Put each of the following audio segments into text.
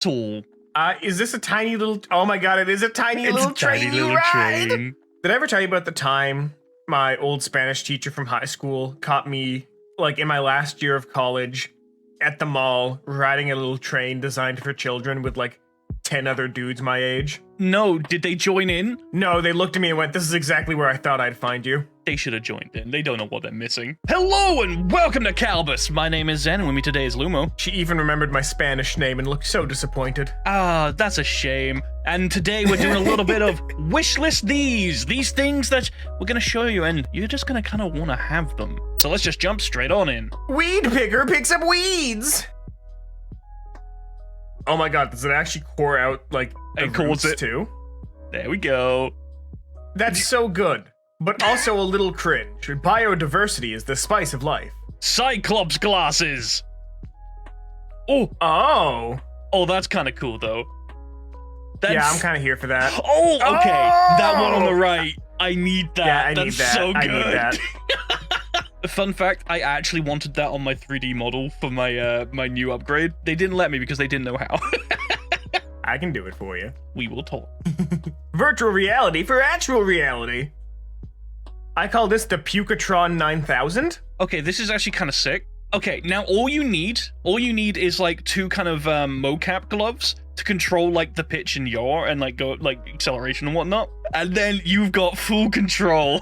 tall. Is this a tiny little... Oh my god, it is a tiny little train you ride! Did I ever tell you about the time my old Spanish teacher from high school caught me, like, in my last year of college at the mall, riding a little train designed for children with, like, 10 other dudes my age? No, did they join in? No, they looked at me and went, this is exactly where I thought I'd find you. They should have joined in. They don't know what they're missing. Hello and welcome to Calbus. My name is Zen and with me today is Lumo. She even remembered my Spanish name and looked so disappointed. Ah, that's a shame. And today we're doing a little bit of wishlist these things that we're going to show you and you're just going to kind of want to have them. So let's just jump straight on in. Weed picker picks up weeds! Oh my god, does it actually core out, like, the roots too? There we go. That's so good, but also a little cringe. Biodiversity is the spice of life. Cyclops glasses! Oh! Oh, that's kind of cool, though. Yeah, I'm kind of here for that. Oh, okay. That one on the right. I need that. Yeah, I that's need that. So good. I need that. Fun fact, I actually wanted that on my 3D model for my my new upgrade. They didn't let me because they didn't know how. I can do it for you. We will talk. Virtual reality for actual reality. I call this the Pukatron 9000. Okay, this is actually kind of sick. Okay, now all you need is like two kind of mocap gloves to control like the pitch and yaw and like go like acceleration and whatnot. And then you've got full control.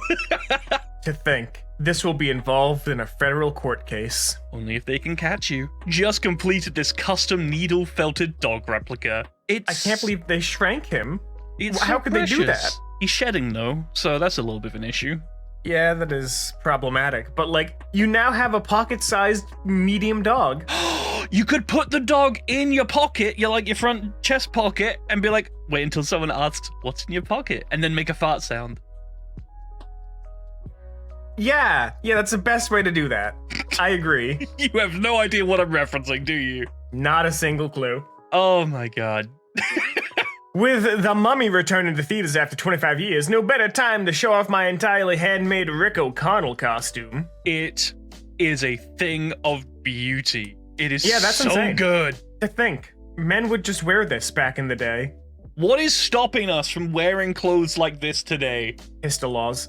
To think. This will be involved in a federal court case. Only if they can catch you. Just completed this custom needle-felted dog replica. I can't believe they shrank him. How could they do that? He's shedding though, so that's a little bit of an issue. Yeah, that is problematic. But like, you now have a pocket-sized medium dog. You could put the dog in your pocket, your front chest pocket, and be like, wait until someone asks, what's in your pocket? And then make a fart sound. Yeah, that's the best way to do that. I agree. You have no idea what I'm referencing, do you? Not a single clue. Oh my god. With The Mummy returning to theaters after 25 years, no better time to show off my entirely handmade Rick O'Connell costume. It is a thing of beauty. It is that's so insane. Good. To think, men would just wear this back in the day. What is stopping us from wearing clothes like this today? Hista laws.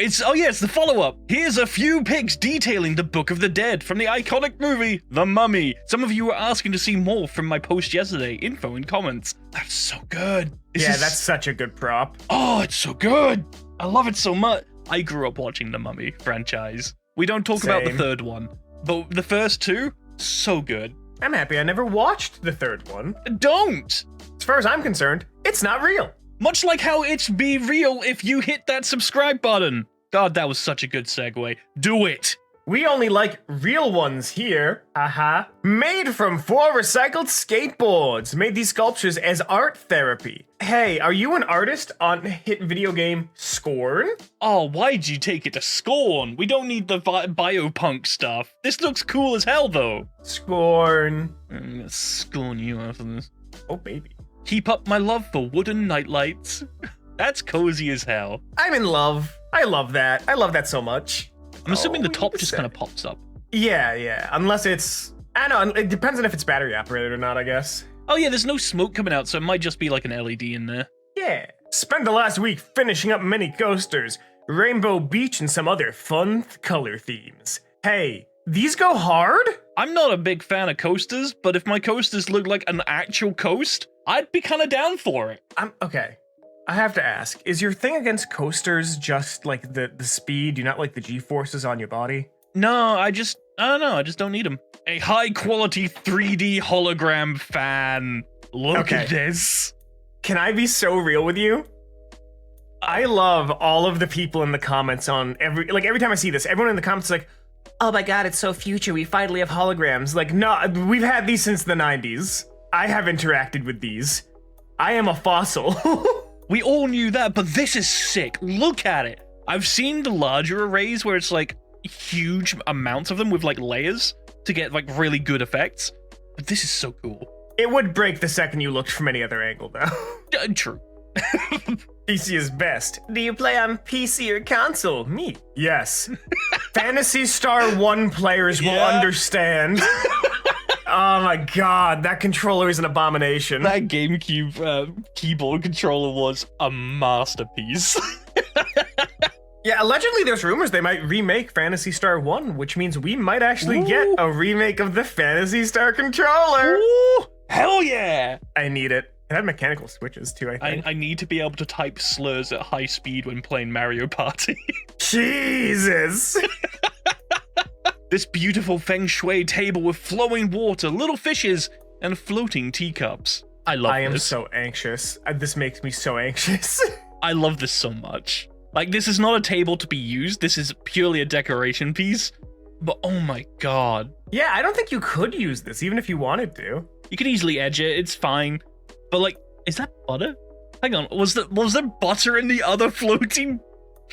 It's the follow-up. Here's a few pics detailing the Book of the Dead from the iconic movie, The Mummy. Some of you were asking to see more from my post yesterday. Info in comments. That's so good. That's such a good prop. Oh, it's so good. I love it so much. I grew up watching The Mummy franchise. We don't talk about the third one, but the first two, so good. I'm happy I never watched the third one. Don't! As far as I'm concerned, it's not real. Much like how it's be real if you hit that subscribe button. God, that was such a good segue. Do it. We only like real ones here. Made from 4 recycled skateboards. Made these sculptures as art therapy. Hey, are you an artist on hit video game Scorn? Oh, why'd you take it to Scorn? We don't need the biopunk stuff. This looks cool as hell, though. Scorn. I'm gonna scorn you after this. Oh, baby. Keep up my love for wooden nightlights. That's cozy as hell. I'm in love. I love that. I love that so much. I'm assuming the top just kind of pops up. Yeah. Unless it's... I don't know. It depends on if it's battery operated or not, I guess. Oh yeah, there's no smoke coming out, so it might just be like an LED in there. Yeah. Spent the last week finishing up many coasters, Rainbow Beach, and some other fun color themes. Hey, these go hard? I'm not a big fan of coasters, but if my coasters look like an actual coast, I'd be kind of down for it. Okay. I have to ask, is your thing against coasters just like the speed? Do you not like the G-forces on your body? No, I don't know, I just don't need them. A high quality 3D hologram fan. Look at this. Can I be so real with you? I love all of the people in the comments on every time I see this, everyone in the comments is like, oh my god, it's so future, we finally have holograms. Like, no, we've had these since the 90s. I have interacted with these. I am a fossil. We all knew that, but this is sick. Look at it. I've seen the larger arrays where it's like huge amounts of them with like layers to get like really good effects. But this is so cool. It would break the second you looked from any other angle, though. True. PC is best. Do you play on PC or console? Me. Yes. Phantasy Star 1 players will understand. Oh my god, that controller is an abomination. That GameCube keyboard controller was a masterpiece. Yeah, allegedly there's rumors they might remake Phantasy Star 1, which means we might actually get a remake of the Phantasy Star controller. Ooh, hell yeah! I need it. It had mechanical switches too, I think. I need to be able to type slurs at high speed when playing Mario Party. Jesus! This beautiful feng shui table with flowing water, little fishes, and floating teacups. I love this. I am so anxious. This makes me so anxious. I love this so much. Like, this is not a table to be used. This is purely a decoration piece. But oh my god. Yeah, I don't think you could use this, even if you wanted to. You could easily edge it. It's fine. But like, is that butter? Hang on. Was there butter in the other floating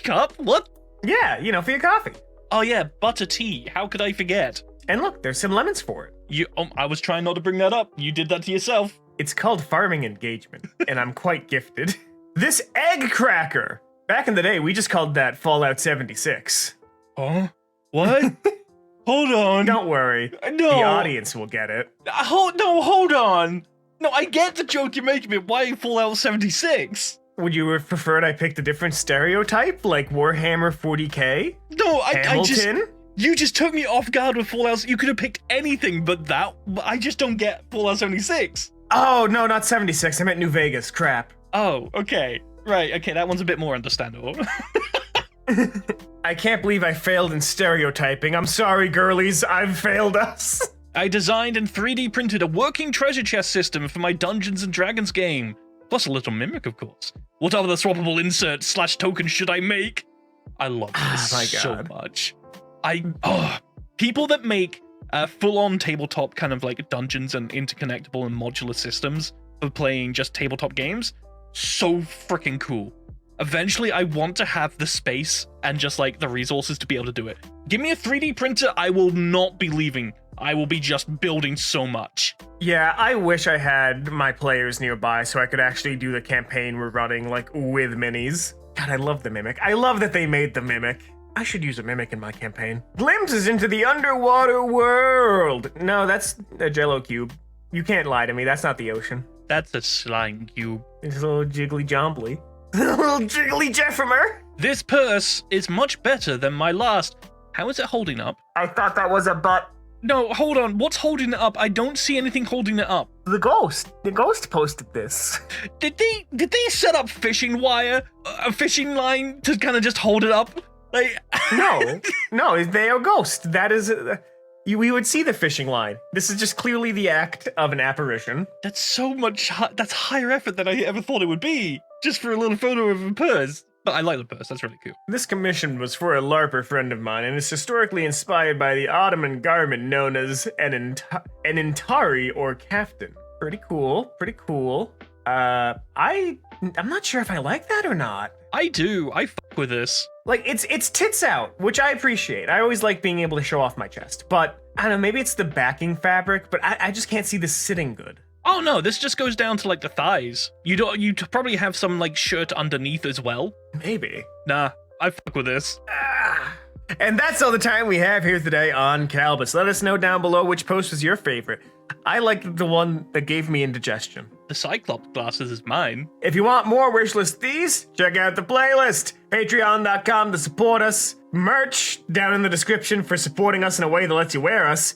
cup? What? Yeah, you know, for your coffee. Oh yeah, butter tea. How could I forget? And look, there's some lemons for it. I was trying not to bring that up. You did that to yourself. It's called farming engagement, and I'm quite gifted. This egg cracker! Back in the day, we just called that Fallout 76. Huh? What? Hold on. Don't worry. No. The audience will get it. Hold on. No, I get the joke you're making, but why Fallout 76? Would you have preferred I picked a different stereotype, like Warhammer 40k? No, Hamilton? You just took me off guard with Fallout. You could have picked anything but that. I just don't get Fallout 76. Oh, no, not 76. I meant New Vegas. Crap. Oh, okay. Right, okay, that one's a bit more understandable. I can't believe I failed in stereotyping. I'm sorry, girlies. I've failed us. I designed and 3D printed a working treasure chest system for my Dungeons & Dragons game. Plus a little mimic, of course. What other swappable inserts / tokens should I make? I love this so much. People that make full-on tabletop kind of like dungeons and interconnectable and modular systems for playing just tabletop games, so freaking cool. Eventually, I want to have the space and just like the resources to be able to do it. Give me a 3D printer, I will not be leaving. I will be just building so much. Yeah, I wish I had my players nearby so I could actually do the campaign we're running like with minis. God, I love the Mimic. I love that they made the Mimic. I should use a Mimic in my campaign. Glimpses into the underwater world. No, that's a Jello cube. You can't lie to me, that's not the ocean. That's a slime cube. It's a little jiggly jombly. A little jiggly Jeffermer. This purse is much better than my last. How is it holding up? I thought that was a butt. No, hold on. What's holding it up? I don't see anything holding it up. The ghost. The ghost posted this. Did they set up fishing wire, a fishing line to kind of just hold it up? Like no, they are ghost. That is, we would see the fishing line. This is just clearly the act of an apparition. That's so much. That's higher effort than I ever thought it would be, just for a little photo of a purse. But I like the purse. That's really cool. This commission was for a LARPer friend of mine, and is historically inspired by the Ottoman garment known as an intari or kaftan. Pretty cool. Pretty cool. I'm not sure if I like that or not. I do. I fuck with this. Like, it's tits out, which I appreciate. I always like being able to show off my chest. But, I don't know, maybe it's the backing fabric, but I just can't see this sitting good. Oh no, this just goes down to like the thighs. You probably have some like shirt underneath as well. Maybe. Nah, I fuck with this. And that's all the time we have here today on Calbus. Let us know down below which post was your favorite. I liked the one that gave me indigestion. The Cyclops glasses is mine. If you want more wishlist these, check out the playlist. Patreon.com to support us. Merch down in the description for supporting us in a way that lets you wear us.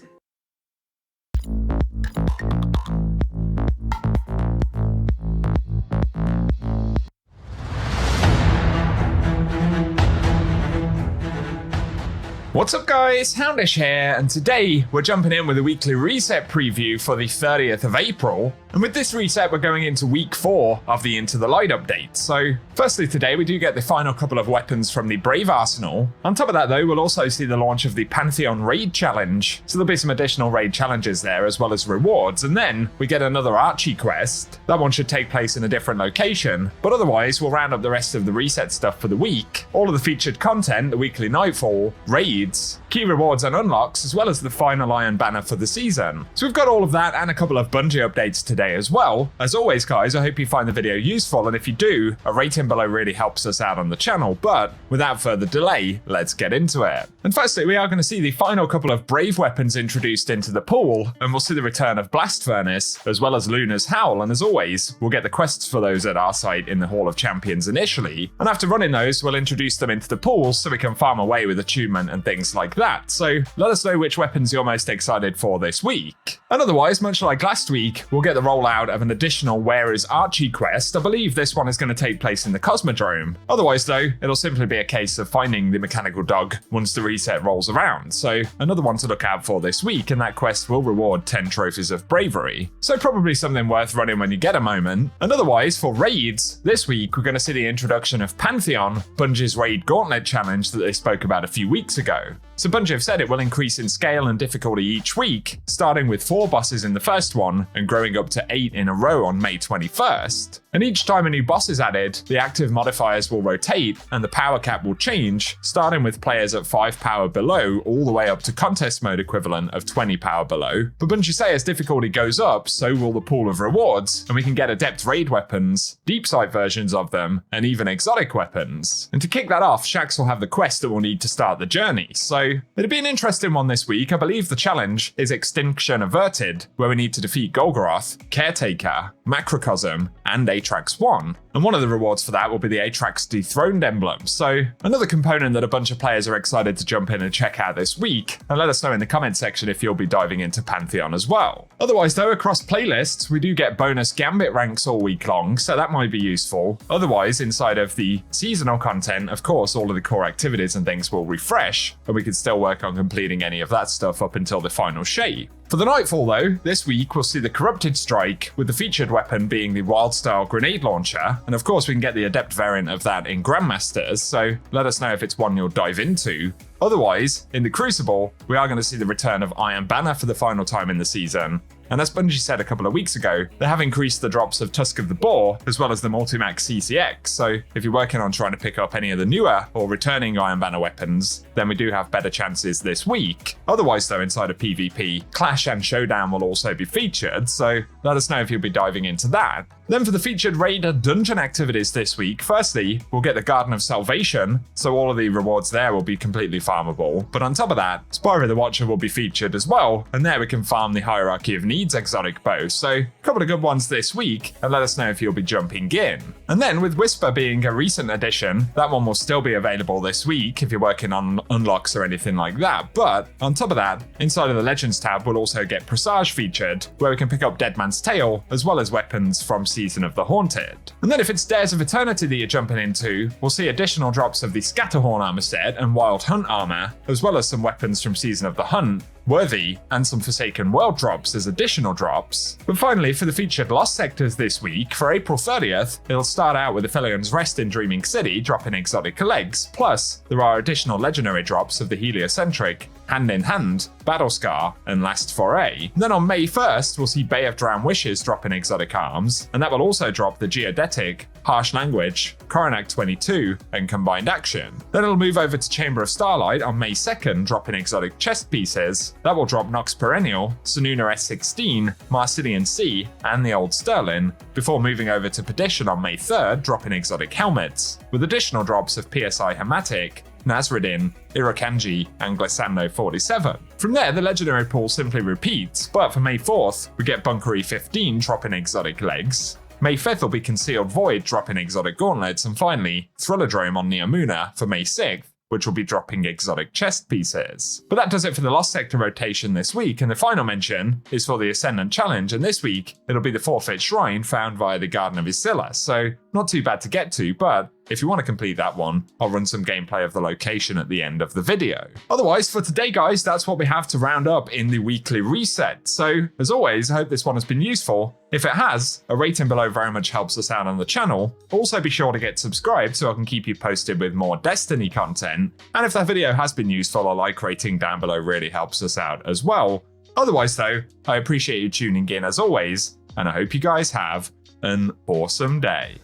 What's up guys, Houndish here, and today we're jumping in with a weekly reset preview for the 30th of April. And with this reset, we're going into week 4 of the Into the Light update. So firstly today, we do get the final couple of weapons from the Brave Arsenal. On top of that though, we'll also see the launch of the Pantheon Raid Challenge. So there'll be some additional raid challenges there, as well as rewards. And then we get another Archie quest. That one should take place in a different location. But otherwise, we'll round up the rest of the reset stuff for the week. All of the featured content, the weekly Nightfall, raid, raids, key rewards and unlocks, as well as the final Iron Banner for the season. So we've got all of that and a couple of Bungie updates today as well. As always, guys, I hope you find the video useful, and if you do, a rating below really helps us out on the channel. But without further delay, let's get into it. And firstly, we are going to see the final couple of Brave weapons introduced into the pool, and we'll see the return of Blast Furnace, as well as Luna's Howl, and as always, we'll get the quests for those at our site in the Hall of Champions initially, and after running those, we'll introduce them into the pool so we can farm away with attunement and things like that. So let us know which weapons you're most excited for this week. And otherwise, much like last week, we'll get the rollout of an additional Where is Archie quest. I believe this one is going to take place in the Cosmodrome. Otherwise though, it'll simply be a case of finding the mechanical dog once the reset rolls around. So another one to look out for this week, and that quest will reward 10 trophies of bravery. So probably something worth running when you get a moment. And otherwise, for raids, this week we're going to see the introduction of Pantheon, Bungie's raid gauntlet challenge that they spoke about a few weeks ago. So Bungie have said it will increase in scale and difficulty each week, starting with 4 bosses in the first one and growing up to 8 in a row on May 21st. And each time a new boss is added, the active modifiers will rotate and the power cap will change, starting with players at 5 power below all the way up to contest mode equivalent of 20 power below. But Bungie say as difficulty goes up, so will the pool of rewards, and we can get adept raid weapons, deep sight versions of them, and even exotic weapons. And to kick that off, Shaxx will have the quest that we'll need to start the journey. So it'll be an interesting one this week. I believe the challenge is Extinction Averted, where we need to defeat Golgoroth, Caretaker, Macrocosm, and Atrax 1. And one of the rewards for that will be the Atrax Dethroned emblem. So another component that a bunch of players are excited to jump in and check out this week, and let us know in the comment section if you'll be diving into Pantheon as well. Otherwise though, across playlists, we do get bonus Gambit ranks all week long, so that might be useful. Otherwise, inside of the seasonal content, of course, all of the core activities and things will refresh, and we can still work on completing any of that stuff up until the final shape. For the Nightfall though, this week we'll see the Corrupted Strike, with the featured weapon being the Wildstyle Grenade Launcher, and of course we can get the Adept variant of that in Grandmasters, so let us know if it's one you'll dive into. Otherwise, in the Crucible, we are going to see the return of Iron Banner for the final time in the season. And as Bungie said a couple of weeks ago, they have increased the drops of Tusk of the Boar, as well as the Multimax CCX, so if you're working on trying to pick up any of the newer or returning Iron Banner weapons, then we do have better chances this week. Otherwise though, inside of PvP, Clash and Showdown will also be featured, so let us know if you'll be diving into that. Then for the featured Raider dungeon activities this week, firstly, we'll get the Garden of Salvation, so all of the rewards there will be completely farmable. But on top of that, Spyro the Watcher will be featured as well, and there we can farm the Hierarchy of Needs exotic bow. So a couple of good ones this week, and let us know if you'll be jumping in. And then with Whisper being a recent addition, that one will still be available this week if you're working on unlocks or anything like that. But on top of that, inside of the Legends tab, we'll also get Presage featured, where we can pick up Dead Man's Tale, as well as weapons from Season of the Haunted. And then if it's Dares of Eternity that you're jumping into, we'll see additional drops of the Scatterhorn armor set and Wild Hunt armor, as well as some weapons from Season of the Hunt, Worthy, and some Forsaken World drops as additional drops. But finally, for the featured Lost Sectors this week, for April 30th, it'll start out with Aphelios Rest in Dreaming City dropping exotic legs, plus there are additional legendary drops of the Heliocentric, Hand in Hand, Battlescar, and Last Foray. Then on May 1st, we'll see Bay of Drowned Wishes dropping exotic arms, and that will also drop the Geodetic, Harsh Language, Coronac 22, and Combined Action. Then it'll move over to Chamber of Starlight on May 2nd, dropping exotic chest pieces. That will drop Nox Perennial, Sununa S16, Marcillian Sea, and the Old Sterling, before moving over to Perdition on May 3rd, dropping exotic helmets, with additional drops of PSI Hematic, Nazradin, Irakanji, and Glissando 47. From there, the legendary pool simply repeats, but for May 4th, we get Bunkery 15 dropping exotic legs. May 5th will be Concealed Void dropping exotic gauntlets, and finally, Thrillerdrome on Neomuna for May 6th, which will be dropping exotic chest pieces. But that does it for the Lost Sector rotation this week, and the final mention is for the Ascendant Challenge, and this week it'll be the Forfeit Shrine found via the Garden of Isilla, so not too bad to get to, but if you want to complete that one, I'll run some gameplay of the location at the end of the video. Otherwise, for today guys, that's what we have to round up in the weekly reset. So, as always, I hope this one has been useful. If it has, a rating below very much helps us out on the channel. Also be sure to get subscribed so I can keep you posted with more Destiny content. And if that video has been useful, a like rating down below really helps us out as well. Otherwise though, I appreciate you tuning in as always, and I hope you guys have an awesome day.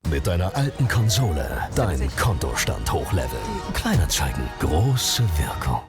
Mit deiner alten Konsole deinen Kontostand hochleveln. Kleinanzeigen, große Wirkung.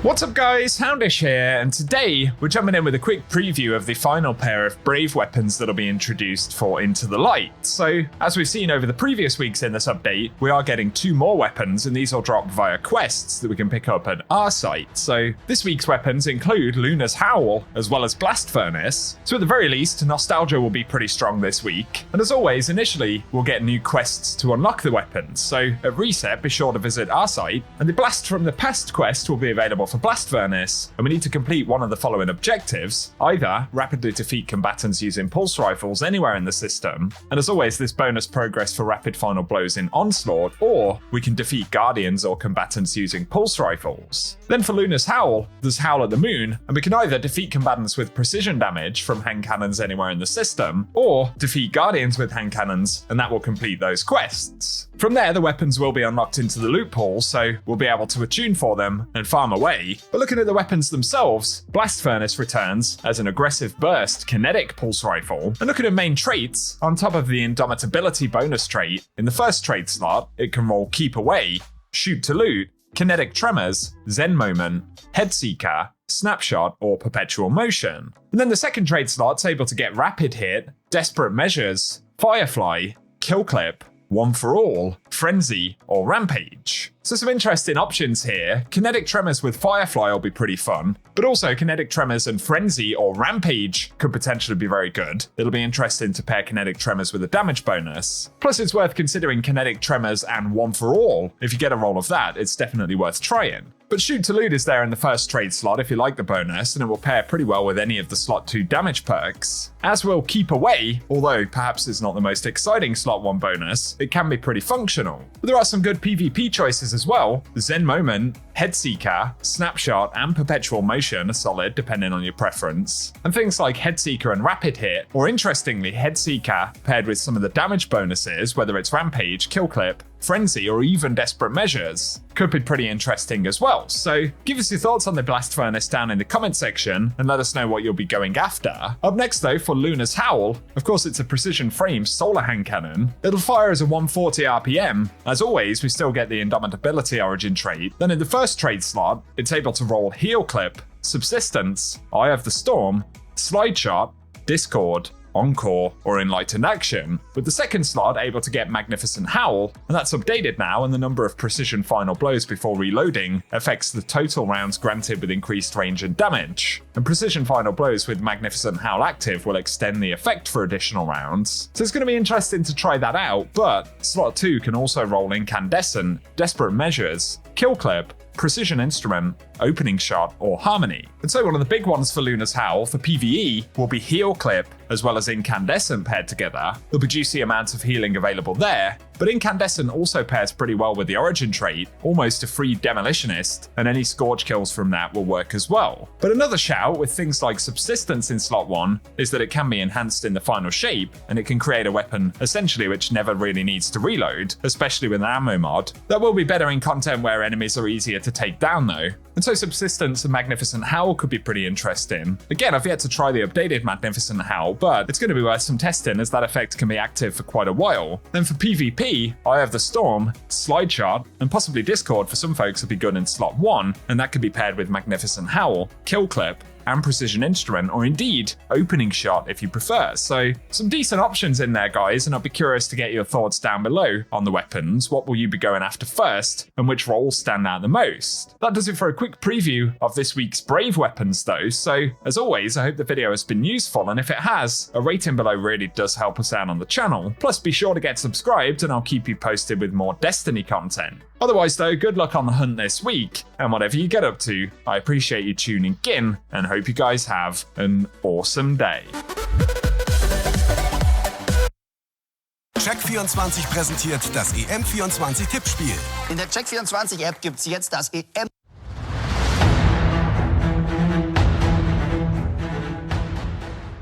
What's up guys, Houndish here, and today we're jumping in with a quick preview of the final pair of Brave weapons that'll be introduced for Into the Light. So, as we've seen over the previous weeks in this update, we are getting 2 more weapons, and these will drop via quests that we can pick up at our site. So, this week's weapons include Luna's Howl, as well as Blast Furnace. So at the very least, Nostalgia will be pretty strong this week. And as always, initially, we'll get new quests to unlock the weapons. So, at reset, be sure to visit our site, and the Blast from the Past quest will be available for Blast Furnace, and we need to complete one of the following objectives: either rapidly defeat combatants using pulse rifles anywhere in the system, and as always this bonus progress for rapid final blows in Onslaught, or we can defeat guardians or combatants using pulse rifles. Then for Luna's Howl, there's Howl at the Moon, and we can either defeat combatants with precision damage from hand cannons anywhere in the system, or defeat guardians with hand cannons, and that will complete those quests. From there, the weapons will be unlocked into the loot pool, so we'll be able to attune for them and farm away. But looking at the weapons themselves, Blast Furnace returns as an aggressive burst kinetic pulse rifle. And looking at main traits, on top of the Indomitability bonus trait, in the first trait slot, it can roll Keep Away, Shoot to Loot, Kinetic Tremors, Zen Moment, Headseeker, Snapshot, or Perpetual Motion. And then the second trait slot's able to get Rapid Hit, Desperate Measures, Firefly, Kill Clip, One for All, Frenzy, or Rampage. So some interesting options here. Kinetic Tremors with Firefly will be pretty fun, but also Kinetic Tremors and Frenzy or Rampage could potentially be very good. It'll be interesting to pair Kinetic Tremors with a damage bonus. Plus it's worth considering Kinetic Tremors and One for All. If you get a roll of that, it's definitely worth trying. But Shoot to Loot is there in the first trade slot if you like the bonus, and it will pair pretty well with any of the slot 2 damage perks. As will Keep Away, although perhaps it's not the most exciting slot 1 bonus, it can be pretty functional. But there are some good PvP choices as well. Zen Moment, Headseeker, Snapshot, and Perpetual Motion are solid depending on your preference. And things like Headseeker and Rapid Hit, or interestingly Headseeker paired with some of the damage bonuses, whether it's Rampage, Kill Clip, Frenzy, or even Desperate Measures, could be pretty interesting as well. So give us your thoughts on the Blast Furnace down in the comment section and let us know what you'll be going after. Up next though, for Luna's Howl, of course it's a precision frame solar hand cannon. It'll fire as a 140 RPM. As always, we still get the Indomitability origin trait. Then in the first trait slot, it's able to roll Heal Clip, Subsistence, Eye of the Storm, Slide Shot, Discord, Encore, or Enlightened Action, with the second slot able to get Magnificent Howl, and that's updated now, and the number of precision final blows before reloading affects the total rounds granted with increased range and damage. And precision final blows with Magnificent Howl active will extend the effect for additional rounds, so it's going to be interesting to try that out, but slot 2 can also roll Incandescent, Desperate Measures, Kill Clip, Precision Instrument, Opening Shot, or Harmony. And so one of the big ones for Luna's Howl for PvE will be Heal Clip, as well as Incandescent paired together. There'll be juicy amounts of healing available there, but Incandescent also pairs pretty well with the Origin trait, almost a free Demolitionist, and any Scourge kills from that will work as well. But another shout with things like Subsistence in slot 1 is that it can be enhanced in the final shape, and it can create a weapon essentially which never really needs to reload, especially with an ammo mod. That will be better in content where enemies are easier to take down though. And so Subsistence and Magnificent Howl could be pretty interesting. Again, I've yet to try the updated Magnificent Howl, but it's going to be worth some testing as that effect can be active for quite a while. Then for PvP, Eye of the Storm, Slide Shot, and possibly Discord for some folks will be good in slot 1, and that could be paired with Magnificent Howl, Kill Clip, and Precision Instrument, or indeed Opening Shot if you prefer. So some decent options in there guys, and I'll be curious to get your thoughts down below on the weapons. What will you be going after first, and which roles stand out the most? That does it for a quick preview of this week's Brave weapons though, so as always I hope the video has been useful, and if it has, a rating below really does help us out on the channel. Plus be sure to get subscribed and I'll keep you posted with more Destiny content. Otherwise though, good luck on the hunt this week, and whatever you get up to, I appreciate you tuning in and hope you guys have an awesome day. Check24 präsentiert das EM24-Tippspiel. In der Check24-App gibt's jetzt das EM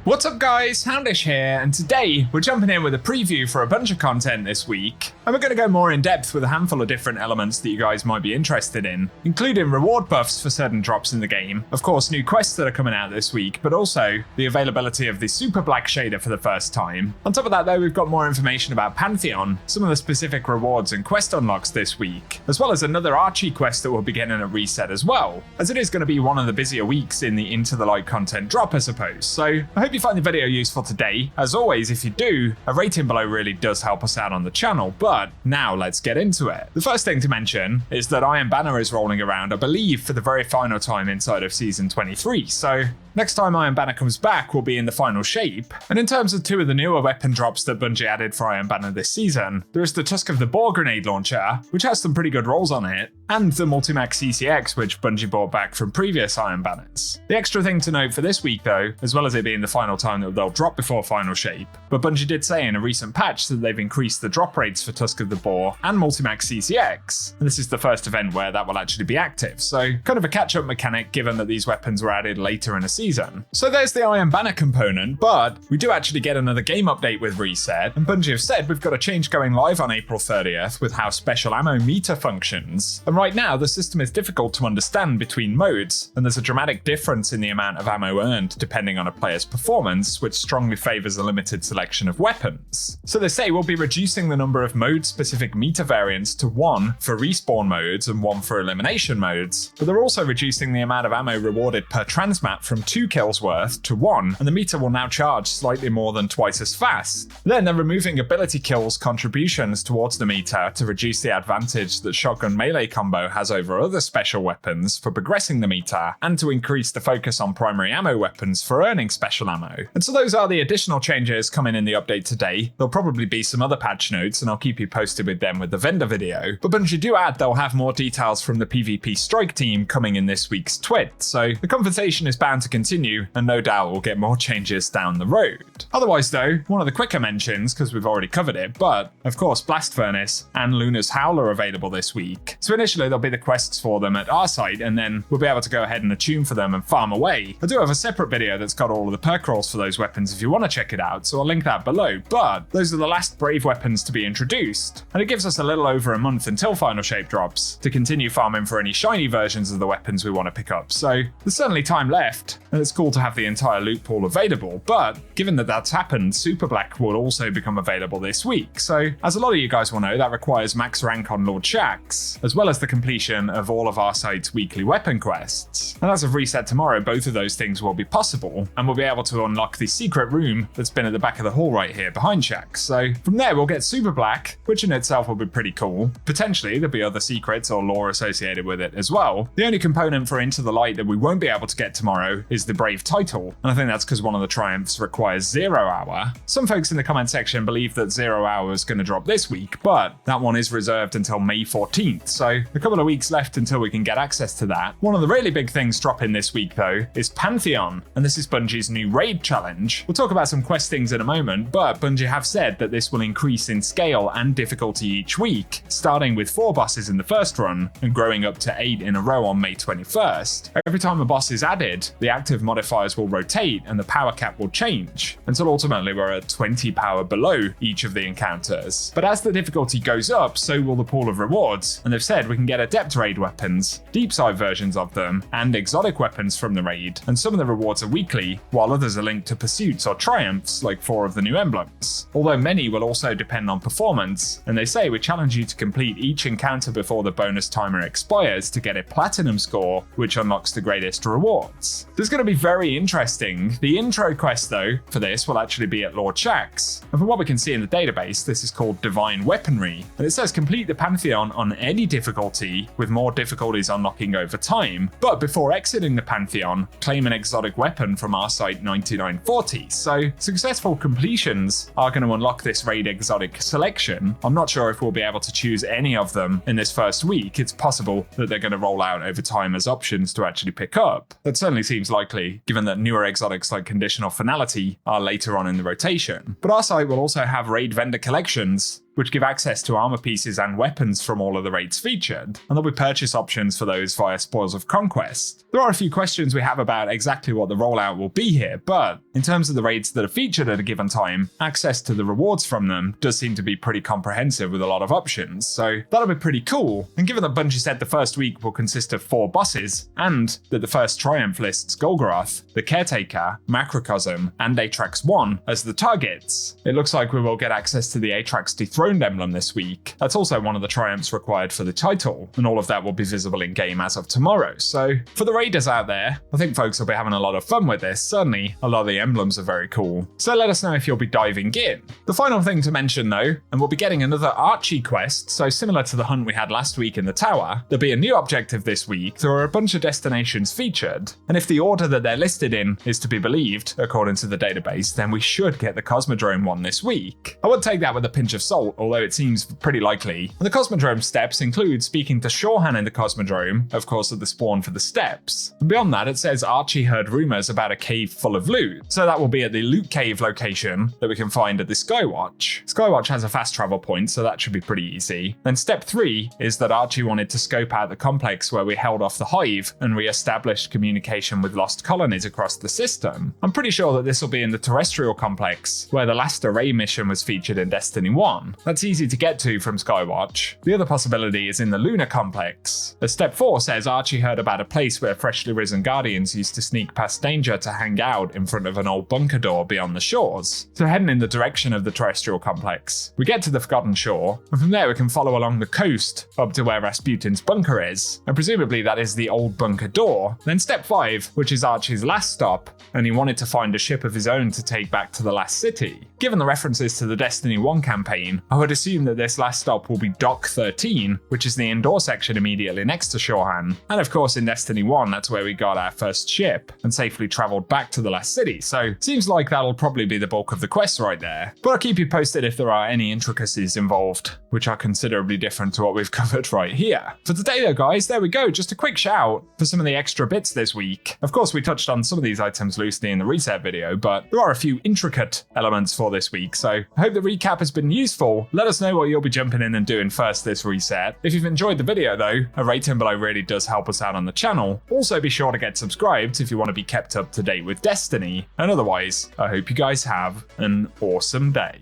What's up guys, Houndish here, and today we're jumping in with a preview for a bunch of content this week, and we're going to go more in depth with a handful of different elements that you guys might be interested in, including reward buffs for certain drops in the game, of course new quests that are coming out this week, but also the availability of the Super Black shader for the first time. On top of that though, we've got more information about Pantheon, some of the specific rewards and quest unlocks this week, as well as another Archie quest that will be getting a reset as well, as it is going to be one of the busier weeks in the Into the Light content drop I suppose, so I hope you find the video useful today. As always, if you do, a rating below really does help us out on the channel, but now let's get into it. The first thing to mention is that Iron Banner is rolling around, I believe, for the very final time inside of Season 23, so next time Iron Banner comes back will be in the final shape. And in terms of two of the newer weapon drops that Bungie added for Iron Banner this season, there is the Tusk of the Boar grenade launcher, which has some pretty good rolls on it, and the Multimax CCX, which Bungie brought back from previous Iron Banners. The extra thing to note for this week though, as well as it being the final time that they'll drop before final shape, but Bungie did say in a recent patch that they've increased the drop rates for Tusk of the Boar and Multimax CCX, and this is the first event where that will actually be active, so kind of a catch-up mechanic given that these weapons were added later in a season. So there's the Iron Banner component, but we do actually get another game update with Reset, and Bungie have said we've got a change going live on April 30th with how special ammo meter functions. And right now the system is difficult to understand between modes, and there's a dramatic difference in the amount of ammo earned depending on a player's performance, which strongly favours a limited selection of weapons. So they say we'll be reducing the number of mode-specific meter variants to 1 for respawn modes and 1 for elimination modes, but they're also reducing the amount of ammo rewarded per transmat from 2 kills worth to 1, and the meter will now charge slightly more than twice as fast. Then they're removing ability kills contributions towards the meter to reduce the advantage that shotgun melee combo has over other special weapons for progressing the meter, and to increase the focus on primary ammo weapons for earning special ammo. And so those are the additional changes coming in the update today. There'll probably be some other patch notes, and I'll keep you posted with them with the vendor video, but Bungie do add they'll have more details from the PvP strike team coming in this week's twit, so the conversation is bound to continue, and no doubt we'll get more changes down the road. Otherwise though, one of the quicker mentions, because we've already covered it, but of course Blast Furnace and Luna's Howl are available this week. So initially there'll be the quests for them at our site, and then we'll be able to go ahead and attune for them and farm away. I do have a separate video that's got all of the perk rolls for those weapons if you want to check it out, so I'll link that below, but those are the last Brave weapons to be introduced, and it gives us a little over a month until final shape drops to continue farming for any shiny versions of the weapons we want to pick up, so there's certainly time left, and it's cool to have the entire loot pool available, but given that that's happened, Super Black will also become available this week, so as a lot of you guys will know, that requires max rank on Lord Shaxx, as well as the completion of all of our site's weekly weapon quests. And as of Reset tomorrow, both of those things will be possible, and we'll be able to unlock the secret room that's been at the back of the hall right here behind Shaxx. So from there we'll get Super Black, which in itself will be pretty cool. Potentially there'll be other secrets or lore associated with it as well. The only component for Into the Light that we won't be able to get tomorrow is the Brave title, and I think that's because one of the triumphs requires 0 hour. Some folks in the comment section believe that 0 hour is going to drop this week, but that one is reserved until May 14th, so a couple of weeks left until we can get access to that. One of the really big things dropping this week though is Pantheon, and this is Bungie's new raid challenge. We'll talk about some quest things in a moment, but Bungie have said that this will increase in scale and difficulty each week, starting with 4 bosses in the first run and growing up to 8 in a row on May 21st. Every time a boss is added, the active modifiers will rotate and the power cap will change, until ultimately we're at 20 power below each of the encounters. But as the difficulty goes up, so will the pool of rewards, and they've said we can get adept raid weapons, deep side versions of them, and exotic weapons from the raid, and some of the rewards are weekly, while others are linked to pursuits or triumphs, like 4 of the new emblems. Although many will also depend on performance, and they say we challenge you to complete each encounter before the bonus timer expires to get a platinum score, which unlocks the greatest rewards. This is going to be very interesting. The intro quest though for this will actually be at Lord Shaxx, and from what we can see in the database, this is called Divine Weaponry, and it says complete the Pantheon on any difficulty, with more difficulties unlocking over time, but before exiting the Pantheon, claim an exotic weapon from our site 9940. So successful completions are going to unlock this raid exotic selection. I'm not sure if we'll be able to choose any of them in this first week. It's possible that they're going to roll out over time as options to actually pick up. That certainly seems likely, given that newer exotics like Conditional Finality are later on in the rotation. But our site will also have raid vendor collections which give access to armor pieces and weapons from all of the raids featured, and there'll be purchase options for those via Spoils of Conquest. There are a few questions we have about exactly what the rollout will be here, but in terms of the raids that are featured at a given time, access to the rewards from them does seem to be pretty comprehensive with a lot of options, so that'll be pretty cool. And given that Bungie said the first week will consist of 4 bosses, and that the first triumph lists Golgoroth, the Caretaker, Macrocosm, and Atrax 1 as the targets, it looks like we will get access to the Atrax Dethroned emblem this week. That's also one of the triumphs required for the title, and all of that will be visible in game as of tomorrow. So for the raiders out there, I think folks will be having a lot of fun with this. Certainly a lot of the emblems are very cool, so let us know if you'll be diving in. The final thing to mention though, and we'll be getting another Archie quest, so similar to the hunt we had last week in the tower, there'll be a new objective this week. There are a bunch of destinations featured, and if the order that they're listed in is to be believed, according to the database, then we should get the Cosmodrome one this week. I would take that with a pinch of salt, although it seems pretty likely. And the Cosmodrome steps include speaking to Shorhan in the Cosmodrome, of course at the spawn for the steps. And beyond that, it says Archie heard rumors about a cave full of loot, so that will be at the loot cave location that we can find at the Skywatch. Skywatch has a fast travel point, so that should be pretty easy. Then step 3 is that Archie wanted to scope out the complex where we held off the Hive and re-established communication with lost colonies across the system. I'm pretty sure that this will be in the terrestrial complex, where the last array mission was featured in Destiny 1. That's easy to get to from Skywatch. The other possibility is in the lunar complex, as step 4 says Archie heard about a place where freshly risen Guardians used to sneak past danger to hang out in front of an old bunker door beyond the shores. So heading in the direction of the terrestrial complex, we get to the Forgotten Shore, and from there we can follow along the coast up to where Rasputin's bunker is, and presumably that is the old bunker door. Then step 5, which is Archie's last stop, and he wanted to find a ship of his own to take back to the last city. Given the references to the Destiny 1 campaign, I would assume that this last stop will be Dock 13, which is the indoor section immediately next to Shorhan. And of course in Destiny 1, that's where we got our first ship and safely travelled back to the last city, so seems like that'll probably be the bulk of the quest right there. But I'll keep you posted if there are any intricacies involved, which are considerably different to what we've covered right here. For today though guys, there we go, just a quick shout for some of the extra bits this week. Of course we touched on some of these items loosely in the reset video, but there are a few intricate elements for this week, so I hope the recap has been useful. Let us know what you'll be jumping in and doing first this reset. If you've enjoyed the video though, a rating below really does help us out on the channel. Also be sure to get subscribed if you want to be kept up to date with Destiny, and otherwise, I hope you guys have an awesome day.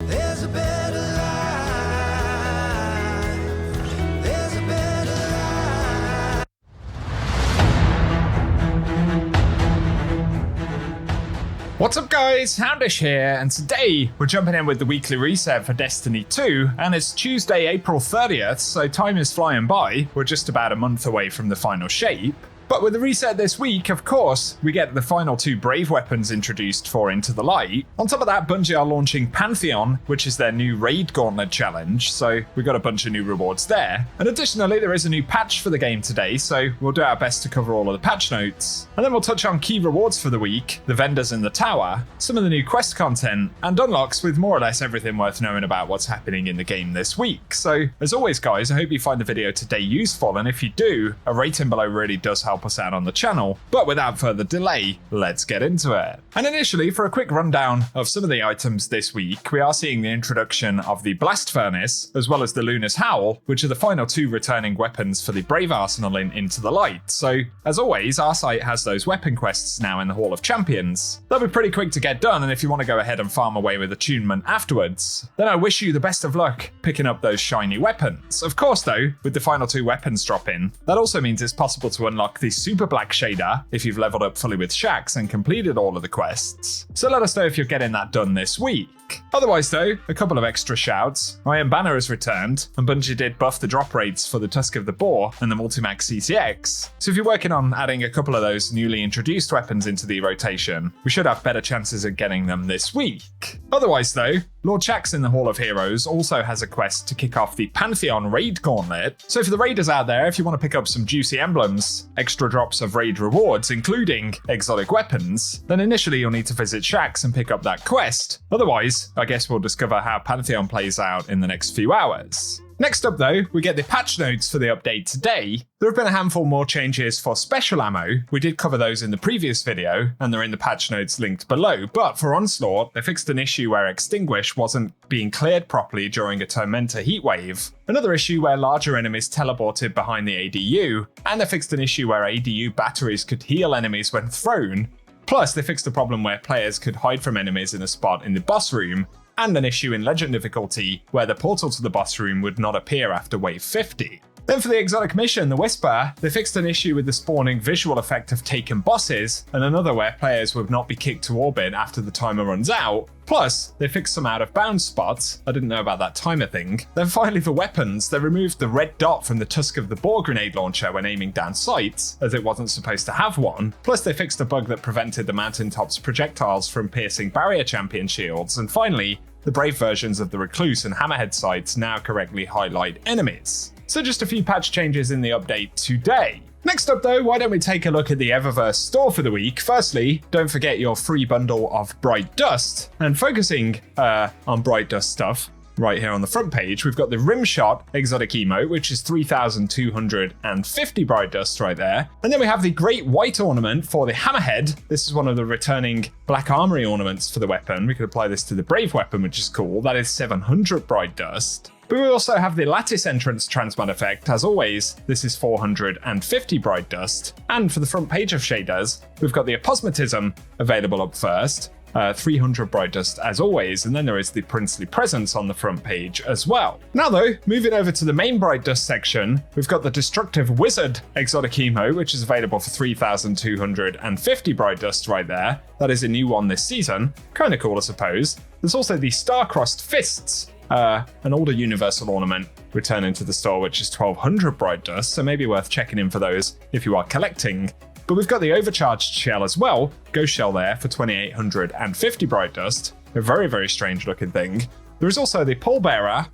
There's a better life. There's a better life. What's up guys, Houndish here, and today we're jumping in with the weekly reset for Destiny 2, and it's Tuesday, April 30th, so time is flying by. We're just about a month away from the final shape. But with the reset this week, of course, we get the final 2 Brave weapons introduced for Into the Light. On top of that, Bungie are launching Pantheon, which is their new Raid Gauntlet challenge, so we got a bunch of new rewards there. And additionally, there is a new patch for the game today, so we'll do our best to cover all of the patch notes. And then we'll touch on key rewards for the week, the vendors in the tower, some of the new quest content, and unlocks with more or less everything worth knowing about what's happening in the game this week. So, as always guys, I hope you find the video today useful, and if you do, a rating below really does help us out on the channel. But without further delay, let's get into it. And initially, for a quick rundown of some of the items this week, we are seeing the introduction of the Blast Furnace, as well as the Luna's Howl, which are the final 2 returning weapons for the Brave Arsenal in Into the Light. So, as always, our site has those weapon quests now in the Hall of Champions. They'll be pretty quick to get done, and if you want to go ahead and farm away with attunement afterwards, then I wish you the best of luck picking up those shiny weapons. Of course though, with the final 2 weapons dropping, that also means it's possible to unlock the Super Black shader if you've leveled up fully with Shax and completed all of the quests. So let us know if you're getting that done this week. Otherwise though, a couple of extra shouts. Iron Banner has returned, and Bungie did buff the drop rates for the Tusk of the Boar and the Multimax CCX. So if you're working on adding a couple of those newly introduced weapons into the rotation, we should have better chances of getting them this week. Otherwise though, Lord Shax in the Hall of Heroes also has a quest to kick off the Pantheon Raid Gauntlet. So for the raiders out there, if you want to pick up some juicy emblems, extra drops of raid rewards, including exotic weapons, then initially you'll need to visit Shax and pick up that quest. Otherwise, I guess we'll discover how Pantheon plays out in the next few hours. Next up though, we get the patch notes for the update today. There have been a handful more changes for special ammo. We did cover those in the previous video, and they're in the patch notes linked below. But for Onslaught, they fixed an issue where Extinguish wasn't being cleared properly during a Tormenta heatwave, another issue where larger enemies teleported behind the ADU, and they fixed an issue where ADU batteries could heal enemies when thrown. Plus, they fixed a problem where players could hide from enemies in a spot in the boss room, and an issue in Legend difficulty where the portal to the boss room would not appear after wave 50. Then for the exotic mission, the Whisper, they fixed an issue with the spawning visual effect of taken bosses, and another where players would not be kicked to orbit after the timer runs out. Plus, they fixed some out of bounds spots. I didn't know about that timer thing. Then finally for weapons, they removed the red dot from the tusk of the boar grenade launcher when aiming down sights, as it wasn't supposed to have one. Plus they fixed a bug that prevented the mountaintop's projectiles from piercing barrier champion shields. And finally, the brave versions of the Recluse and Hammerhead sights now correctly highlight enemies. So just a few patch changes in the update today. Next up though, why don't we take a look at the Eververse store for the week. Firstly, don't forget your free bundle of Bright Dust. And focusing on Bright Dust stuff, right here on the front page, we've got the Rimshot exotic emote, which is 3,250 Bright Dust right there. And then we have the Great White ornament for the Hammerhead. This is one of the returning Black Armory ornaments for the weapon. We could apply this to the Brave weapon, which is cool. That is 700 Bright Dust. But we also have the Lattice Entrance Transmat effect. As always, this is 450 Bright Dust. And for the front page of shaders, we've got the Aposmatism available up first. 300 Bright Dust as always, and then there is the Princely Presence on the front page as well. Now though, moving over to the main Bright Dust section, we've got the Destructive Wizard exotic emo, which is available for 3,250 Bright Dust right there. That is a new one this season. Kind of cool, I suppose. There's also the Star-Crossed Fists, an older universal ornament returning to the store, which is 1,200 Bright Dust, so maybe worth checking in for those if you are collecting. But we've got the Overcharged Shell as well, Ghost Shell there for 2,850 Bright Dust, a very, very strange looking thing. There is also the Pallbearer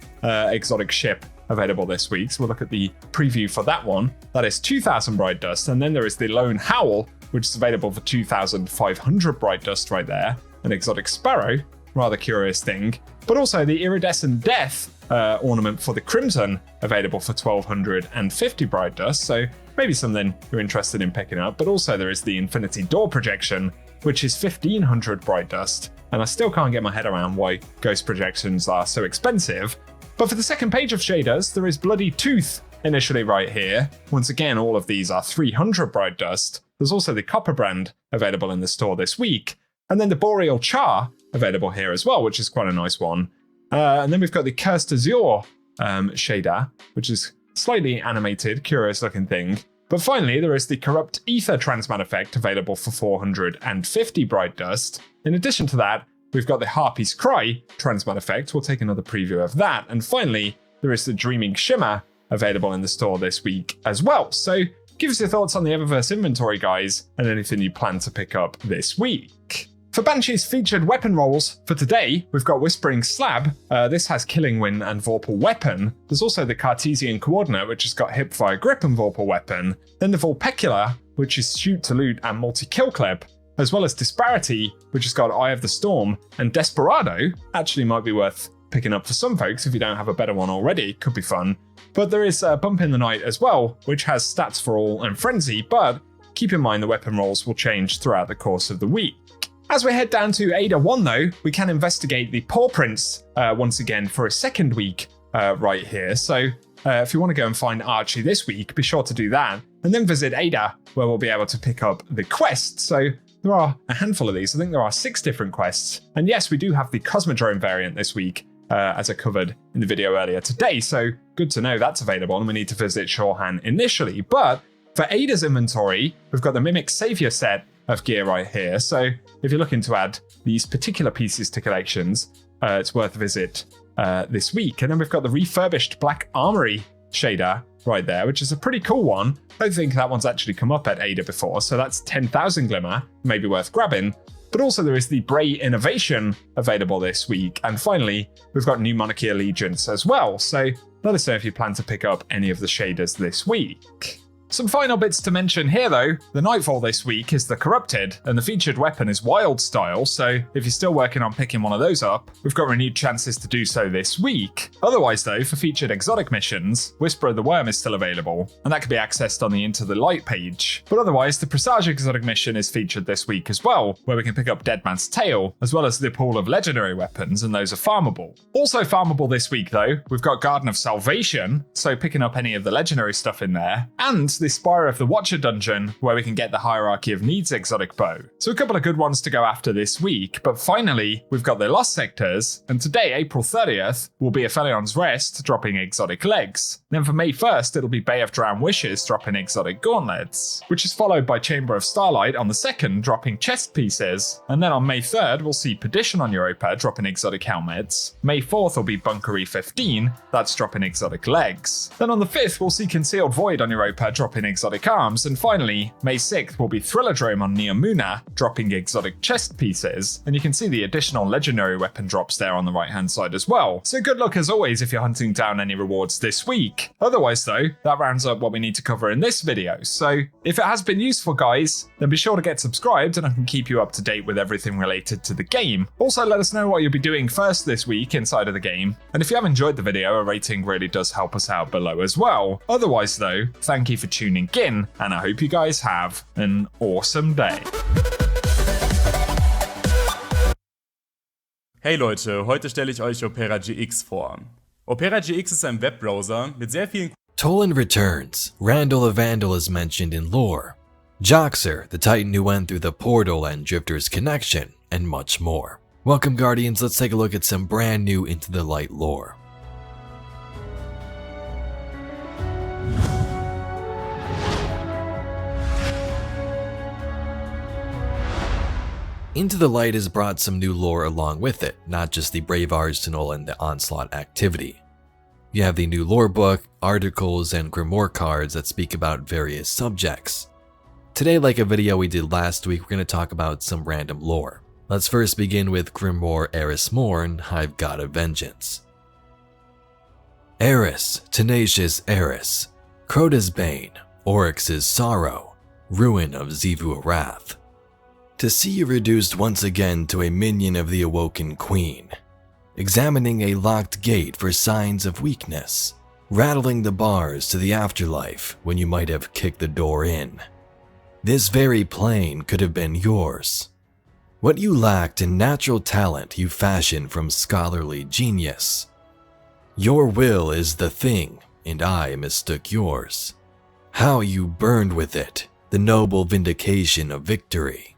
exotic ship available this week, so we'll look at the preview for that one. That is 2,000 Bright Dust, and then there is the Lone Howl, which is available for 2,500 Bright Dust right there, an exotic Sparrow, rather curious thing. But also the Iridescent Death ornament for the Crimson, available for 1,250 Bright Dust, so maybe something you're interested in picking up. But also there is the Infinity Door projection, which is 1,500 Bright Dust, and I still can't get my head around why ghost projections are so expensive. But for the second page of shaders, there is Bloody Tooth initially right here. Once again, all of these are 300 Bright Dust. There's also the Copper Brand available in the store this week, and then the Boreal Char available here as well, which is quite a nice one. And then we've got the Cursed Azure shader, which is slightly animated, curious looking thing. But finally, there is the Corrupt Ether Transmat effect available for 450 Bright Dust. In addition to that, we've got the Harpy's Cry Transmat effect. We'll take another preview of that. And finally, there is the Dreaming Shimmer available in the store this week as well. So give us your thoughts on the Eververse inventory, guys, and anything you plan to pick up this week. For Banshee's featured weapon rolls for today, we've got Whispering Slab. This has Killing Wind and Vorpal Weapon. There's also the Cartesian Coordinate, which has got Hipfire Grip and Vorpal Weapon. Then the Vulpecula, which is Shoot to Loot and Multi-Kill Clip, as well as Disparity, which has got Eye of the Storm, and Desperado actually might be worth picking up for some folks if you don't have a better one already. Could be fun. But there is Bump in the Night as well, which has Stats for All and Frenzy, but keep in mind the weapon rolls will change throughout the course of the week. As we head down to Ada 1 though, we can investigate the Paw Prints once again for a second week right here. So if you want to go and find Archie this week, be sure to do that. And then visit Ada, where we'll be able to pick up the quests. So there are a handful of these. I think there are 6 different quests. And yes, we do have the Cosmodrome variant this week, as I covered in the video earlier today. So good to know that's available, and we need to visit Shorhan initially. But for Ada's inventory, we've got the Mimic Savior set of gear right here. So if you're looking to add these particular pieces to collections, it's worth a visit this week. And then we've got the refurbished Black Armory shader right there, which is a pretty cool one. I don't think that one's actually come up at Ada before, so that's 10,000 glimmer, maybe worth grabbing. But also there is the Bray Innovation available this week. And finally, we've got new Monarchy Allegiance as well. So let us know if you plan to pick up any of the shaders this week. Some final bits to mention here though. The Nightfall this week is the Corrupted, and the featured weapon is Wild Style, so if you're still working on picking one of those up, we've got renewed chances to do so this week. Otherwise though, for featured exotic missions, Whisper of the Worm is still available, and that can be accessed on the Into the Light page. But otherwise, the Presage exotic mission is featured this week as well, where we can pick up Dead Man's Tail, as well as the pool of legendary weapons, and those are farmable. Also farmable this week though, we've got Garden of Salvation, so picking up any of the legendary stuff in there, and the Spire of the Watcher dungeon, where we can get the Hierarchy of Needs exotic bow. So a couple of good ones to go after this week, but finally, we've got the Lost Sectors, and today, April 30th, will be Aphelion's Rest, dropping exotic legs. Then for May 1st, it'll be Bay of Drowned Wishes, dropping exotic gauntlets, which is followed by Chamber of Starlight on the 2nd, dropping chest pieces, and then on May 3rd, we'll see Perdition on Europa, dropping exotic helmets. May 4th will be Bunker E15, that's dropping exotic legs. Then on the 5th, we'll see Concealed Void on Europa, dropping exotic arms, and finally, May 6th will be Thrillerdrome on Neomuna, dropping exotic chest pieces, and you can see the additional legendary weapon drops there on the right hand side as well. So good luck as always if you're hunting down any rewards this week. Otherwise though, that rounds up what we need to cover in this video, so if it has been useful guys, then be sure to get subscribed and I can keep you up to date with everything related to the game. Also let us know what you'll be doing first this week inside of the game, and if you have enjoyed the video, a rating really does help us out below as well. Otherwise though, thank you for tuning in, and I hope you guys have an awesome day. Hey Leute, heute stelle ich euch Opera GX vor. Opera GX ist ein Webbrowser mit sehr vielen... Toland returns. Randall the Vandal is mentioned in lore. Joxer, the Titan who went through the portal and Drifter's connection, and much more. Welcome Guardians, let's take a look at some brand new Into the Light lore. Into the Light has brought some new lore along with it, not just the Brave Arsenal and the Onslaught activity. You have the new lore book, articles, and grimoire cards that speak about various subjects. Today, like a video we did last week, we're going to talk about some random lore. Let's first begin with Grimoire Eris Morn, Hive God of Vengeance. Eris, tenacious Eris, Crota's Bane, Oryx's Sorrow, Ruin of Xivu Arath. To see you reduced once again to a minion of the Awoken Queen, examining a locked gate for signs of weakness, rattling the bars to the afterlife when you might have kicked the door in. This very plane could have been yours. What you lacked in natural talent you fashioned from scholarly genius. Your will is the thing, and I mistook yours. How you burned with it, the noble vindication of victory.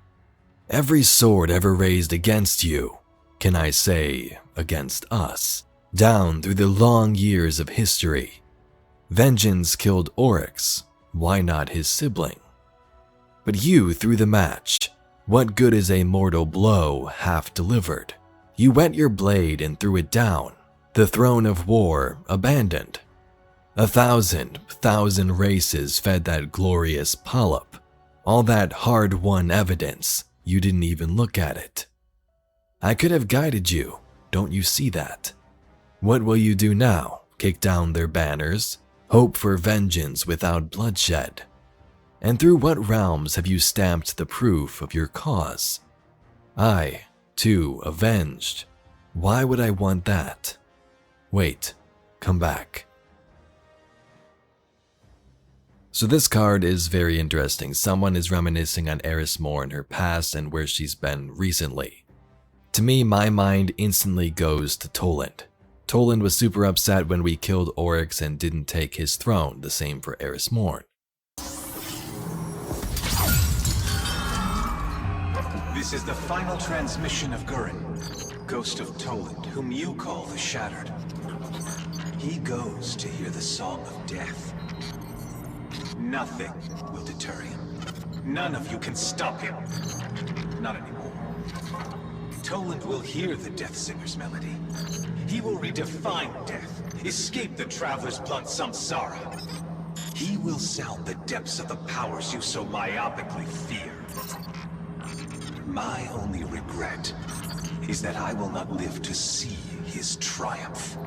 Every sword ever raised against you, can I say, against us, down through the long years of history. Vengeance killed Oryx, why not his sibling? But you threw the match. What good is a mortal blow half delivered? You wet your blade and threw it down, the throne of war abandoned. 1,000 races fed that glorious polyp. All that hard-won evidence, you didn't even look at it. I could have guided you, don't you see that? What will you do now? Kick down their banners? Hope for vengeance without bloodshed? And through what realms have you stamped the proof of your cause? I, too, avenged. Why would I want that? Wait, come back. So this card is very interesting. Someone is reminiscing on Eris Morn, her past, and where she's been recently. To me, my mind instantly goes to Toland. Toland was super upset when we killed Oryx and didn't take his throne, the same for Eris Morn. This is the final transmission of Gurren, ghost of Toland, whom you call the Shattered. He goes to hear the song of death. Nothing will deter him. None of you can stop him. Not anymore. Toland will hear the Death Singer's melody. He will redefine death, escape the Traveler's blood samsara. He will sound the depths of the powers you so myopically fear. My only regret is that I will not live to see his triumph.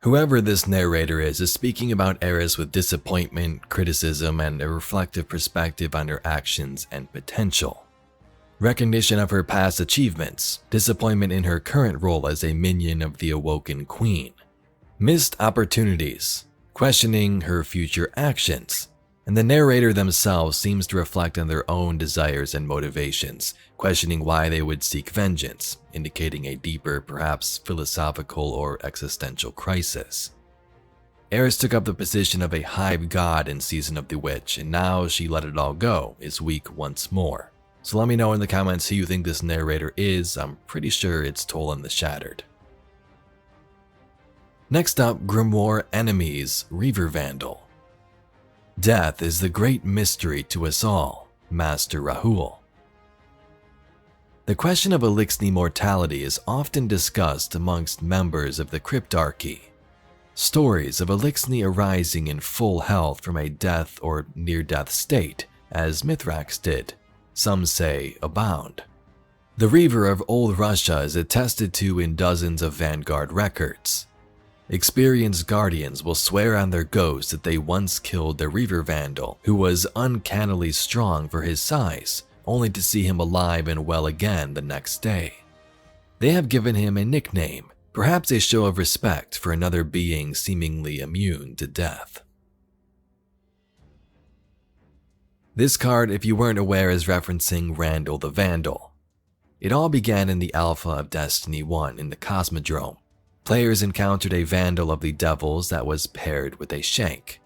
Whoever this narrator is speaking about Eris with disappointment, criticism, and a reflective perspective on her actions and potential. Recognition of her past achievements, disappointment in her current role as a minion of the Awoken Queen, missed opportunities, questioning her future actions, and the narrator themselves seems to reflect on their own desires and motivations, questioning why they would seek vengeance, indicating a deeper, perhaps philosophical or existential crisis. Eris took up the position of a hive god in Season of the Witch, and now she let it all go, is weak once more. So let me know in the comments who you think this narrator is. I'm pretty sure it's Tolan the Shattered. Next up, Grimoire Enemies, Reaver Vandal. Death is the great mystery to us all, Master Rahul. The question of Elixni mortality is often discussed amongst members of the Cryptarchy. Stories of Elixni arising in full health from a death or near-death state, as Mithrax did, some say abound. The Reaver of Old Russia is attested to in dozens of Vanguard records. Experienced guardians will swear on their ghost that they once killed the Reaver Vandal, who was uncannily strong for his size, only to see him alive and well again the next day. They have given him a nickname, perhaps a show of respect for another being seemingly immune to death. This card, if you weren't aware, is referencing Randall the Vandal. It all began in the alpha of Destiny 1 in the Cosmodrome. Players encountered a Vandal of the Devils that was paired with a Shank.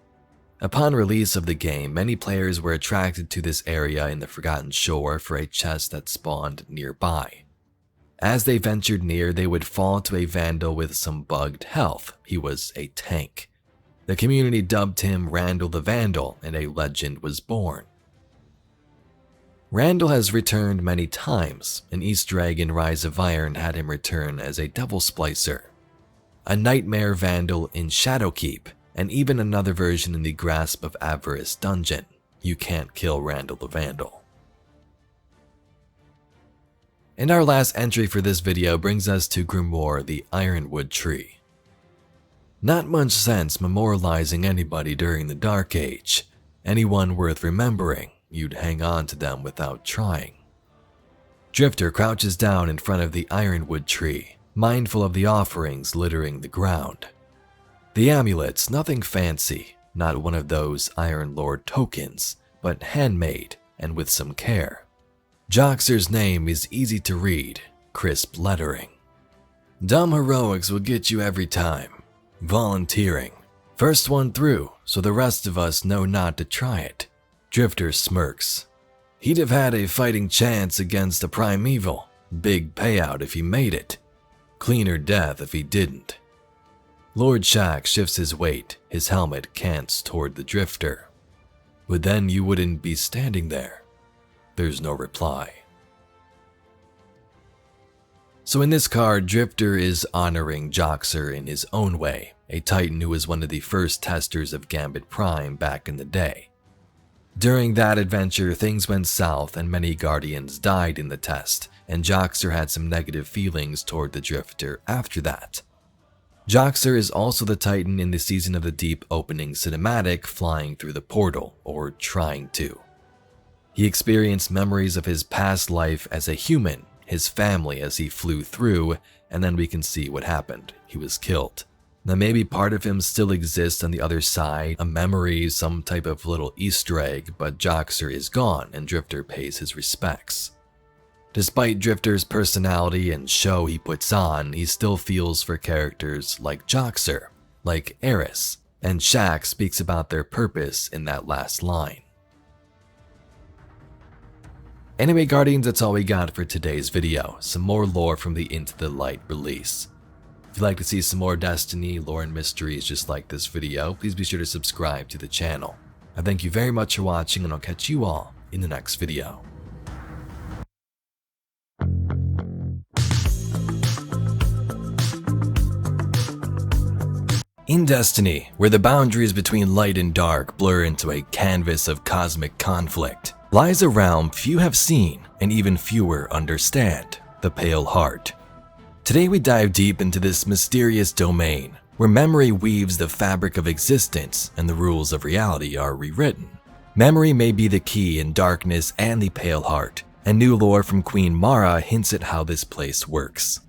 Upon release of the game, many players were attracted to this area in the Forgotten Shore for a chest that spawned nearby. As they ventured near, they would fall to a Vandal with some bugged health. He was a tank. The community dubbed him Randall the Vandal, and a legend was born. Randall has returned many times. An Easter egg in Rise of Iron had him return as a Devil Splicer, a Nightmare Vandal in Shadowkeep, and even another version in the Grasp of Avarice dungeon. You can't kill Randall the Vandal. And our last entry for this video brings us to Grimoire the Ironwood Tree. Not much sense memorializing anybody during the Dark Age. Anyone worth remembering, you'd hang on to them without trying. Drifter crouches down in front of the Ironwood Tree, mindful of the offerings littering the ground. The amulets, nothing fancy, not one of those Iron Lord tokens, but handmade and with some care. Joxer's name is easy to read, crisp lettering. Dumb heroics will get you every time. Volunteering. First one through, so the rest of us know not to try it. Drifter smirks. He'd have had a fighting chance against a primeval. Big payout if he made it. Cleaner death if he didn't. Lord Shack shifts his weight, his helmet cants toward the Drifter. But then you wouldn't be standing there. There's no reply. So in this card, Drifter is honoring Joxer in his own way, a Titan who was one of the first testers of Gambit Prime back in the day. During that adventure, things went south and many Guardians died in the test, and Joxer had some negative feelings toward the Drifter after that. Joxer is also the Titan in the Season of the Deep opening cinematic flying through the portal, or trying to. He experienced memories of his past life as a human, his family as he flew through, and then we can see what happened. He was killed. Now maybe part of him still exists on the other side, a memory, some type of little Easter egg, but Joxer is gone and Drifter pays his respects. Despite Drifter's personality and show he puts on, he still feels for characters like Joxer, like Eris, and Shack speaks about their purpose in that last line. Anyway, Guardians, that's all we got for today's video. Some more lore from the Into the Light release. If you'd like to see some more Destiny, lore, and mysteries just like this video, please be sure to subscribe to the channel. I thank you very much for watching, and I'll catch you all in the next video. In Destiny, where the boundaries between light and dark blur into a canvas of cosmic conflict, lies a realm few have seen and even fewer understand, the Pale Heart. Today we dive deep into this mysterious domain, where memory weaves the fabric of existence and the rules of reality are rewritten. Memory may be the key in Darkness and the Pale Heart, and new lore from Queen Mara hints at how this place works.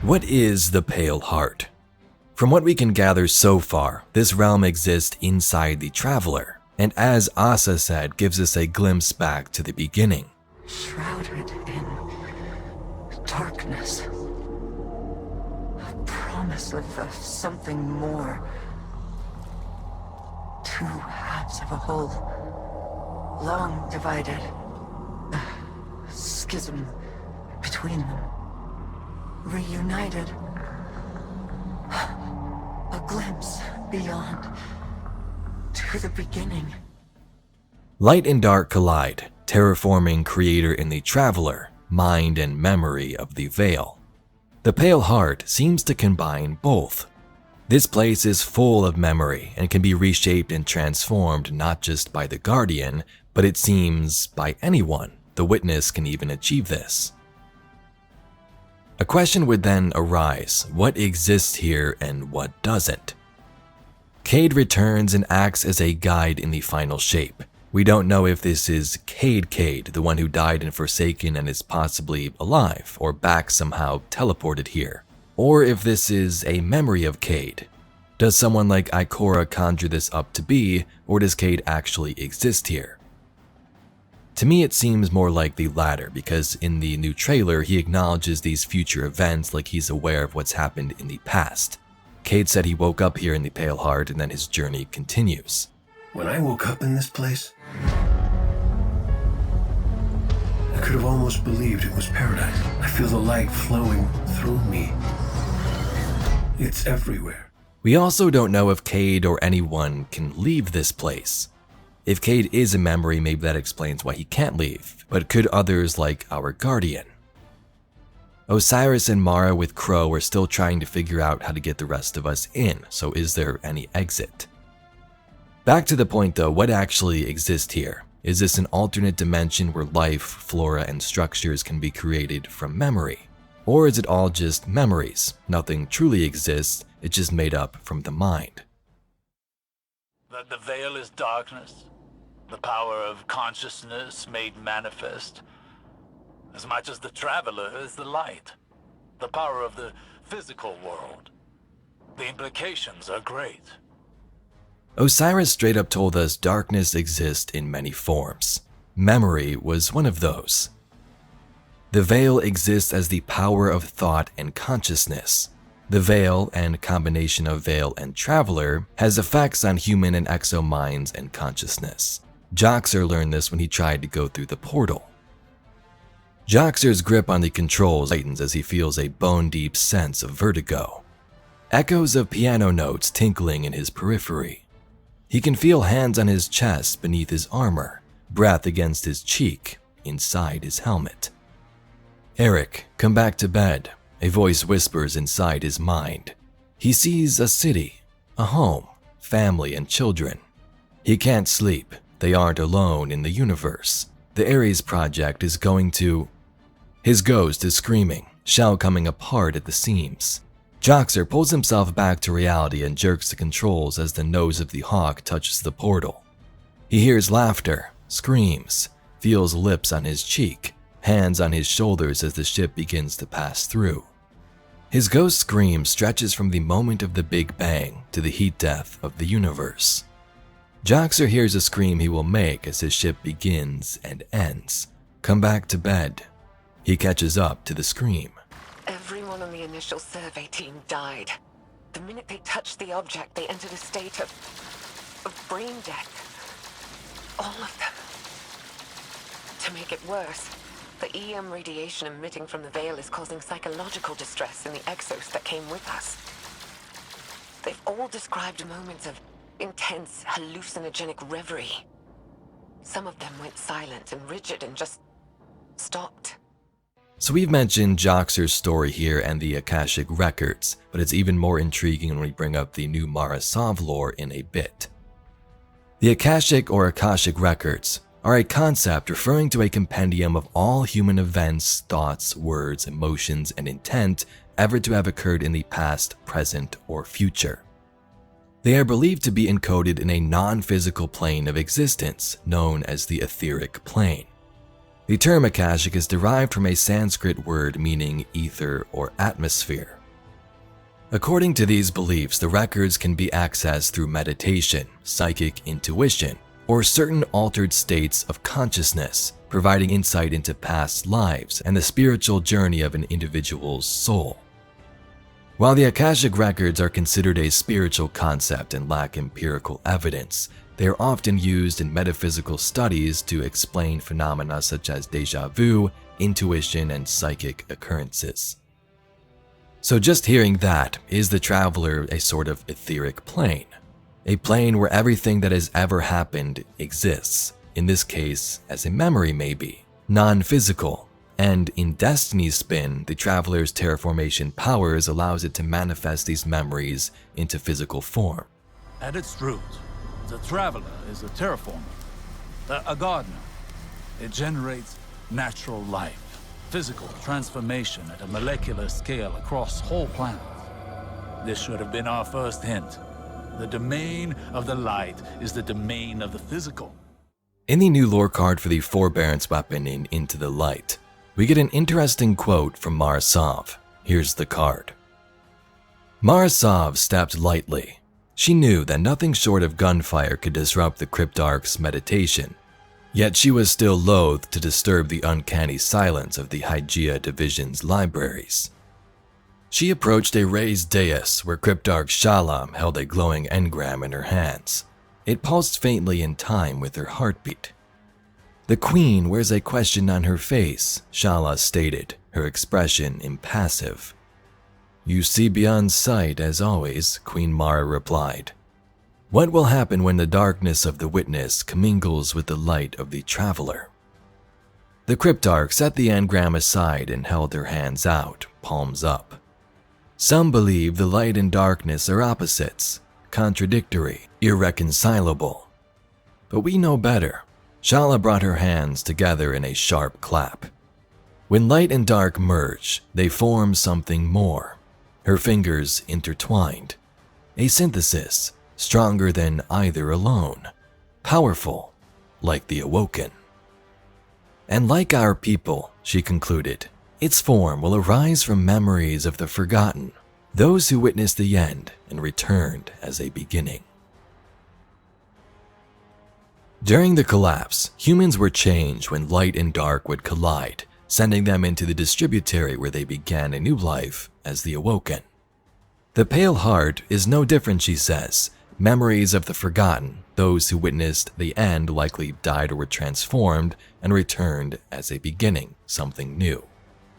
What is the Pale Heart? From what we can gather so far, this realm exists inside the Traveler, and as Asa said, gives us a glimpse back to the beginning. Shrouded in darkness. A promise of something more. Two halves of a whole, long divided. A schism between them. Reunited. A glimpse beyond. To the beginning. Light and dark collide, terraforming creator in the Traveler, mind and memory of the Veil. The Pale Heart seems to combine both. This place is full of memory and can be reshaped and transformed not just by the Guardian, but it seems by anyone. The Witness can even achieve this. A question would then arise: what exists here and what doesn't? Cade returns and acts as a guide in the final shape. We don't know if this is Cade, the one who died in Forsaken and is possibly alive or back somehow teleported here, or if this is a memory of Cade. Does someone like Ikora conjure this up to be, or does Cade actually exist here? To me, it seems more like the latter, because in the new trailer, he acknowledges these future events like he's aware of what's happened in the past. Cade said he woke up here in the Pale Heart and then his journey continues. When I woke up in this place, I could have almost believed it was paradise. I feel the light flowing through me. It's everywhere. We also don't know if Cade or anyone can leave this place. If Cade is a memory, maybe that explains why he can't leave, but could others like our Guardian? Osiris and Mara with Crow are still trying to figure out how to get the rest of us in, so is there any exit? Back to the point though, what actually exists here? Is this an alternate dimension where life, flora, and structures can be created from memory? Or is it all just memories? Nothing truly exists, it's just made up from the mind. That the veil is darkness, the power of consciousness made manifest, as much as the Traveler is the light, the power of the physical world. The implications are great. Osiris straight up told us darkness exists in many forms. Memory was one of those. The veil exists as the power of thought and consciousness. The veil, and combination of veil and Traveler, has effects on human and exo minds and consciousness. Joxer learned this when he tried to go through the portal. Joxer's grip on the controls tightens as he feels a bone-deep sense of vertigo. Echoes of piano notes tinkling in his periphery. He can feel hands on his chest beneath his armor, breath against his cheek, inside his helmet. Eric, come back to bed, a voice whispers inside his mind. He sees a city, a home, family, and children. He can't sleep. They aren't alone in the universe. The Ares Project is going to... His ghost is screaming, shell coming apart at the seams. Joxer pulls himself back to reality and jerks the controls as the nose of the hawk touches the portal. He hears laughter, screams, feels lips on his cheek, hands on his shoulders as the ship begins to pass through. His ghost scream stretches from the moment of the Big Bang to the heat death of the universe. Joxer hears a scream he will make as his ship begins and ends. Come back to bed. He catches up to the scream. Everyone on the initial survey team died. The minute they touched the object, they entered a state of brain death. All of them. To make it worse, the EM radiation emitting from the veil is causing psychological distress in the exos that came with us. They've all described moments of intense, hallucinogenic reverie. Some of them went silent and rigid and just stopped. So we've mentioned Joxer's story here and the Akashic Records, but it's even more intriguing when we bring up the new Mara Sov lore in a bit. The Akashic or Akashic Records are a concept referring to a compendium of all human events, thoughts, words, emotions, and intent ever to have occurred in the past, present, or future. They are believed to be encoded in a non-physical plane of existence known as the etheric plane. The term Akashic is derived from a Sanskrit word meaning ether or atmosphere. According to these beliefs, the records can be accessed through meditation, psychic intuition, or certain altered states of consciousness, providing insight into past lives and the spiritual journey of an individual's soul. While the Akashic records are considered a spiritual concept and lack empirical evidence, they are often used in metaphysical studies to explain phenomena such as déjà vu, intuition, and psychic occurrences. So just hearing that, is the traveler a sort of etheric plane? A plane where everything that has ever happened exists, in this case as a memory maybe, non-physical, and in Destiny's spin, the traveler's terraformation powers allows it to manifest these memories into physical form. At its root, the traveler is a terraformer, a gardener. It generates natural life, physical transformation at a molecular scale across whole planets. This should have been our first hint. The domain of the light is the domain of the physical. In the new lore card for the Forbearance weapon in Into the Light, we get an interesting quote from Mara Sov. Here's the card. Mara Sov stepped lightly. She knew that nothing short of gunfire could disrupt the Cryptarch's meditation, yet she was still loath to disturb the uncanny silence of the Hygeia Division's libraries. She approached a raised dais where Cryptarch Shala held a glowing engram in her hands. It pulsed faintly in time with her heartbeat. "The Queen wears a question on her face," Shala stated, her expression impassive. "You see beyond sight, as always," Queen Mara replied. "What will happen when the darkness of the witness commingles with the light of the traveler?" The Cryptarch set the engram aside and held her hands out, palms up. "Some believe the light and darkness are opposites, contradictory, irreconcilable. But we know better." Shala brought her hands together in a sharp clap. "When light and dark merge, they form something more." Her fingers intertwined. A synthesis, stronger than either alone. Powerful, like the Awoken. "And like our people," she concluded, "its form will arise from memories of the forgotten, those who witnessed the end and returned as a beginning." During the collapse, humans were changed when light and dark would collide, sending them into the distributary where they began a new life as the Awoken. The Pale Heart is no different, she says. Memories of the forgotten, those who witnessed the end likely died or were transformed and returned as a beginning, something new.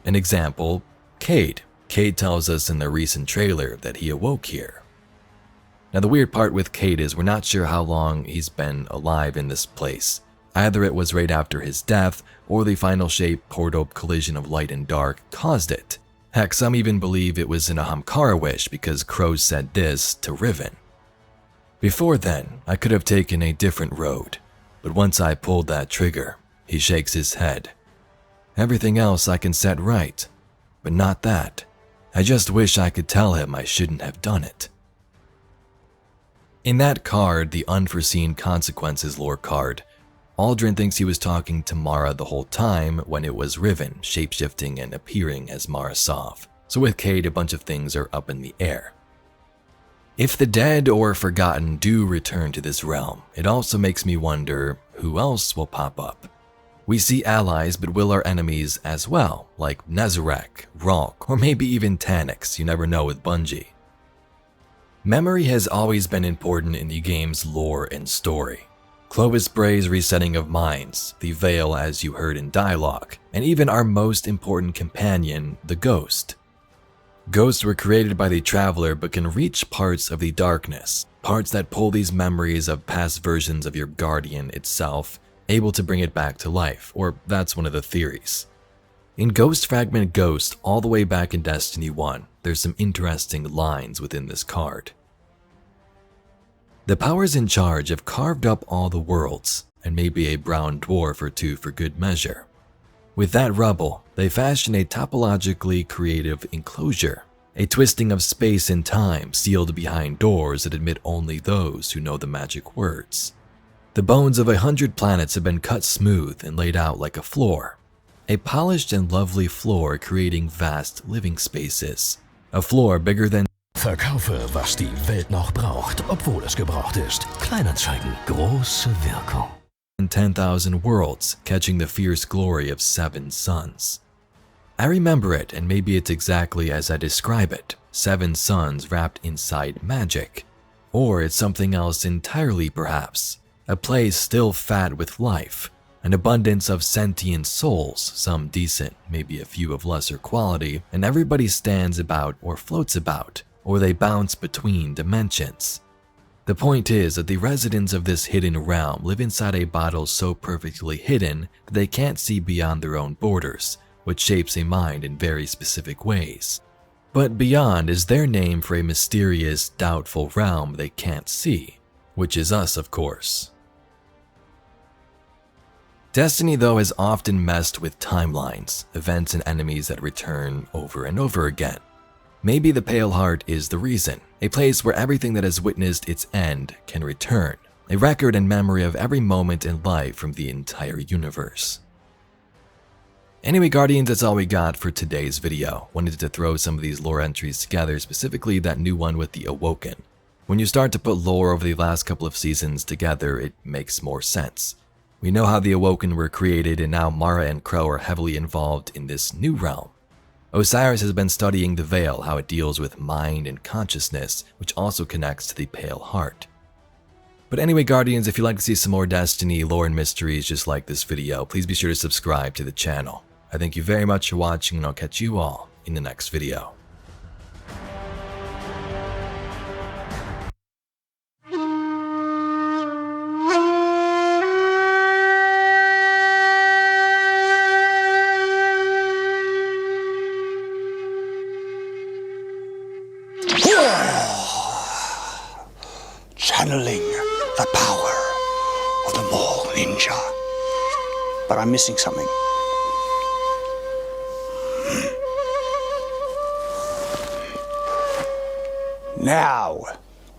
An example, Cade. Cade tells us in the recent trailer that he awoke here. Now the weird part with Cade is we're not sure how long he's been alive in this place. Either it was right after his death, or the final shape portal collision of light and dark caused it. Heck, some even believe it was in a Hamkara wish because Crows said this to Riven. "Before then, I could have taken a different road, but once I pulled that trigger," he shakes his head. "Everything else I can set right, but not that. I just wish I could tell him I shouldn't have done it." In that card, the Unforeseen Consequences lore card, Aldrin thinks he was talking to Mara the whole time when it was Riven, shapeshifting and appearing as Mara Sov. So with Cade, a bunch of things are up in the air. If the dead or forgotten do return to this realm, it also makes me wonder who else will pop up. We see allies, but will our enemies as well, like Nezarec, Ralk, or maybe even Taniks, you never know with Bungie. Memory has always been important in the game's lore and story. Clovis Bray's resetting of minds, the Veil as you heard in dialogue, and even our most important companion, the Ghost. Ghosts were created by the Traveler but can reach parts of the darkness, parts that pull these memories of past versions of your Guardian itself, able to bring it back to life, or that's one of the theories. In Ghost Fragment Ghost, all the way back in Destiny 1, there's some interesting lines within this card. "The powers in charge have carved up all the worlds, and maybe a brown dwarf or two for good measure. With that rubble, they fashion a topologically creative enclosure, a twisting of space and time sealed behind doors that admit only those who know the magic words. The bones of 100 planets have been cut smooth and laid out like a floor. A polished and lovely floor creating vast living spaces. A floor bigger than Verkaufe, was die Welt noch braucht, obwohl es gebraucht ist. Kleinanzeigen, große Wirkung. 10,000 worlds, catching the fierce glory of 7 suns. I remember it, and maybe it's exactly as I describe it. 7 suns wrapped inside magic. Or it's something else entirely perhaps. A place still fat with life. An abundance of sentient souls, some decent, maybe a few of lesser quality, and everybody stands about or floats about, or they bounce between dimensions. The point is that the residents of this hidden realm live inside a bottle so perfectly hidden that they can't see beyond their own borders, which shapes a mind in very specific ways. But beyond is their name for a mysterious, doubtful realm they can't see, which is us, of course. Destiny, though, has often messed with timelines, events, and enemies that return over and over again. Maybe the Pale Heart is the reason, a place where everything that has witnessed its end can return, a record and memory of every moment in life from the entire universe. Anyway, Guardians, that's all we got for today's video. Wanted to throw some of these lore entries together, specifically that new one with the Awoken. When you start to put lore over the last couple of seasons together, it makes more sense. We know how the Awoken were created, and now Mara and Crow are heavily involved in this new realm. Osiris has been studying the Veil, how it deals with mind and consciousness, which also connects to the Pale Heart. But anyway, Guardians, if you'd like to see some more Destiny lore and mysteries just like this video, please be sure to subscribe to the channel. I thank you very much for watching, and I'll catch you all in the next video. Channeling the power of the Mole Ninja. But I'm missing something. Now,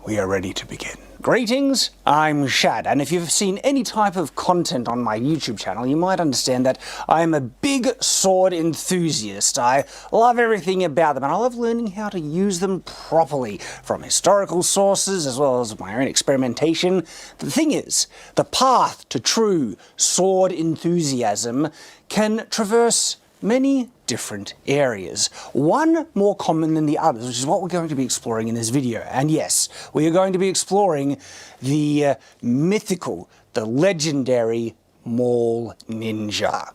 we are ready to begin. Greetings, I'm Shad, and if you've seen any type of content on my YouTube channel, you might understand that I am a big sword enthusiast. I love everything about them, and I love learning how to use them properly, from historical sources as well as my own experimentation. The thing is, the path to true sword enthusiasm can traverse many different areas, one more common than the others, which is what we're going to be exploring in this video. And yes, we are going to be exploring the mythical, the legendary Mole Ninja.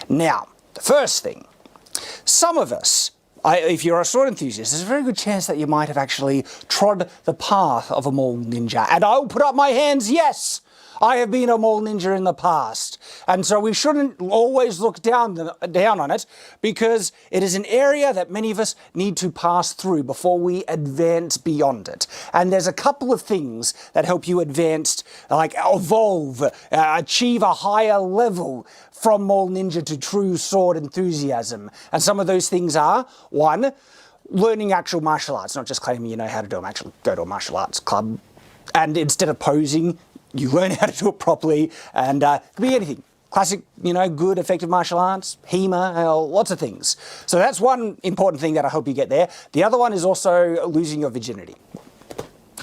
Now, the first thing, some of us, if you're a sword enthusiast, there's a very good chance that you might have actually trod the path of a Mole Ninja. And I'll put up my hands, yes! I have been a Mole Ninja in the past, and so we shouldn't always look down on it, because it is an area that many of us need to pass through before we advance beyond it. And there's a couple of things that help you advance, like evolve, achieve a higher level from Mole Ninja to true sword enthusiasm. And some of those things are, one, learning actual martial arts, not just claiming you know how to do them. Actually go to a martial arts club, and instead of posing, you learn how to do it properly, and it could be anything. Classic, good, effective martial arts, HEMA, lots of things. So that's one important thing that I hope you get there. The other one is also losing your virginity.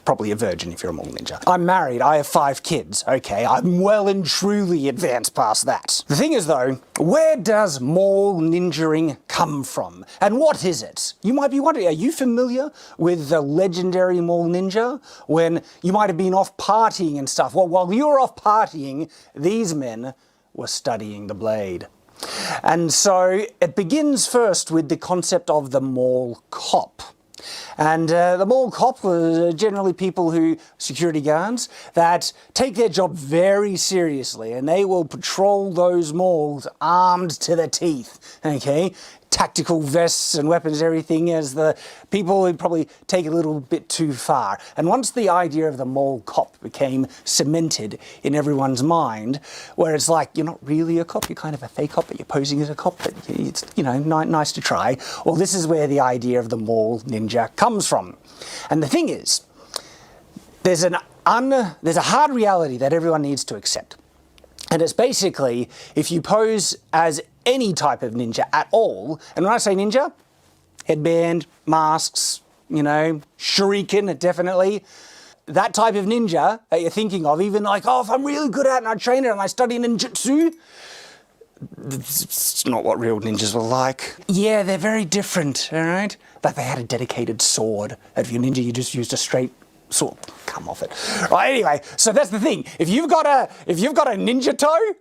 Probably a virgin if you're a Mole Ninja. I'm married, I have 5 kids. Okay, I'm well and truly advanced past that. The thing is though, where does Mole Ninjaing come from? And what is it? You might be wondering, are you familiar with the legendary Mole Ninja? When you might have been off partying and stuff. Well, while you were off partying, these men were studying the blade. And so it begins first with the concept of the Mole Cop. And the Mole Cop were generally people who, security guards, that take their job very seriously, and they will patrol those malls armed to the teeth, okay? tactical vests and weapons and everything as the people who probably take it a little bit too far. And once the idea of the mole cop became cemented in everyone's mind, where it's like, you're not really a cop, you're kind of a fake cop, but you're posing as a cop, but it's, you know, nice to try. Well, this is where the idea of the mole ninja comes from. And the thing is, there's a hard reality that everyone needs to accept. And it's basically, if you pose as any type of ninja at all, and when I say ninja, headband, masks, you know, shuriken, definitely, that type of ninja that you're thinking of, even like, oh, if I'm really good at it and I train it and I study ninjutsu, it's not what real ninjas were like. Yeah, they're very different, all right? Like they had a dedicated sword. If you're ninja, you just used a straight sword. Come off it. Right, anyway, so that's the thing. If you've got a ninja toe,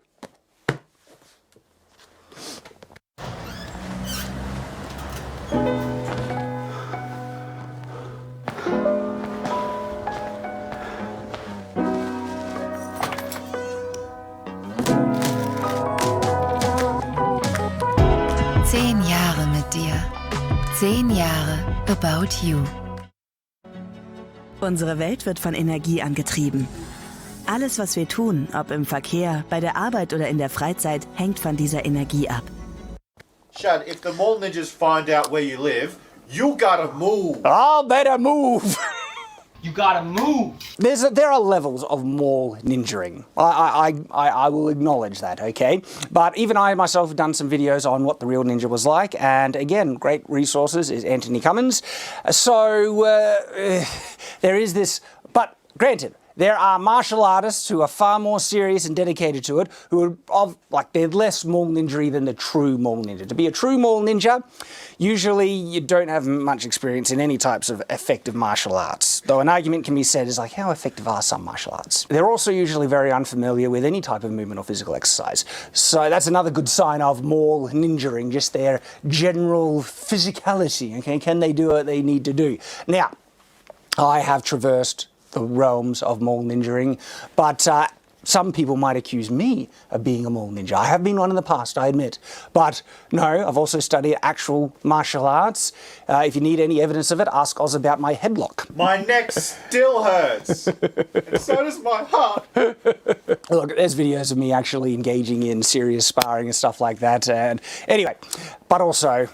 Zehn Jahre mit dir. 10 Jahre About You. Unsere Welt wird von Energie angetrieben. Alles, was wir tun, ob im Verkehr, bei der Arbeit oder in der Freizeit, hängt von dieser Energie ab. Shad, if the mole ninjas find out where you live, you gotta move. I better move. You gotta move. There are levels of mole ninjaing. I will acknowledge that, okay? But even I myself have done some videos on what the real ninja was like, and again, great resources is Anthony Cummins. So there is this, but granted, there are martial artists who are far more serious and dedicated to it, who are they're less mole ninja than the true mole ninja. To be a true mole ninja, usually you don't have much experience in any types of effective martial arts. Though an argument can be said is like, how effective are some martial arts? They're also usually very unfamiliar with any type of movement or physical exercise. So that's another good sign of mole ninjaing, just their general physicality, okay? Can they do what they need to do? Now, I have traversed the realms of mole ninjaing, but some people might accuse me of being a mole ninja. I have been one in the past, I admit. But no, I've also studied actual martial arts. If you need any evidence of it, ask Oz about my headlock. My neck still hurts. And so does my heart. Look, there's videos of me actually engaging in serious sparring and stuff like that. And anyway, but also,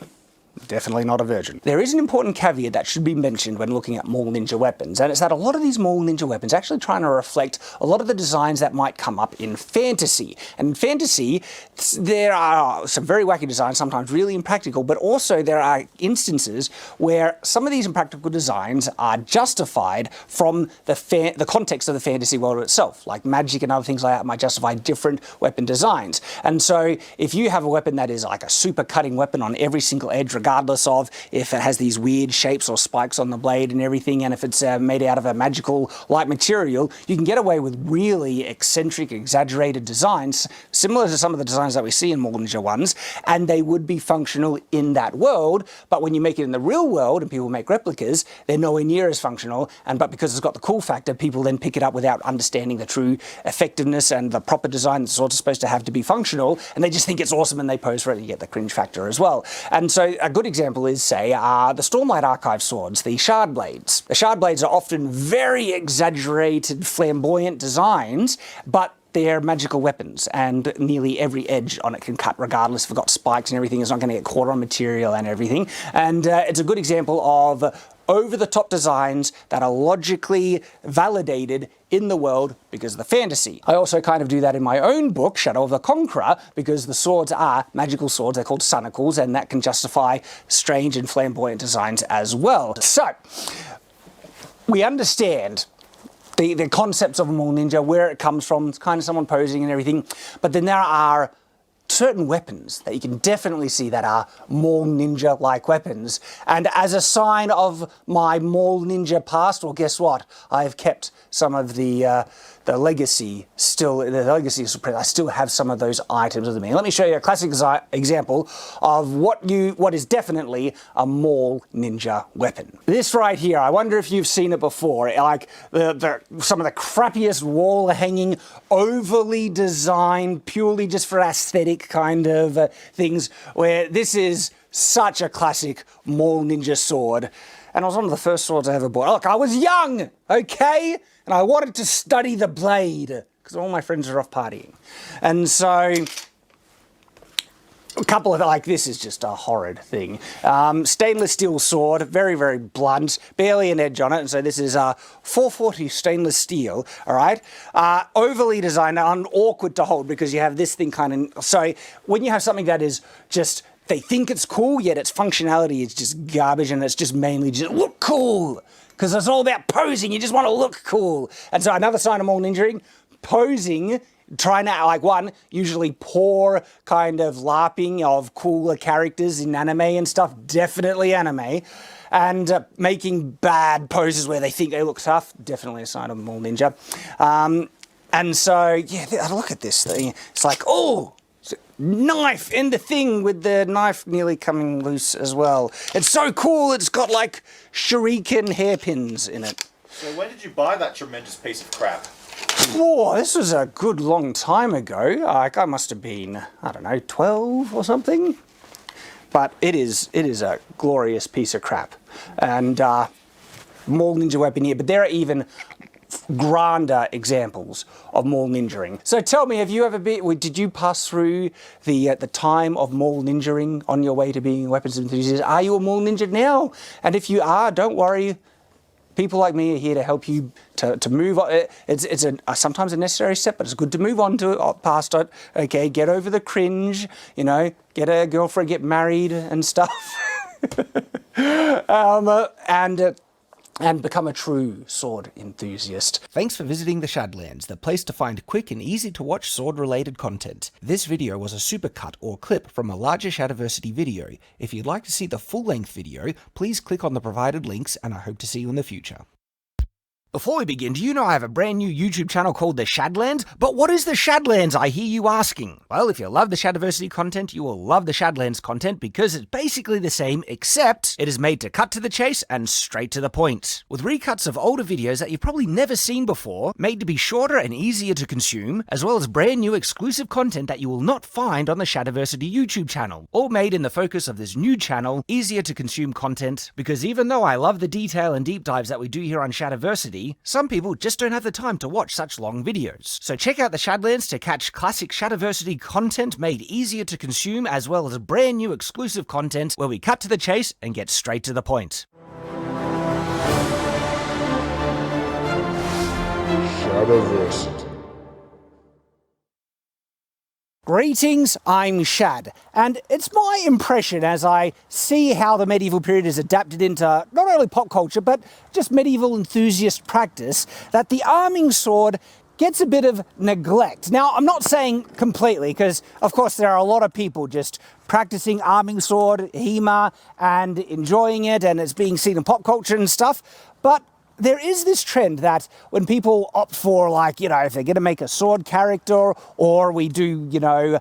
definitely not a virgin. There is an important caveat that should be mentioned when looking at mole ninja weapons, and it's that a lot of these mole ninja weapons are actually trying to reflect a lot of the designs that might come up in fantasy. And in fantasy, there are some very wacky designs, sometimes really impractical, but also there are instances where some of these impractical designs are justified from the context of the fantasy world itself, like magic and other things like that might justify different weapon designs. And so if you have a weapon that is like a super cutting weapon on every single edge, regardless of if it has these weird shapes or spikes on the blade and everything, and if it's made out of a magical light material, you can get away with really eccentric, exaggerated designs, similar to some of the designs that we see in mole ninja ones, and they would be functional in that world. But when you make it in the real world and people make replicas, they're nowhere near as functional. But because it's got the cool factor, people then pick it up without understanding the true effectiveness and the proper design the sword's supposed to have to be functional, and they just think it's awesome and they pose for it, and you get the cringe factor as well. And so a good example is, say, the Stormlight Archive swords, the shard blades. The shard blades are often very exaggerated, flamboyant designs, but they're magical weapons, and nearly every edge on it can cut, regardless if it's got spikes and everything. It's not going to get caught on material and everything. And it's a good example of over-the-top designs that are logically validated in the world because of the fantasy. I also kind of do that in my own book, Shadow of the Conqueror, because the swords are magical swords. They're called sonicals, and that can justify strange and flamboyant designs as well. So, we understand the concepts of a mole ninja, where it comes from. It's kind of someone posing and everything. But then there are certain weapons that you can definitely see that are mole ninja-like weapons. And as a sign of my mole ninja past, well, guess what? I have kept some of the legacy still. The legacy is I still have some of those items with me. Let me show you a classic example of what is definitely a mole ninja weapon. This right here, I wonder if you've seen it before. Like some of the crappiest wall-hanging, overly designed, purely just for aesthetic kind of things, where this is such a classic mall ninja sword. And it was one of the first swords I ever bought. Look, I was young, okay? And I wanted to study the blade because all my friends are off partying. And so a couple of, like, this is just a horrid thing. Stainless steel sword, very, very blunt, barely an edge on it. And so this is 440 stainless steel, all right? Overly designed and awkward to hold because you have this thing kind of, so when you have something that is just, they think it's cool, yet its functionality is just garbage and it's just mainly just look cool. Because it's all about posing, you just want to look cool. And so another sign of mall ninjaing, posing, trying to, like, one, usually poor kind of LARPing of cooler characters in anime and stuff, definitely anime, and making bad poses where they think they look tough, definitely a sign of mall ninja. And so, yeah, look at this thing. It's like, oh, knife in the thing with the knife nearly coming loose as well. It's so cool, it's got like shuriken hairpins in it. So when did you buy that tremendous piece of crap? Whoa, this was a good long time ago. Like, I must have been, I don't know, 12 or something. But it is a glorious piece of crap. And mall ninja weapon here, but there are even grander examples of mall ninjaing. So tell me, have you ever been, did you pass through the time of mall ninjaing on your way to being a weapons enthusiast? Are you a mall ninja now? And if you are, don't worry. People like me are here to help you to move on. It's sometimes a necessary step, but it's good to move on to it, past it. Okay, get over the cringe, you know, get a girlfriend, get married and stuff. And become a true sword enthusiast. Thanks for visiting the Shadlands, the place to find quick and easy to watch sword related content. This video was a supercut or clip from a larger Shadiversity video. If you'd like to see the full length video, please click on the provided links and I hope to see you in the future. Before we begin, do you know I have a brand new YouTube channel called The Shadlands? But what is The Shadlands, I hear you asking? Well, if you love the Shadiversity content, you will love the Shadlands content because it's basically the same, except it is made to cut to the chase and straight to the point. With recuts of older videos that you've probably never seen before, made to be shorter and easier to consume, as well as brand new exclusive content that you will not find on the Shadiversity YouTube channel. All made in the focus of this new channel, easier to consume content, because even though I love the detail and deep dives that we do here on Shadiversity, some people just don't have the time to watch such long videos. So check out the Shadlands to catch classic Shadiversity content made easier to consume, as well as brand new exclusive content where we cut to the chase and get straight to the point. Shadiversity. Greetings, I'm Shad, and it's my impression as I see how the medieval period is adapted into not only pop culture, but just medieval enthusiast practice, that the arming sword gets a bit of neglect. Now, I'm not saying completely, because of course there are a lot of people just practicing arming sword, HEMA, and enjoying it, and it's being seen in pop culture and stuff, but there is this trend that when people opt for, like, you know, if they're going to make a sword character, or we do, you know,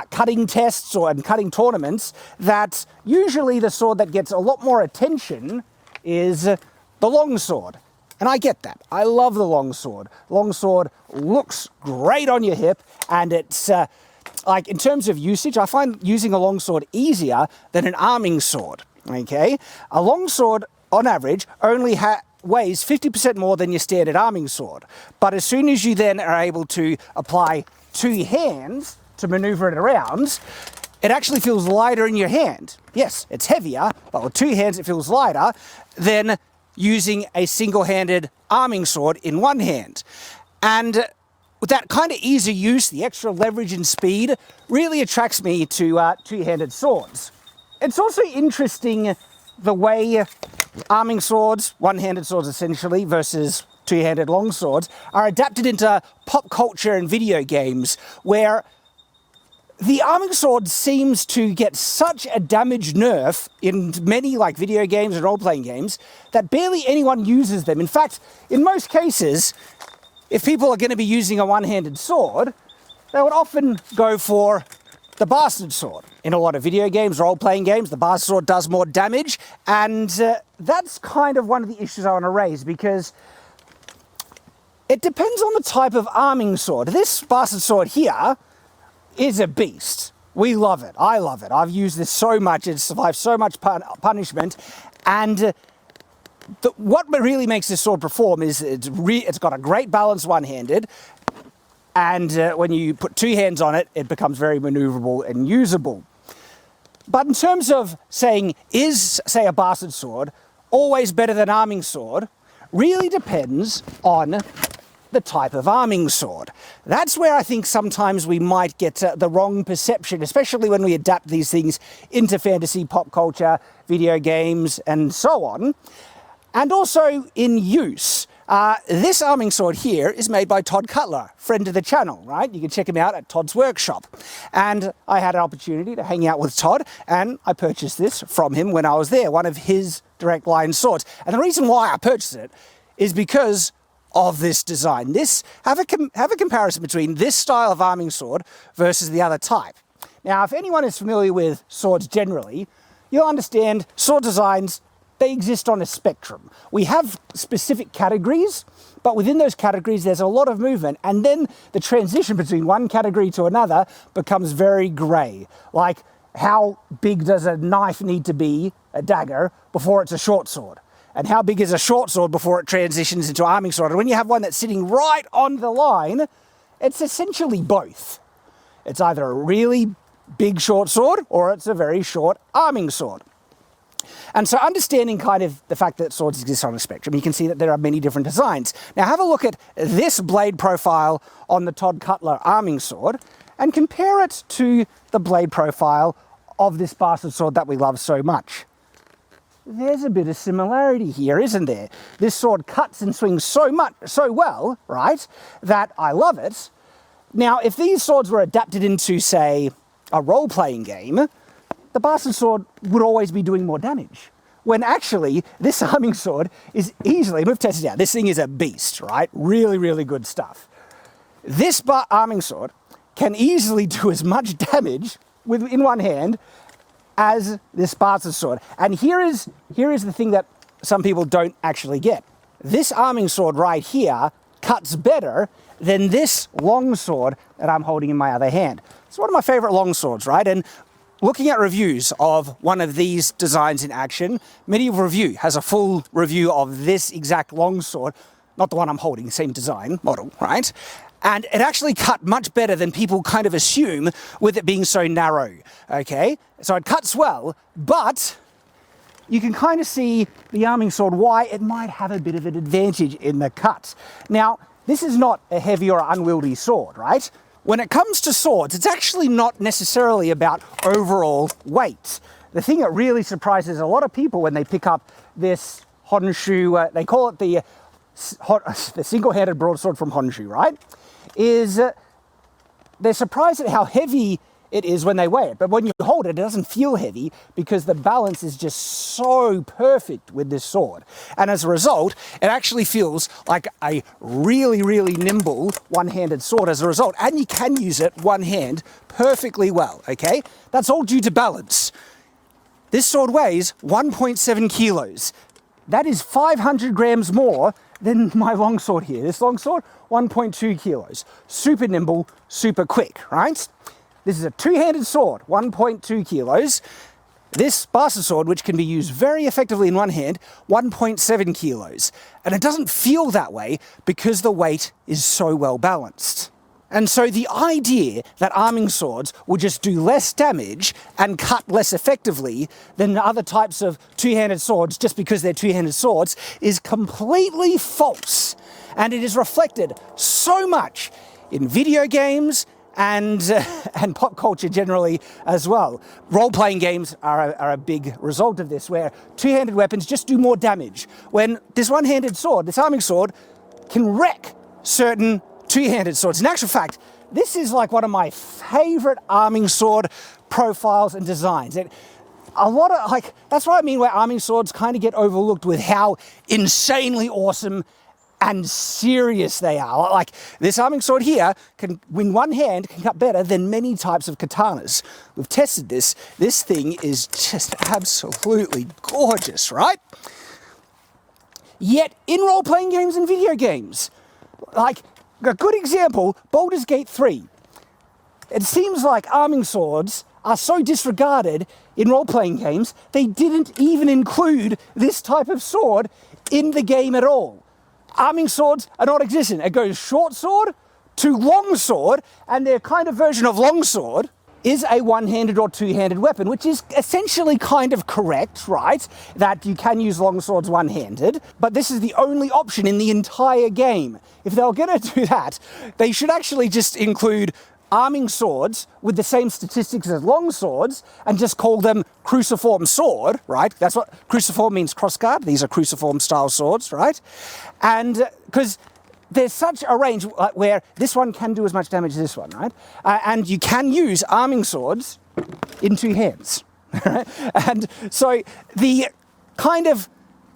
cutting tests and cutting tournaments, that usually the sword that gets a lot more attention is the longsword. And I get that. I love the longsword. Longsword looks great on your hip, and it's, like, in terms of usage, I find using a longsword easier than an arming sword, okay? A longsword, on average, only weighs 50% more than your standard arming sword. But as soon as you then are able to apply two hands to maneuver it around, it actually feels lighter in your hand. Yes, it's heavier, but with two hands it feels lighter than using a single-handed arming sword in one hand. And with that kind of ease of use, the extra leverage and speed really attracts me to two-handed swords. It's also interesting the way arming swords, one-handed swords essentially, versus two-handed long swords, are adapted into pop culture and video games, where the arming sword seems to get such a damage nerf in many, like, video games and role-playing games that barely anyone uses them. In fact, in most cases, if people are going to be using a one-handed sword, they would often go for the bastard sword. In a lot of video games, role-playing games, the bastard sword does more damage, and that's kind of one of the issues I want to raise, because it depends on the type of arming sword. This bastard sword here is a beast. We love it. I love it. I've used this so much. It survived so much punishment. And what really makes this sword perform is it's got a great balance one-handed. And when you put two hands on it, it becomes very maneuverable and usable. But in terms of saying, is, say, a bastard sword always better than arming sword, really depends on the type of arming sword. That's where I think sometimes we might get the wrong perception, especially when we adapt these things into fantasy, pop culture, video games, and so on. And also in use. This arming sword here is made by Todd Cutler, friend of the channel, right? You can check him out at Todd's workshop. And I had an opportunity to hang out with Todd, and I purchased this from him when I was there, one of his direct line swords. And the reason why I purchased it is because of this design. Have a comparison between this style of arming sword versus the other type. Now, if anyone is familiar with swords generally, you'll understand sword designs, they exist on a spectrum. We have specific categories, but within those categories there's a lot of movement, and then the transition between one category to another becomes very grey. Like, how big does a knife need to be, a dagger, before it's a short sword? And how big is a short sword before it transitions into arming sword? And when you have one that's sitting right on the line, it's essentially both. It's either a really big short sword or it's a very short arming sword. And so understanding kind of the fact that swords exist on a spectrum, you can see that there are many different designs. Now have a look at this blade profile on the Todd Cutler arming sword and compare it to the blade profile of this bastard sword that we love so much. There's a bit of similarity here, isn't there? This sword cuts and swings so well, right, that I love it. Now, if these swords were adapted into, say, a role-playing game, the bastard sword would always be doing more damage. When actually, this arming sword is easily, and we've tested it out, this thing is a beast, right? Really, really good stuff. This arming sword can easily do as much damage in one hand as this bastard sword. And here is the thing that some people don't actually get. This arming sword right here cuts better than this long sword that I'm holding in my other hand. It's one of my favorite long swords, right? And looking at reviews of one of these designs in action, Medieval Review has a full review of this exact long sword, not the one I'm holding, same design model, right? And it actually cut much better than people kind of assume with it being so narrow, okay? So it cuts well, but you can kind of see the arming sword, why it might have a bit of an advantage in the cut. Now, this is not a heavy or unwieldy sword, right? When it comes to swords, it's actually not necessarily about overall weight. The thing that really surprises a lot of people when they pick up this Honshu, they call it the single-handed broadsword from Honshu, right? Is they're surprised at how heavy it is when they weigh it. But when you hold it, it doesn't feel heavy because the balance is just so perfect with this sword. And as a result, it actually feels like a really, really nimble one-handed sword as a result. And you can use it one hand perfectly well, okay? That's all due to balance. This sword weighs 1.7 kilos. That is 500 grams more than my longsword here. This longsword, 1.2 kilos. Super nimble, super quick, right? This is a two-handed sword, 1.2 kilos. This bastard sword, which can be used very effectively in one hand, 1.7 kilos. And it doesn't feel that way because the weight is so well balanced. And so the idea that arming swords will just do less damage and cut less effectively than other types of two-handed swords just because they're two-handed swords is completely false. And it is reflected so much in video games and pop culture generally as well. Role-playing games are a big result of this, where two-handed weapons just do more damage. When this one-handed sword, this arming sword, can wreck certain two-handed swords. In actual fact, this is like one of my favorite arming sword profiles and designs. That's what I mean where arming swords kind of get overlooked with how insanely awesome and serious they are. Like this arming sword here can, in one hand, can cut better than many types of katanas. We've tested this. This thing is just absolutely gorgeous, right? Yet in role-playing games and video games, like a good example, Baldur's Gate 3. It seems like arming swords are so disregarded in role-playing games, they didn't even include this type of sword in the game at all. Arming swords are not existent. It goes short sword to long sword, and their kind of version of long sword is a one-handed or two-handed weapon, which is essentially kind of correct, right? That you can use long swords one-handed, but this is the only option in the entire game. If they were going to do that, they should actually just include arming swords with the same statistics as long swords and just call them cruciform sword, right? That's what cruciform means, crossguard. These are cruciform style swords, right? And because there's such a range where this one can do as much damage as this one, right? And you can use arming swords in two hands, right? And so the kind of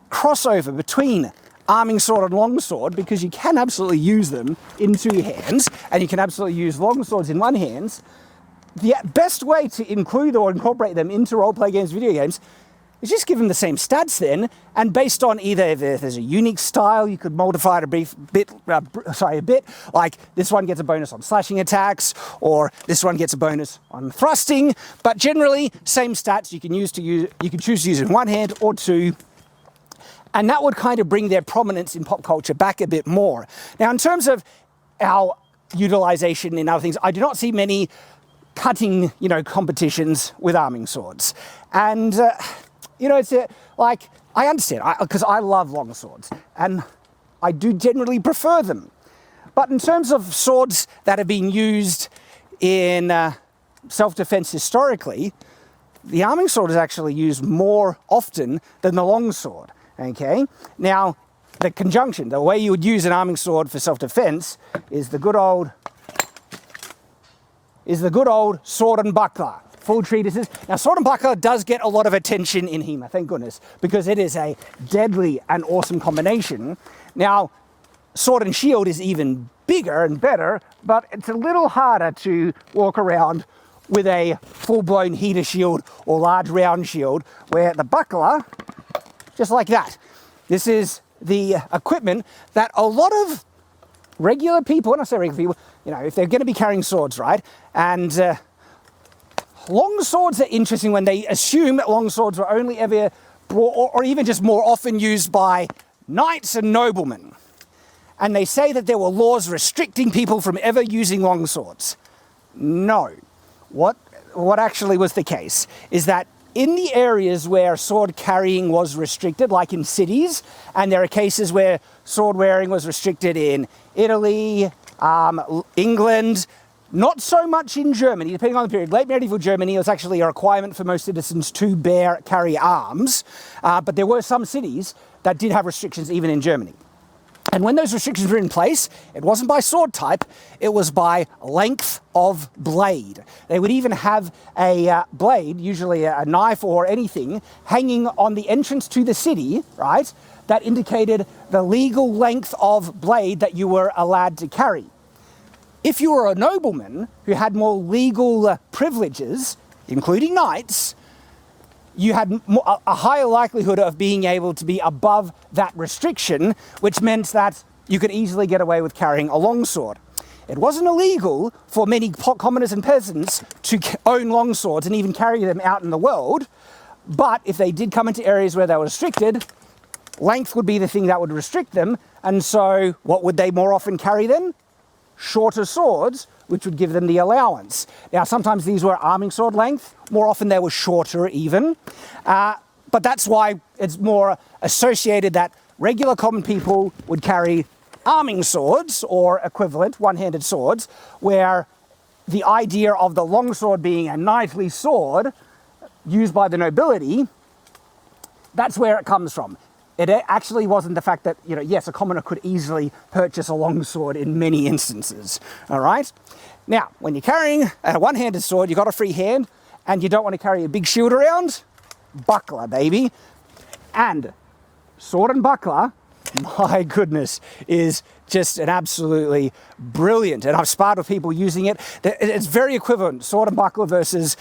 crossover between arming sword and long sword, because you can absolutely use them in two hands, and you can absolutely use long swords in one hand, the best way to include or incorporate them into role-play games, video games, is just give them the same stats then, and based on either if there's a unique style, you could modify it a bit, like this one gets a bonus on slashing attacks, or this one gets a bonus on thrusting, but generally same stats you can choose to use in one hand or two, and that would kind of bring their prominence in pop culture back a bit more. Now, in terms of our utilization in other things, I do not see many cutting, competitions with arming swords, and it's like, I understand, because I love long swords, and I do generally prefer them. But in terms of swords that have been used in self-defense historically, the arming sword is actually used more often than the long sword, okay? Now, the conjunction, the way you would use an arming sword for self-defense is the good old sword and buckler. Full treatises. Now, sword and buckler does get a lot of attention in HEMA, thank goodness, because it is a deadly and awesome combination. Now, sword and shield is even bigger and better, but it's a little harder to walk around with a full-blown heater shield or large round shield, where the buckler, just like that. This is the equipment that a lot of regular people, when I say regular people, if they're going to be carrying swords, right, and long swords are interesting when they assume that long swords were only ever brought, or even just more often used by knights and noblemen. And they say that there were laws restricting people from ever using long swords. No. What actually was the case is that in the areas where sword carrying was restricted, like in cities, and there are cases where sword wearing was restricted in Italy, England, not so much in Germany, depending on the period. Late medieval Germany was actually a requirement for most citizens to carry arms, but there were some cities that did have restrictions even in Germany. And when those restrictions were in place, it wasn't by sword type, it was by length of blade. They would even have a blade, usually a knife or anything, hanging on the entrance to the city, right, that indicated the legal length of blade that you were allowed to carry. If you were a nobleman who had more legal privileges, including knights, you had a higher likelihood of being able to be above that restriction, which meant that you could easily get away with carrying a longsword. It wasn't illegal for many commoners and peasants to own longswords and even carry them out in the world, but if they did come into areas where they were restricted, length would be the thing that would restrict them, and so what would they more often carry then? Shorter swords, which would give them the allowance. Now, sometimes these were arming sword length, more often they were shorter even, but that's why it's more associated that regular common people would carry arming swords or equivalent one-handed swords, where the idea of the long sword being a knightly sword used by the nobility, that's where it comes from. It actually wasn't the fact that, yes, a commoner could easily purchase a longsword in many instances, all right? Now, when you're carrying a one-handed sword, you've got a free hand, and you don't want to carry a big shield around, buckler, baby. And sword and buckler, my goodness, is just an absolutely brilliant, and I've sparred with people using it. It's very equivalent, sword and buckler versus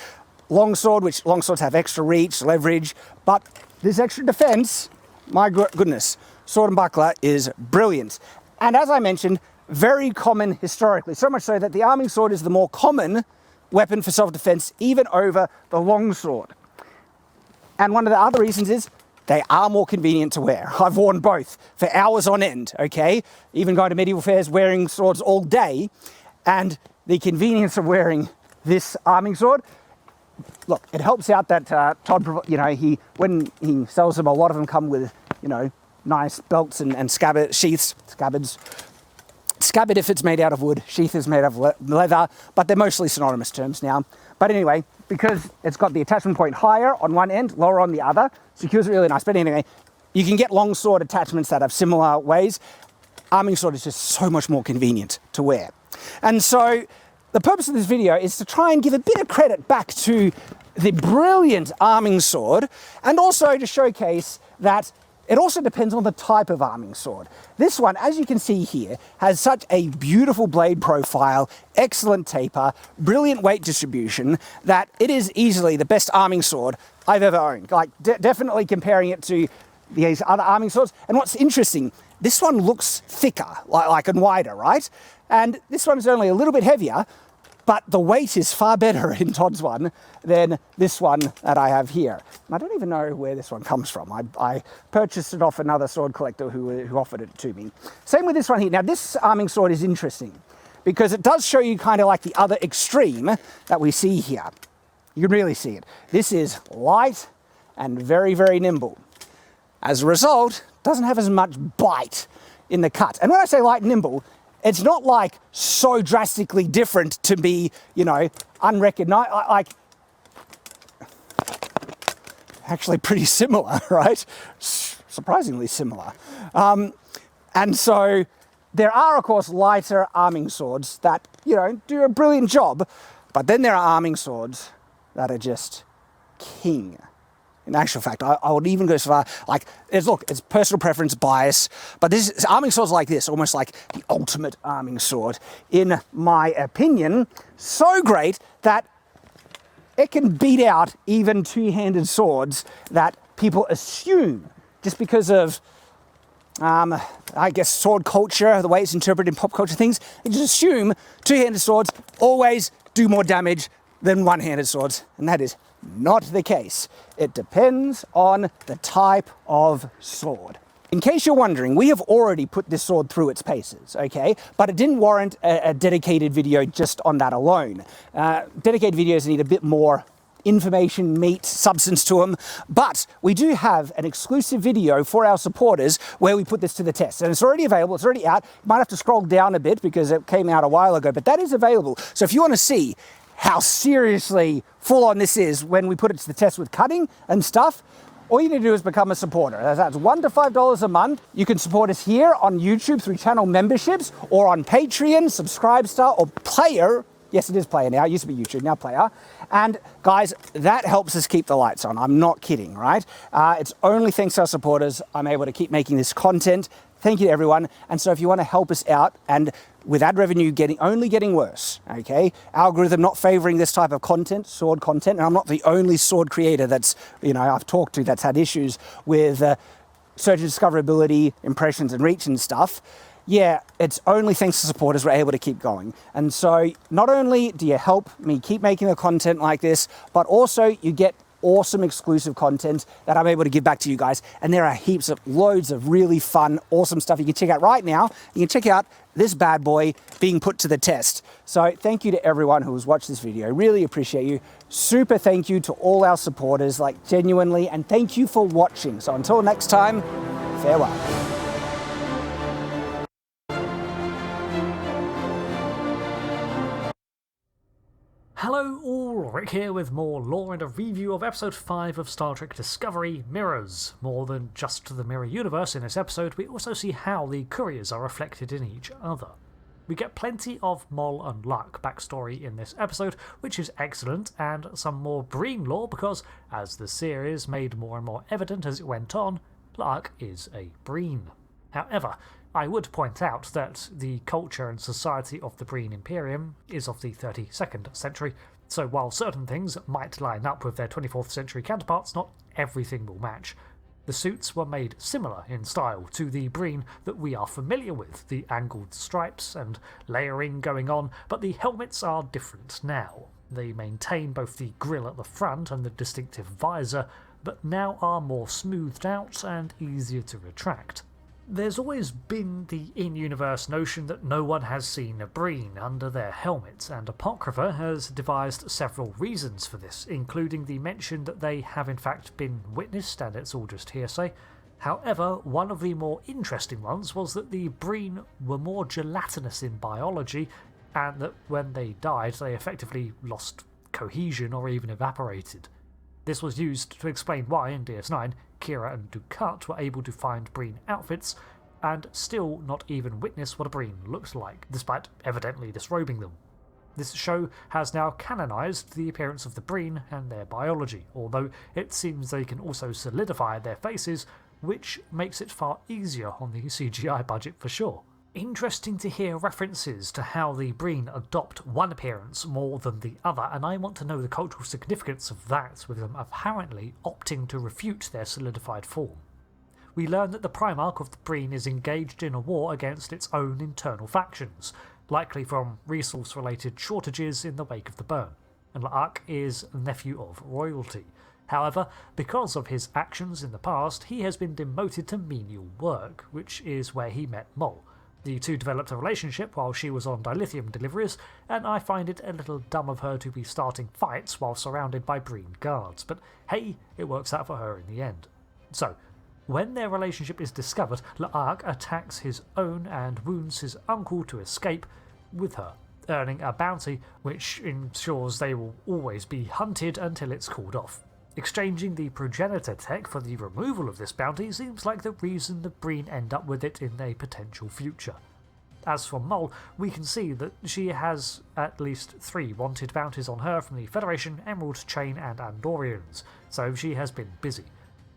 longsword, which longswords have extra reach, leverage, but this extra defense, my goodness, sword and buckler is brilliant. And as I mentioned, very common historically, so much so that the arming sword is the more common weapon for self-defense, even over the longsword. And one of the other reasons is they are more convenient to wear. I've worn both for hours on end, okay? Even going to medieval fairs wearing swords all day, and the convenience of wearing this arming sword, look, it helps out that Todd, you know, when he sells them, a lot of them come with, you know, nice belts and sheaths. Scabbard if it's made out of wood, sheath is made of leather, but they're mostly synonymous terms now. But anyway, because it's got the attachment point higher on one end, lower on the other, secures it really nice. But anyway, you can get longsword attachments that have similar ways. Arming sword is just so much more convenient to wear. And so the purpose of this video is to try and give a bit of credit back to the brilliant arming sword, and also to showcase that it also depends on the type of arming sword. This one, as you can see here, has such a beautiful blade profile, excellent taper, brilliant weight distribution, that it is easily the best arming sword I've ever owned. Like, definitely comparing it to these other arming swords. And what's interesting, this one looks thicker, like and wider, right? And this one's only a little bit heavier, but the weight is far better in Todd's one than this one that I have here. And I don't even know where this one comes from. I purchased it off another sword collector who offered it to me. Same with this one here. Now, this arming sword is interesting because it does show you kind of like the other extreme that we see here. You can really see it. This is light and very, very nimble. As a result, it doesn't have as much bite in the cut. And when I say light and nimble, it's not like so drastically different to be, you know, unrecognizable. Like, actually pretty similar, right? Surprisingly similar. And so there are, of course, lighter arming swords that, you know, do a brilliant job. But then there are arming swords that are just king. In actual fact, I would even go so far, like, it's personal preference bias, but this arming swords like this, almost like the ultimate arming sword, in my opinion, so great that it can beat out even two-handed swords that people assume, just because of, I guess, sword culture, the way it's interpreted in pop culture things, they just assume two-handed swords always do more damage than one-handed swords, and that is not the case. It depends on the type of sword. In case you're wondering, we have already put this sword through its paces, okay? But it didn't warrant a dedicated video just on that alone. Dedicated videos need a bit more information, meat, substance to them. But we do have an exclusive video for our supporters where we put this to the test. And it's already available, it's already out. You might have to scroll down a bit because it came out a while ago, but that is available. So if you want to see how seriously full on this is when we put it to the test with cutting and stuff, all you need to do is become a supporter. That's $1 to $5 a month. You can support us here on YouTube through channel memberships, or on Patreon, Subscribestar, or Player. Yes, it is Player now. It used to be YouTube, now Player. And guys, that helps us keep the lights on. I'm not kidding, right? It's only thanks to our supporters I'm able to keep making this content. Thank you to everyone. And so if you want to help us out, and with ad revenue only getting worse, okay? Algorithm not favoring this type of content, sword content, and I'm not the only sword creator that's, you know, I've talked to that's had issues with search and discoverability, impressions and reach and stuff. Yeah, it's only thanks to supporters we're able to keep going. And so not only do you help me keep making the content like this, but also you get awesome exclusive content that I'm able to give back to you guys. And there are loads of really fun, awesome stuff you can check out right now. You can check out this bad boy being put to the test. So thank you to everyone who has watched this video. Really appreciate you. Super thank you to all our supporters, like genuinely, and thank you for watching. So until next time, farewell. Hello all, Rick here with more lore and a review of episode 5 of Star Trek Discovery, Mirrors. More than just the mirror universe in this episode, we also see how the couriers are reflected in each other. We get plenty of Mol and Luck backstory in this episode, which is excellent, and some more Breen lore because, as the series made more and more evident as it went on, Luck is a Breen. However, I would point out that the culture and society of the Breen Imperium is of the 32nd century, so while certain things might line up with their 24th century counterparts, not everything will match. The suits were made similar in style to the Breen that we are familiar with, the angled stripes and layering going on, but the helmets are different now. They maintain both the grille at the front and the distinctive visor, but now are more smoothed out and easier to retract. There's always been the in-universe notion that no one has seen a Breen under their helmet, and Apocrypha has devised several reasons for this, including the mention that they have in fact been witnessed and it's all just hearsay. However, one of the more interesting ones was that the Breen were more gelatinous in biology, and that when they died they effectively lost cohesion or even evaporated. This was used to explain why in DS9 Kira and Dukat were able to find Breen outfits and still not even witness what a Breen looked like, despite evidently disrobing them. This show has now canonised the appearance of the Breen and their biology, although it seems they can also solidify their faces, which makes it far easier on the CGI budget for sure. Interesting to hear references to how the Breen adopt one appearance more than the other, and I want to know the cultural significance of that, with them apparently opting to refute their solidified form. We learn that the Primarch of the Breen is engaged in a war against its own internal factions, likely from resource-related shortages in the wake of the burn, and La'ak is a nephew of royalty. However, because of his actions in the past, he has been demoted to menial work, which is where he met Mol. The two developed a relationship while she was on dilithium deliveries, and I find it a little dumb of her to be starting fights while surrounded by Breen guards, but hey, it works out for her in the end. So, when their relationship is discovered, La'ak attacks his own and wounds his uncle to escape with her, earning a bounty which ensures they will always be hunted until it's called off. Exchanging the progenitor tech for the removal of this bounty seems like the reason the Breen end up with it in a potential future. As for Mol, we can see that she has at least 3 wanted bounties on her from the Federation, Emerald Chain and Andorians, so she has been busy.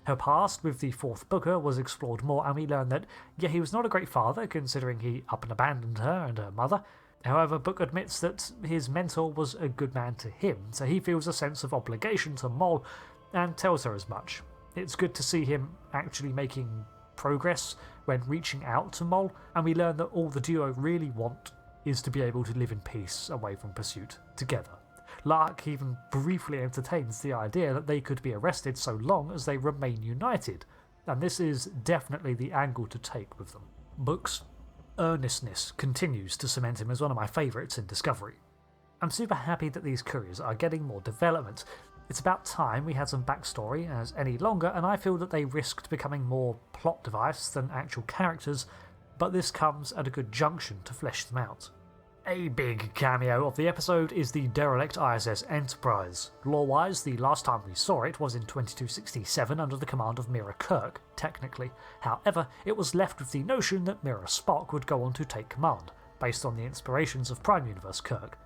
Her past with the 4th Booker was explored more, and we learn that, yeah, he was not a great father considering he up and abandoned her and her mother. However, Book admits that his mentor was a good man to him, so he feels a sense of obligation to Mol and tells her as much. It's good to see him actually making progress when reaching out to Mol, and we learn that all the duo really want is to be able to live in peace away from pursuit together. Lark even briefly entertains the idea that they could be arrested so long as they remain united, and this is definitely the angle to take with them. Book's earnestness continues to cement him as one of my favourites in Discovery. I'm super happy that these couriers are getting more development. It's about time we had some backstory as any longer, and I feel that they risked becoming more plot device than actual characters, but this comes at a good junction to flesh them out. A big cameo of the episode is the derelict ISS Enterprise. Lore-wise, the last time we saw it was in 2267 under the command of Mira Kirk, technically. However, it was left with the notion that Mira Spock would go on to take command, based on the inspirations of Prime Universe Kirk.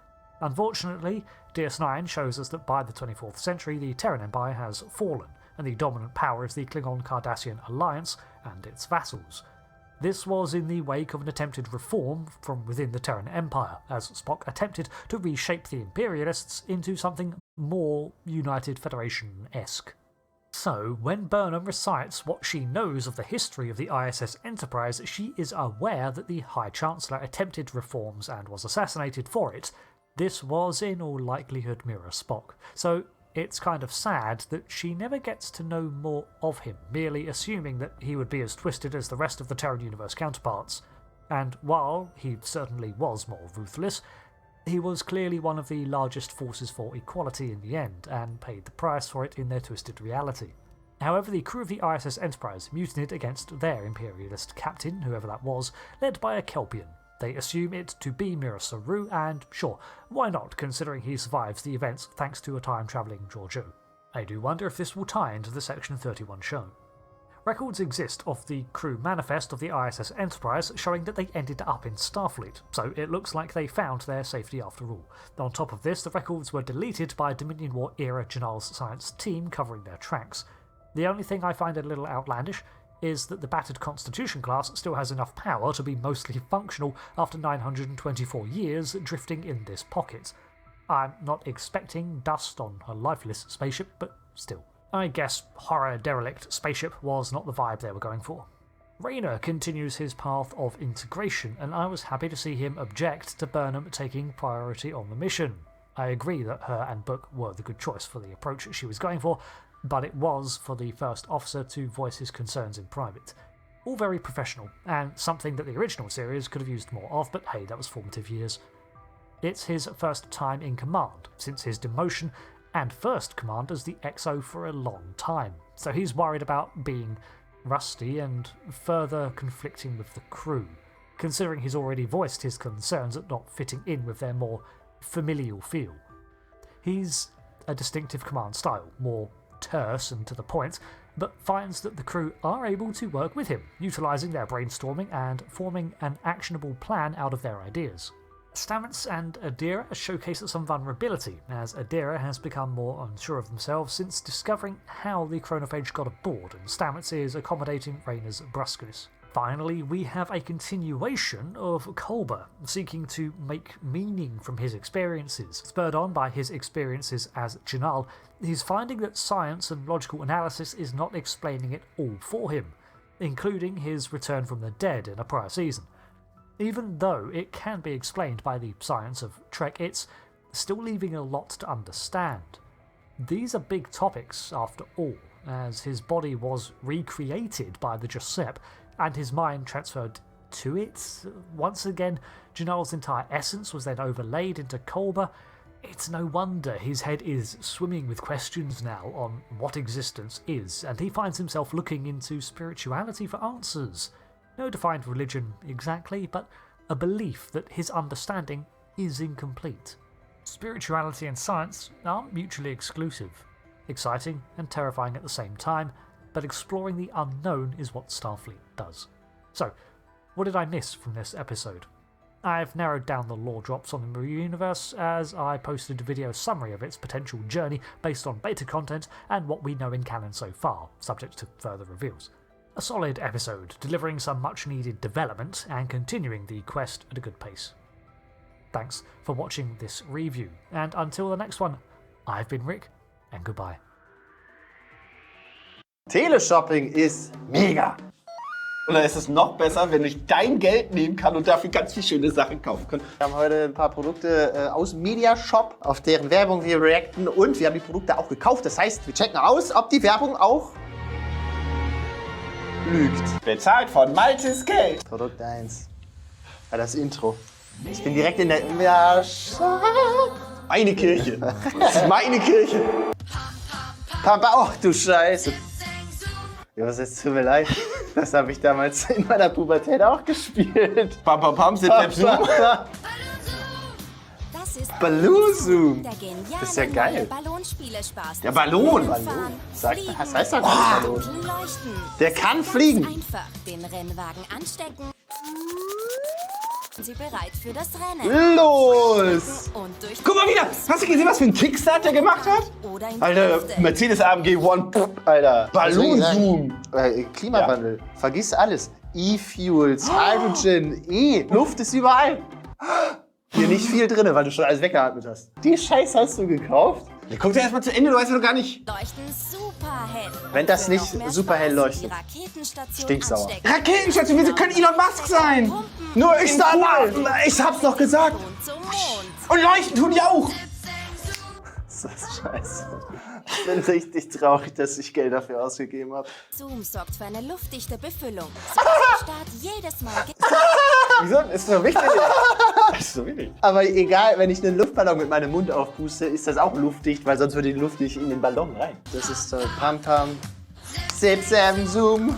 Unfortunately, DS9 shows us that by the 24th century the Terran Empire has fallen, and the dominant power is the Klingon-Cardassian alliance and its vassals. This was in the wake of an attempted reform from within the Terran Empire, as Spock attempted to reshape the Imperialists into something more United Federation-esque. So, when Burnham recites what she knows of the history of the ISS Enterprise, she is aware that the High Chancellor attempted reforms and was assassinated for it. This was in all likelihood Mira Spock, so it's kind of sad that she never gets to know more of him, merely assuming that he would be as twisted as the rest of the Terran Universe counterparts. And while he certainly was more ruthless, he was clearly one of the largest forces for equality in the end, and paid the price for it in their twisted reality. However, the crew of the ISS Enterprise mutinied against their imperialist captain, whoever that was, led by a Kelpian. They assume it to be Mira Saru, and sure, why not, considering he survives the events thanks to a time-travelling Giorgio. I do wonder if this will tie into the Section 31 show. Records exist of the crew manifest of the ISS Enterprise showing that they ended up in Starfleet, so it looks like they found their safety after all. On top of this, the records were deleted by Dominion War-era Janal's science team covering their tracks. The only thing I find a little outlandish is that the battered Constitution class still has enough power to be mostly functional after 924 years drifting in this pocket. I'm not expecting dust on a lifeless spaceship, but still. I guess horror derelict spaceship was not the vibe they were going for. Rayner continues his path of integration, and I was happy to see him object to Burnham taking priority on the mission. I agree that her and Book were the good choice for the approach she was going for, but it was for the first officer to voice his concerns in private. All very professional, and something that the original series could have used more of, but hey, that was formative years. It's his first time in command since his demotion, and first command as the XO for a long time, so he's worried about being rusty and further conflicting with the crew, considering he's already voiced his concerns at not fitting in with their more familial feel. He's a distinctive command style, more terse and to the point, but finds that the crew are able to work with him, utilising their brainstorming and forming an actionable plan out of their ideas. Stamets and Adira showcase some vulnerability, as Adira has become more unsure of themselves since discovering how the chronophage got aboard, and Stamets is accommodating Rayna's brusqueness. Finally, we have a continuation of Culber seeking to make meaning from his experiences. Spurred on by his experiences as Janal, he's finding that science and logical analysis is not explaining it all for him, including his return from the dead in a prior season. Even though it can be explained by the science of Trek, it's still leaving a lot to understand. These are big topics, after all, as his body was recreated by the Giuseppe, and his mind transferred to it. Once again, Janal's entire essence was then overlaid into Culber. It's no wonder his head is swimming with questions now on what existence is, and he finds himself looking into spirituality for answers. No defined religion exactly, but a belief that his understanding is incomplete. Spirituality and science aren't mutually exclusive. Exciting and terrifying at the same time, but exploring the unknown is what Starfleet does. So, what did I miss from this episode? I've narrowed down the lore drops on the Mirror Universe as I posted a video summary of its potential journey based on beta content and what we know in canon so far, subject to further reveals. A solid episode, delivering some much needed development and continuing the quest at a good pace. Thanks for watching this review, and until the next one, I've been Rick, and goodbye. Teleshopping ist mega. Und dann ist es noch besser, wenn ich dein Geld nehmen kann und dafür ganz viele schöne Sachen kaufen kann. Wir haben heute ein paar Produkte aus dem Mediashop, auf deren Werbung wir reacten, und wir haben die Produkte auch gekauft. Das heißt, wir checken aus, ob die Werbung auch lügt. Bezahlt von Maltes Geld. Produkt 1. Ja, das Intro. Ich bin direkt in der... Ja, meine Kirche. Das ist meine Kirche. Papa, ach du Scheiße. Ja, was jetzt, tut mir leid. Das habe ich damals in meiner Pubertät auch gespielt. Pam pam pam, sind Das ist Balloon-Zoom. Der geniale Das ist ja geil. Ballonspielespaß. Der Ballon. Fliegen, Was heißt das? Ballon. Ballon. Leuchten. Der kann fliegen. Einfach den Rennwagen anstecken. Sind Sie bereit für das Rennen? Los! Und durch Guck mal wieder! Hast du gesehen, was für ein Kickstart der gemacht hat? Oder in Alter, Mercedes AMG One, Alter. Ballon-Zoom. Klimawandel. Ja. Vergiss alles. E-Fuels, Hydrogen, Luft ist überall. Hier nicht viel drin, weil du schon alles weggeatmet hast. Die Scheiße hast du gekauft? Ja, guck dir erstmal zu Ende, du weißt ja noch gar nicht. Leuchten super hell. Wenn das nicht super hell leuchtet. Stinksauer. Raketenstation, wieso kann Elon Musk sein? Nur ich sag mal, ich hab's doch gesagt. Und leuchten tun die auch. Das ist scheiße. Ich bin richtig traurig, dass ich Geld dafür ausgegeben habe. Zoom sorgt für eine luftdichte Befüllung. Start jedes Mal. Wieso? Ist so wichtig. Ist so wichtig. Aber egal, wenn ich einen Luftballon mit meinem Mund aufpuste, ist das auch luftdicht, weil sonst würde die Luft nicht in den Ballon rein. Das ist Pam Pam. 7 Zoom.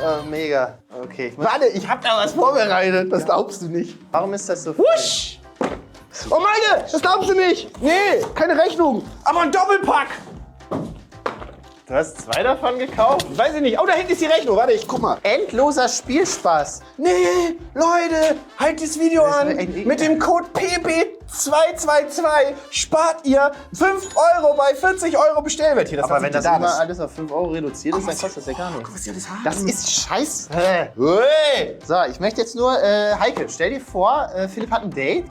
Oh, mega. Okay. Warte, ich hab da was vorbereitet. Das glaubst du nicht. Warum ist das so? Wusch! Oh meine, das glaubst du nicht! Nee, keine Rechnung, aber ein Doppelpack! Du hast 2 davon gekauft? Weiß ich nicht. Oh, da hinten ist die Rechnung. Warte, ich guck mal. Endloser Spielspaß. Nee, Leute, halt das Video an. Mit dem Code PB222 spart ihr 5 € bei 40 € Bestellwert hier. Das aber wenn das immer alles auf 5 € reduziert ist, dann kostet das ja gar nichts. Das ist scheiße. So, ich möchte jetzt nur, Heike, stell dir vor, Philipp hat ein Date.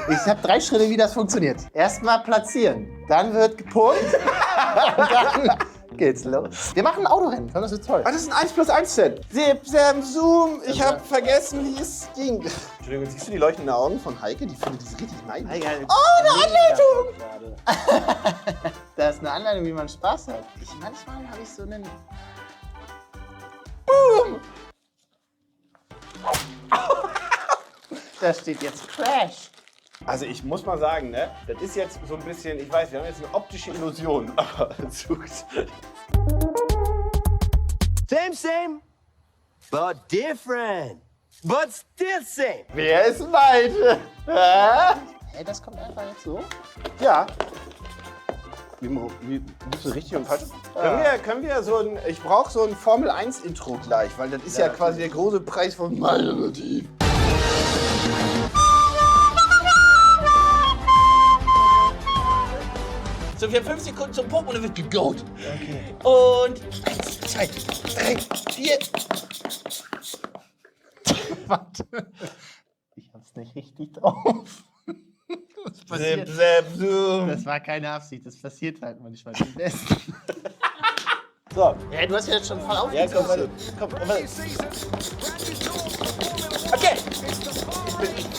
Ich habe 3 Schritte, wie das funktioniert. Erstmal platzieren. Dann wird gepumpt. Geht's los. Wir machen ein Autorennen. Das ist toll. Ah, das ist ein 1+1-Set. Zip, Sam, Zoom. Ich hab vergessen, wie es ging. Entschuldigung, siehst du die leuchtenden Augen von Heike? Die findet das richtig nice. Oh, eine Anleitung! Da ist eine Anleitung, wie man Spaß hat. Manchmal habe ich so einen... Boom! Da steht jetzt Crash. Also ich muss mal sagen, ne, das ist jetzt so ein bisschen, ich weiß, wir haben jetzt eine optische Illusion, aber Same, but different. But still same. Wer ist Malte? Hey, das kommt einfach jetzt so? Ja. Wie bist du richtig und falsch? Können wir so ein, ich brauche so ein Formel-1-Intro gleich, weil das ist ja quasi der große Preis von meinem Motiv. So, wir haben 5 Sekunden zum Pumpen und dann wird gegoat. Okay. Und 1, 2, 3, 4. Warte. Ich hab's nicht richtig drauf. Was passiert? Das war keine Absicht, das passiert halt manchmal am besten. So. Ja, du hast ja jetzt schon voll Ja, komm, warte. Okay.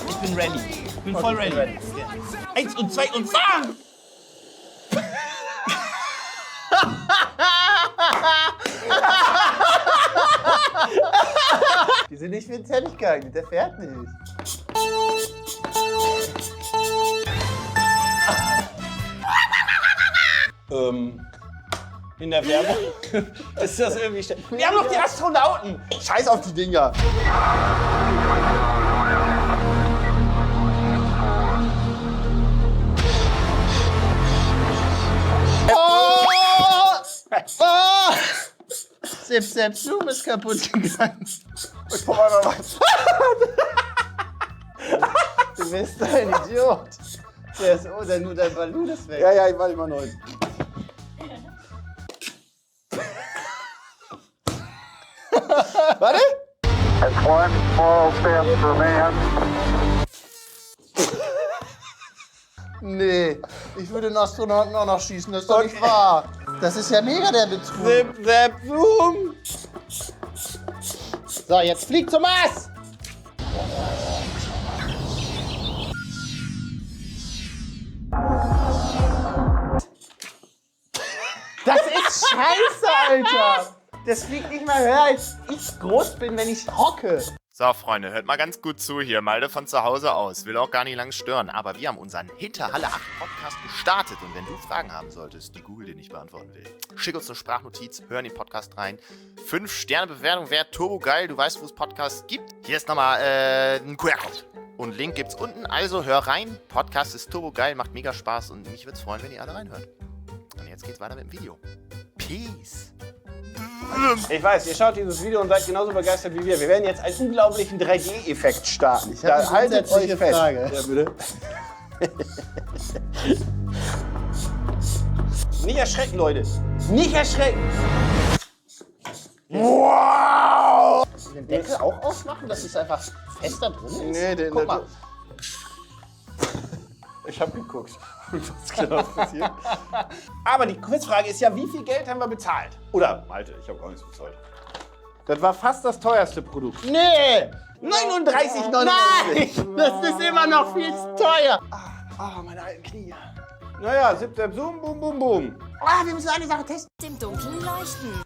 Ich bin ready. Ich bin voll ready. Okay. 1 und 2 und fahren! Die sind nicht für den Teppich geeignet, der fährt nicht. In der Werbung ist das irgendwie... Wir haben noch die Astronauten! Scheiß auf die Dinger! Oh! Zip, Zoom ist kaputt gegangen. Ich brauch noch was. Du bist ein Idiot. Der ist, nur dein Ballon ist weg. Ja, ich war immer neu. Warte! Nee, ich würde den Astronauten auch noch schießen, das ist doch nicht wahr. Das ist ja mega der Betrug. Zip, Zoom! So, jetzt fliegt zum Mars! Das ist scheiße, Alter! Das fliegt nicht mal höher, als ich groß bin, wenn ich hocke. So, Freunde, hört mal ganz gut zu hier. Malte von zu Hause aus. Will auch gar nicht lang stören. Aber wir haben unseren Hinterhalle 8 Podcast gestartet. Und wenn du Fragen haben solltest, die Google dir nicht beantworten will, schick uns eine Sprachnotiz, hör in den Podcast rein. 5-Sterne-Bewertung wäre turbo geil. Du weißt, wo es Podcasts gibt. Hier ist nochmal ein QR-Code. Und Link gibt's unten. Also hör rein. Podcast ist turbo geil, macht mega Spaß. Und mich würde es freuen, wenn ihr alle reinhört. Und jetzt geht's weiter mit dem Video. Peace. Ich weiß, ihr schaut dieses Video und seid genauso begeistert wie wir. Wir werden jetzt einen unglaublichen 3D-Effekt starten. Ich habe eine grundsätzliche Frage. Ja, bitte. Nicht erschrecken, Leute. Nicht erschrecken. Wow! Den Deckel auch aufmachen, dass es einfach fester drin ist? Nee, Guck mal. Ich habe geguckt. Was genau passiert. Aber die Quizfrage ist ja, wie viel Geld haben wir bezahlt? Oder, Malte, ich habe gar nichts bezahlt. Das war fast das teuerste Produkt. Nee! 39,99. Nein! Das ist immer noch viel zu teuer. Meine alten Knie. Naja, Zip, Zoom, boom, boom, boom. Wir müssen eine Sache testen. Im Dunkeln leuchten.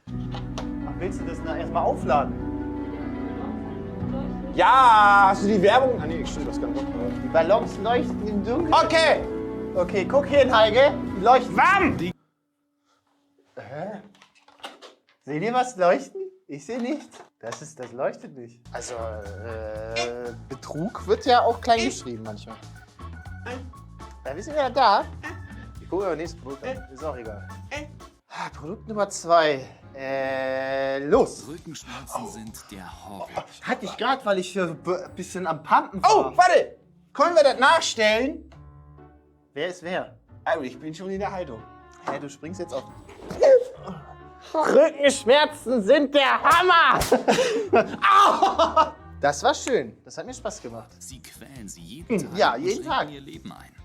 Ach, willst du das erstmal aufladen? Ja, hast du die Werbung? Ah nee, stimmt, das kann doch. Die Ballons leuchten im Dunkeln. Okay! Okay, guck hier hin, Heike. Die leuchten. Wann? Seht ihr was leuchten? Ich sehe nichts. Das leuchtet nicht. Also, Betrug wird ja auch klein geschrieben manchmal. Da wir sind ja da. Ich gucke aber nächstes Produkt an. Ist auch egal. Produkt Nummer 2. Los. Rückenschmerzen sind der Horror. Hatte ich gerade, weil ich ein bisschen am Pumpen war. Oh, warte! Können wir das nachstellen? Wer ist wer? Also, ich bin schon in der Haltung. Hey, du springst jetzt auf. Rückenschmerzen sind der Hammer! Au! Das war schön. Das hat mir Spaß gemacht. Sie quälen sie jeden Tag Ja, und jeden schränken Tag. ihr Leben ein.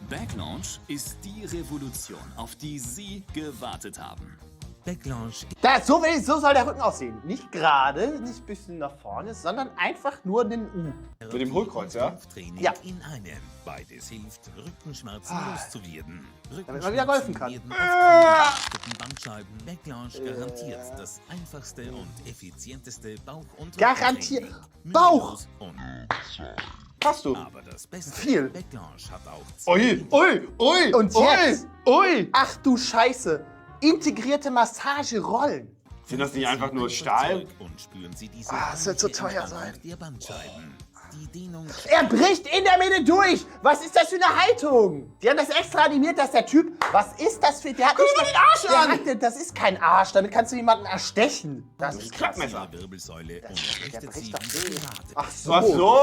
Backlaunch ist die Revolution, auf die Sie gewartet haben. So soll der Rücken aussehen. Nicht gerade, nicht ein bisschen nach vorne, sondern einfach nur ein U. Mit dem Hohlkreuz, ja? Ja. In einem. Beides hilft, Rückenschmerzen loszuwerden. Damit man wieder golfen kann. Bandscheiben Backlash garantiert das einfachste und effizienteste Bauch- und Garantiert. Bauch! Hast du? Aber das Beste, Viel. Backlash hat auch Ui, ui, ui. Und jetzt? Ui. Ach du Scheiße. Integrierte Massagerollen. Sind das nicht einfach nur Stahl? Und spüren Sie diese Das wird so teuer sein. der Bandscheiben. Die Dehnung. Er bricht in der Mitte durch! Was ist das für eine Haltung? Die haben das extra animiert, dass der Typ. Was ist das für. Der hat Guck mal den Arsch an! Das ist kein Arsch, damit kannst du jemanden erstechen. Das ist krass. Ihre Wirbelsäule und richtet sie doch wieder weh. gerade. Ach so. Ach so.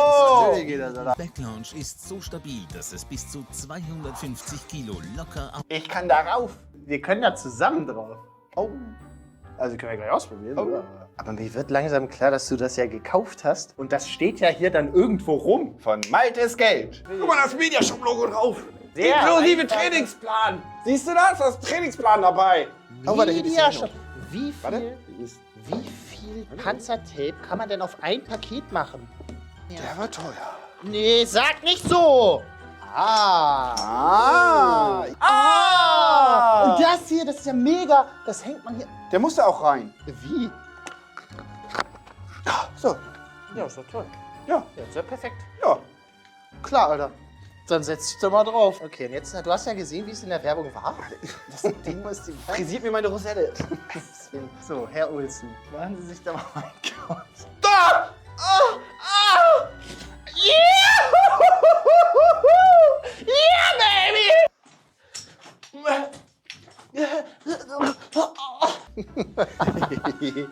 Natürlich geht das, oder? Backlaunch ist so stabil, dass es bis zu 250 Kilo locker auf. Ich kann darauf. Wir können da zusammen drauf. Oh. Also können wir gleich ausprobieren, oder? Aber mir wird langsam klar, dass du das ja gekauft hast. Und das steht ja hier dann irgendwo rum. Von Maltes Geld. Guck mal, das Mediashop-Logo drauf. Sehr Inklusive einfach. Trainingsplan. Siehst du das? Da ist Trainingsplan dabei. Oh, warte, hier ist Mediashop. Wie viel Panzertape kann man denn auf ein Paket machen? Der war teuer. Nee, sag nicht so! Und das hier, das ist ja mega. Das hängt man hier. Der musste auch rein. Wie? So. Ja, ist doch toll. Ja. Ja, ist ja perfekt. Ja. Klar, Alter. Dann setz dich doch mal drauf. Okay, und jetzt, du hast ja gesehen, wie es in der Werbung war. Das Ding muss die Frisiert mir meine Rosette. So, Herr Olsen, machen Sie sich da mal einen Count. Da! Ah! Ah! Yeah! Yeah, baby!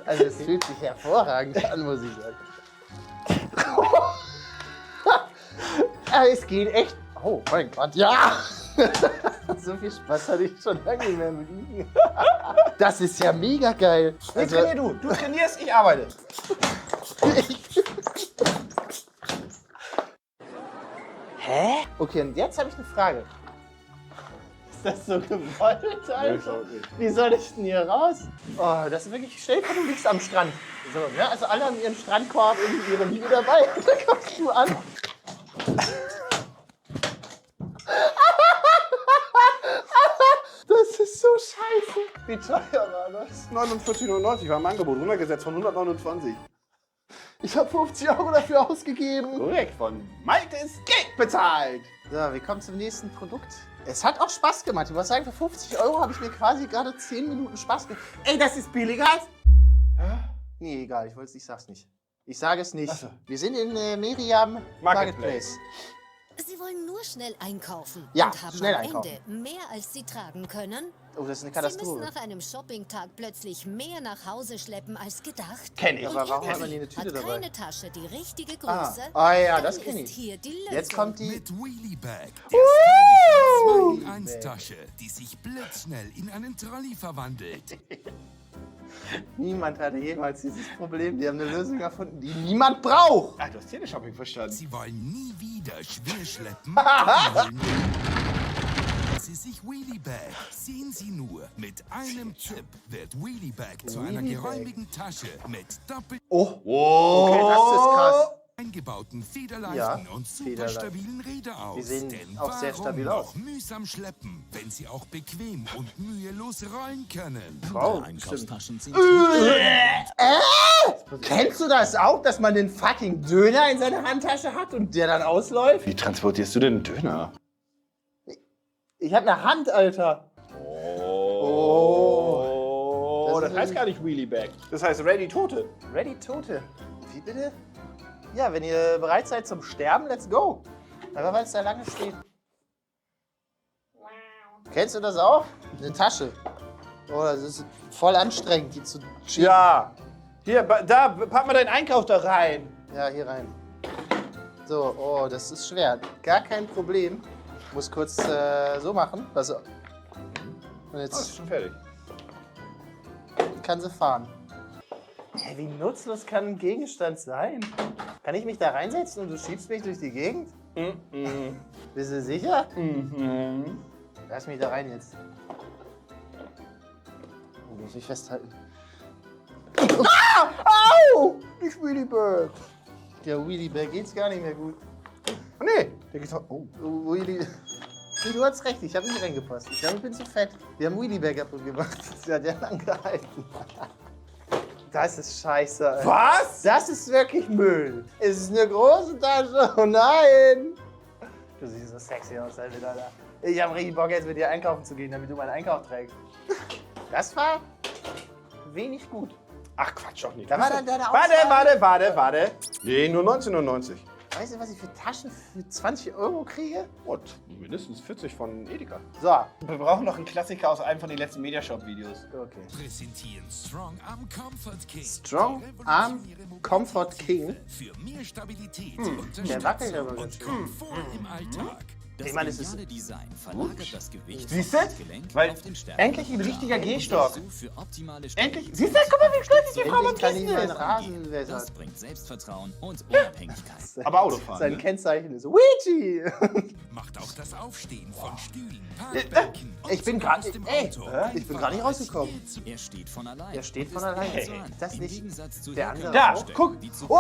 Also es fühlt sich hervorragend an, muss ich sagen. Es geht echt. Oh mein Gott, ja! So viel Spaß hatte ich schon lange nicht mehr mit Ihnen. Das ist ja mega geil. Jetzt trainier du. Du trainierst, ich arbeite. Hä? Okay, und jetzt habe ich eine Frage. Ist das so gewollt, Alter? Wie soll ich denn hier raus? Oh, das ist wirklich, stell dir vor, du liegst am Strand. So, ne? Also alle haben ihren Strandkorb, irgendwie ihre Liege dabei. Und dann kommst du an. Das ist so scheiße. Wie teuer war das? 49,99 war im Angebot, runtergesetzt von 129. Ich habe 50 € dafür ausgegeben. Korrekt, von Maltes Geld bezahlt. So, wir kommen zum nächsten Produkt. Es hat auch Spaß gemacht. Ich muss sagen, für 50 € habe ich mir quasi gerade 10 Minuten Spaß gemacht. Ey, das ist billiger als... Hä? Nee, egal, ich sag's nicht. Ich sage es nicht. So. Wir sind in Miriam Marketplace. Sie wollen nur schnell einkaufen Ja, und haben schnell am einkaufen. Ende mehr, als Sie tragen können. Oh, das ist eine Sie Katastrophe. müssen nach einem Shoppingtag plötzlich mehr nach Hause schleppen als gedacht. Kenn ich. Und Aber warum Ihr hat man hier eine Tüte hat dabei? keine Tasche die richtige Größe. Ja, dann das kenn ist ich. hier die Lösung. Jetzt kommt die... Mit Wheelie Bag, der stylischen 2-in-1-Tasche, die sich blitzschnell in einen Trolley verwandelt. Niemand hatte jemals dieses Problem. Die haben eine Lösung erfunden, die niemand braucht. Ach, du hast Teleshopping verstanden. Sie wollen nie wieder schwer schleppen. Sie sich Wheelie Bag. Sehen Sie nur, mit einem Tipp wird Wheelie Bag zu einer geräumigen Tasche mit doppelt Okay, das ist krass. eingebauten Federleichten Ja, und super Federleichten. stabilen Räder aus. Die sehen Denn auch sehr warum stabil noch aus. mühsam schleppen, wenn sie auch bequem und mühelos rollen können? Wow, Einkaufstaschen sind Kennst du das auch, dass man den fucking Döner in seiner Handtasche hat und der dann ausläuft? Wie transportierst du denn einen Döner? Ich hab eine Hand, Alter. Oh, das heißt gar nicht Wheelie Bag. Das heißt Ready Tote. Ready Tote. Wie bitte? Ja, wenn ihr bereit seid zum Sterben, let's go. Aber weil es da lange steht. Kennst du das auch? Eine Tasche. Oh, das ist voll anstrengend, die zu schieben. Ja. Hier, da, pack mal deinen Einkauf da rein. Ja, hier rein. So, oh, das ist schwer. Gar kein Problem. Ich muss kurz so machen. Also, und jetzt ist schon fertig. Kann sie fahren. Hä, wie nutzlos kann ein Gegenstand sein? Kann ich mich da reinsetzen und du schiebst mich durch die Gegend? Bist du sicher? Lass mich da rein jetzt. muss mich festhalten. Ah! Au! Ich Wheelie Bag. Der Wheelie Bag geht's gar nicht mehr gut. Oh nee, der geht. Oh, Wheelie. Nee, du hast recht, ich habe nicht reingepasst. Ich glaube, ich bin zu fett. Wir haben Wheelie Bag kaputt gemacht. Das hat ja lang gehalten. Das ist scheiße. Alter. Was? Das ist wirklich Müll. Es ist eine große Tasche. Oh nein. Du siehst so sexy aus, Alter. Ich habe richtig Bock, jetzt mit dir einkaufen zu gehen, damit du meinen Einkauf trägst. Das war wenig gut. Ach Quatsch, doch nicht. Da war dann deine Auswahl. Warte. Nee, nur 19,99. Weißt du, was ich für Taschen für 20 € kriege? Und mindestens 40 von Edeka. So. Wir brauchen noch einen Klassiker aus einem von den letzten Mediashop-Videos. Okay. Präsentieren Strong Arm Comfort King. Strong Arm Comfort King? Für mehr Stabilität, Der wackelt aber ganz schön. Komfort im Alltag. Ich meine, es ist Design verlagert das Gewicht Siehst du? Weil endlich ein richtiger Gehstock. Endlich. Siehst du, guck mal, wie stolz die Frau beim Kissen ist. Rasen wässern. Das bringt Selbstvertrauen und Unabhängigkeit. Aber Autofahren. Sein Kennzeichen ist Ouija. Macht auch das Aufstehen von Stühlen, Ich bin gar nicht. Ey, ich bin gar nicht rausgekommen. Er steht von allein. Er steht von allein. Hey. Das nicht der andere. Da, auch? guck. Oh,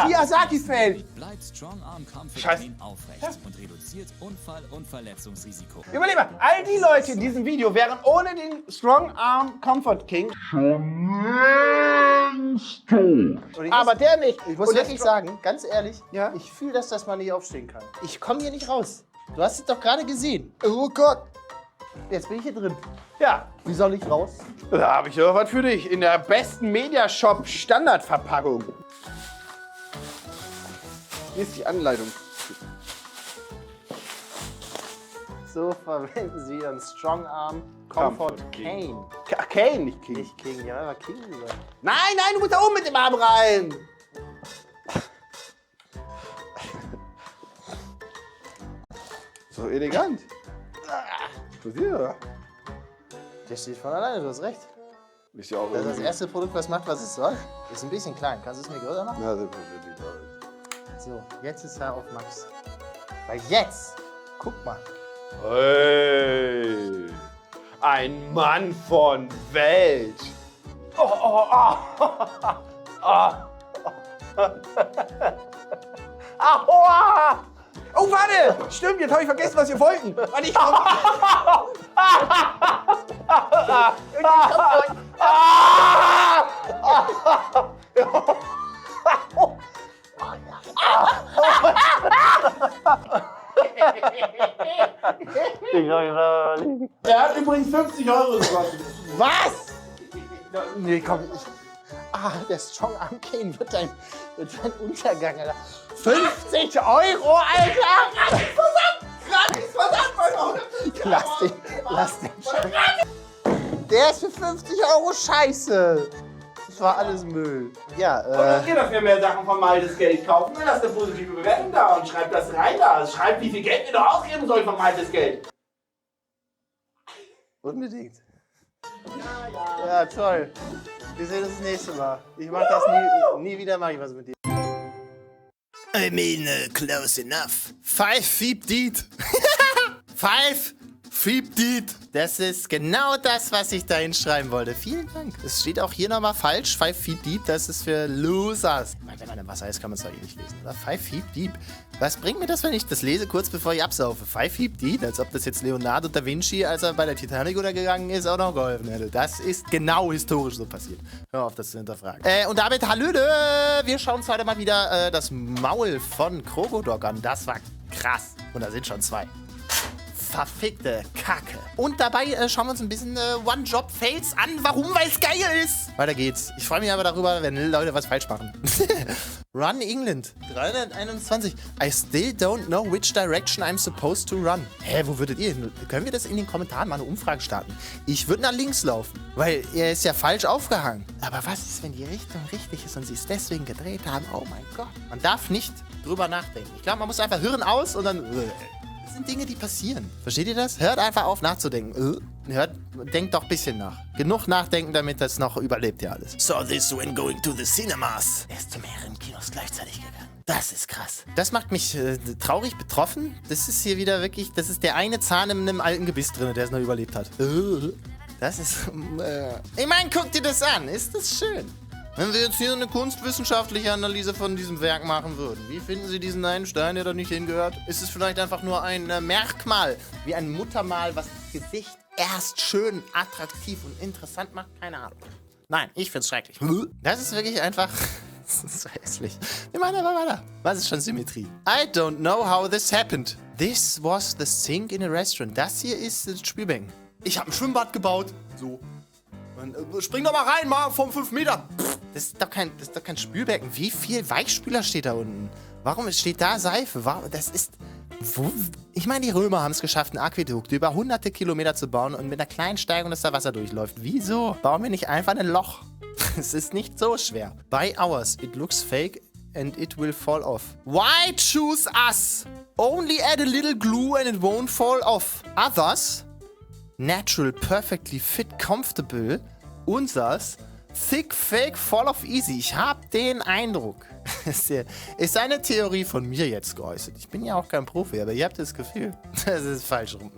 wie Asaki-Feld. Bleibt Strong Arm Comfort Scheiße. King aufrecht und reduziert Unfall- und Verletzungsrisiko. Überleg mal, all die Leute in diesem Video wären ohne den Strong Arm Comfort King aber der nicht. Ich muss wirklich sagen, ganz ehrlich, ich fühle, dass das mal nicht aufstehen kann. Ich komme hier nicht raus. Du hast es doch gerade gesehen. Oh Gott. Jetzt bin ich hier drin. Ja. Wie soll ich raus? Da habe ich doch was für dich. In der besten Mediashop Standardverpackung. Hier ist die Anleitung. So verwenden Sie Ihren Strong Arm Comfort Cane. Cane, nicht King. Nicht King, ja, aber King gesagt. Nein, du musst da oben mit dem Arm rein. So elegant. Der steht von alleine, du hast recht. Ist ja auch das ist das erste Produkt, was macht, was es soll. Ist ein bisschen klein. Kannst du es mir größer machen? Ja, so, jetzt ist er auf Max. Weil jetzt, guck mal. Hey, ein Mann von Welt. Oh. Oh, warte! Stimmt, jetzt habe ich vergessen, was wir wollten. Warte, ich komm. Er hat übrigens 50 € gekostet. Was? Nee, komm. Der Strong Arm Cane wird dein Untergang, Alter. 50 €, Alter! Verdammt! Lass den Scheiß. Der ist für 50 € Scheiße. Das war alles Müll. Ja, Und wenn ihr dafür mehr Sachen von Maltes Geld kaufen, dann lasst eine positive Bewertung da und schreibt das rein da. Also schreibt, wie viel Geld ihr doch ausgeben sollt von Maltes Geld. Unbedingt. Ja, toll. Wir sehen uns das nächste Mal. Ich mach das nie wieder, mach ich was mit dir. I mean, close enough. 5 feet deep. 5 feet deep. Das ist genau das, was ich da hinschreiben wollte. Vielen Dank. Es steht auch hier nochmal falsch. 5 feet deep, das ist für Losers. Wenn man im Wasser ist, kann man es doch eh nicht lesen, oder? 5 feet deep. Was bringt mir das, wenn ich das lese, kurz bevor ich absaufe? 5 feet deep, als ob das jetzt Leonardo da Vinci, als er bei der Titanic untergegangen ist, auch noch geholfen hätte. Das ist genau historisch so passiert. Hör auf, das zu hinterfragen. Und damit, hallöle! Wir schauen uns heute mal wieder das Maul von Krokodok an. Das war krass. Und da sind schon 2. Verfickte Kacke. Und dabei schauen wir uns ein bisschen One-Job-Fails an. Warum? Weil es geil ist. Weiter geht's. Ich freue mich aber darüber, wenn Leute was falsch machen. Run England. 321. I still don't know which direction I'm supposed to run. Hä, wo würdet ihr hin? Können wir das in den Kommentaren mal eine Umfrage starten? Ich würde nach links laufen, weil er ist ja falsch aufgehangen. Aber was ist, wenn die Richtung richtig ist und sie es deswegen gedreht haben? Oh mein Gott. Man darf nicht drüber nachdenken. Ich glaube, man muss einfach Hirn aus und dann... Das sind Dinge, die passieren. Versteht ihr das? Hört einfach auf nachzudenken. Denkt doch ein bisschen nach. Genug nachdenken, damit das noch überlebt ja alles. So this when going to the cinemas. Er ist zu mehreren Kinos gleichzeitig gegangen. Das ist krass. Das macht mich traurig betroffen. Das ist hier wieder wirklich, das ist der eine Zahn in einem alten Gebiss drin, der es noch überlebt hat. Das ist, ich meine, guck dir das an. Ist das schön? Wenn wir jetzt hier eine kunstwissenschaftliche Analyse von diesem Werk machen würden, wie finden Sie diesen einen Stein, der da nicht hingehört? Ist es vielleicht einfach nur ein Merkmal, wie ein Muttermal, was das Gesicht erst schön, attraktiv und interessant macht? Keine Ahnung. Nein, ich find's schrecklich. Das ist wirklich einfach... Das ist so hässlich. Wir machen aber weiter. Was ist schon Symmetrie? I don't know how this happened. This was the sink in a restaurant. Das hier ist das Spülbecken. Ich habe ein Schwimmbad gebaut. So. Spring doch mal rein, mal vom 5 Meter. Das ist doch kein Spülbecken. Wie viel Weichspüler steht da unten? Warum steht da Seife? Warum, das ist... Wo, ich meine, die Römer haben es geschafft, ein Aquädukt über hunderte Kilometer zu bauen und mit einer kleinen Steigung, dass da Wasser durchläuft. Wieso bauen wir nicht einfach ein Loch? Es ist nicht so schwer. Buy ours. It looks fake and it will fall off. Why choose us? Only add a little glue and it won't fall off. Others, natural, perfectly fit, comfortable. Unsers, thick, fake, fall off easy. Ich habe den Eindruck, ist eine Theorie von mir jetzt geäußert. Ich bin ja auch kein Profi, aber ihr habt das Gefühl, das ist falsch rum.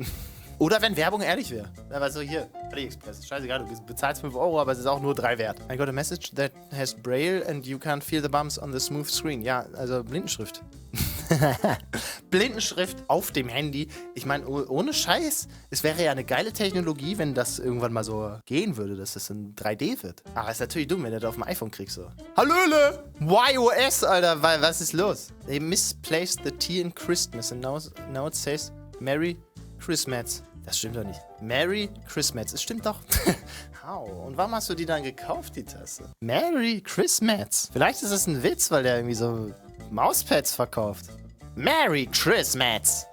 Oder wenn Werbung ehrlich wäre. Aber so hier, AliExpress. Scheißegal, du bezahlst 5 €, aber es ist auch nur 3 wert. I got a message that has Braille and you can't feel the bumps on the smooth screen. Ja, also Blindenschrift. Blindenschrift auf dem Handy. Ich meine, ohne Scheiß. Es wäre ja eine geile Technologie, wenn das irgendwann mal so gehen würde, dass das in 3D wird. Aber ist natürlich dumm, wenn du das auf dem iPhone kriegst. So. Hallöle! YOS, Alter. Was ist los? They misplaced the T in Christmas and now it says Merry Christmas. Das stimmt doch nicht. Merry Christmas. Es stimmt doch. Und warum hast du die dann gekauft, die Tasse? Merry Christmas. Vielleicht ist es ein Witz, weil der irgendwie so Mauspads verkauft. Merry Christmas.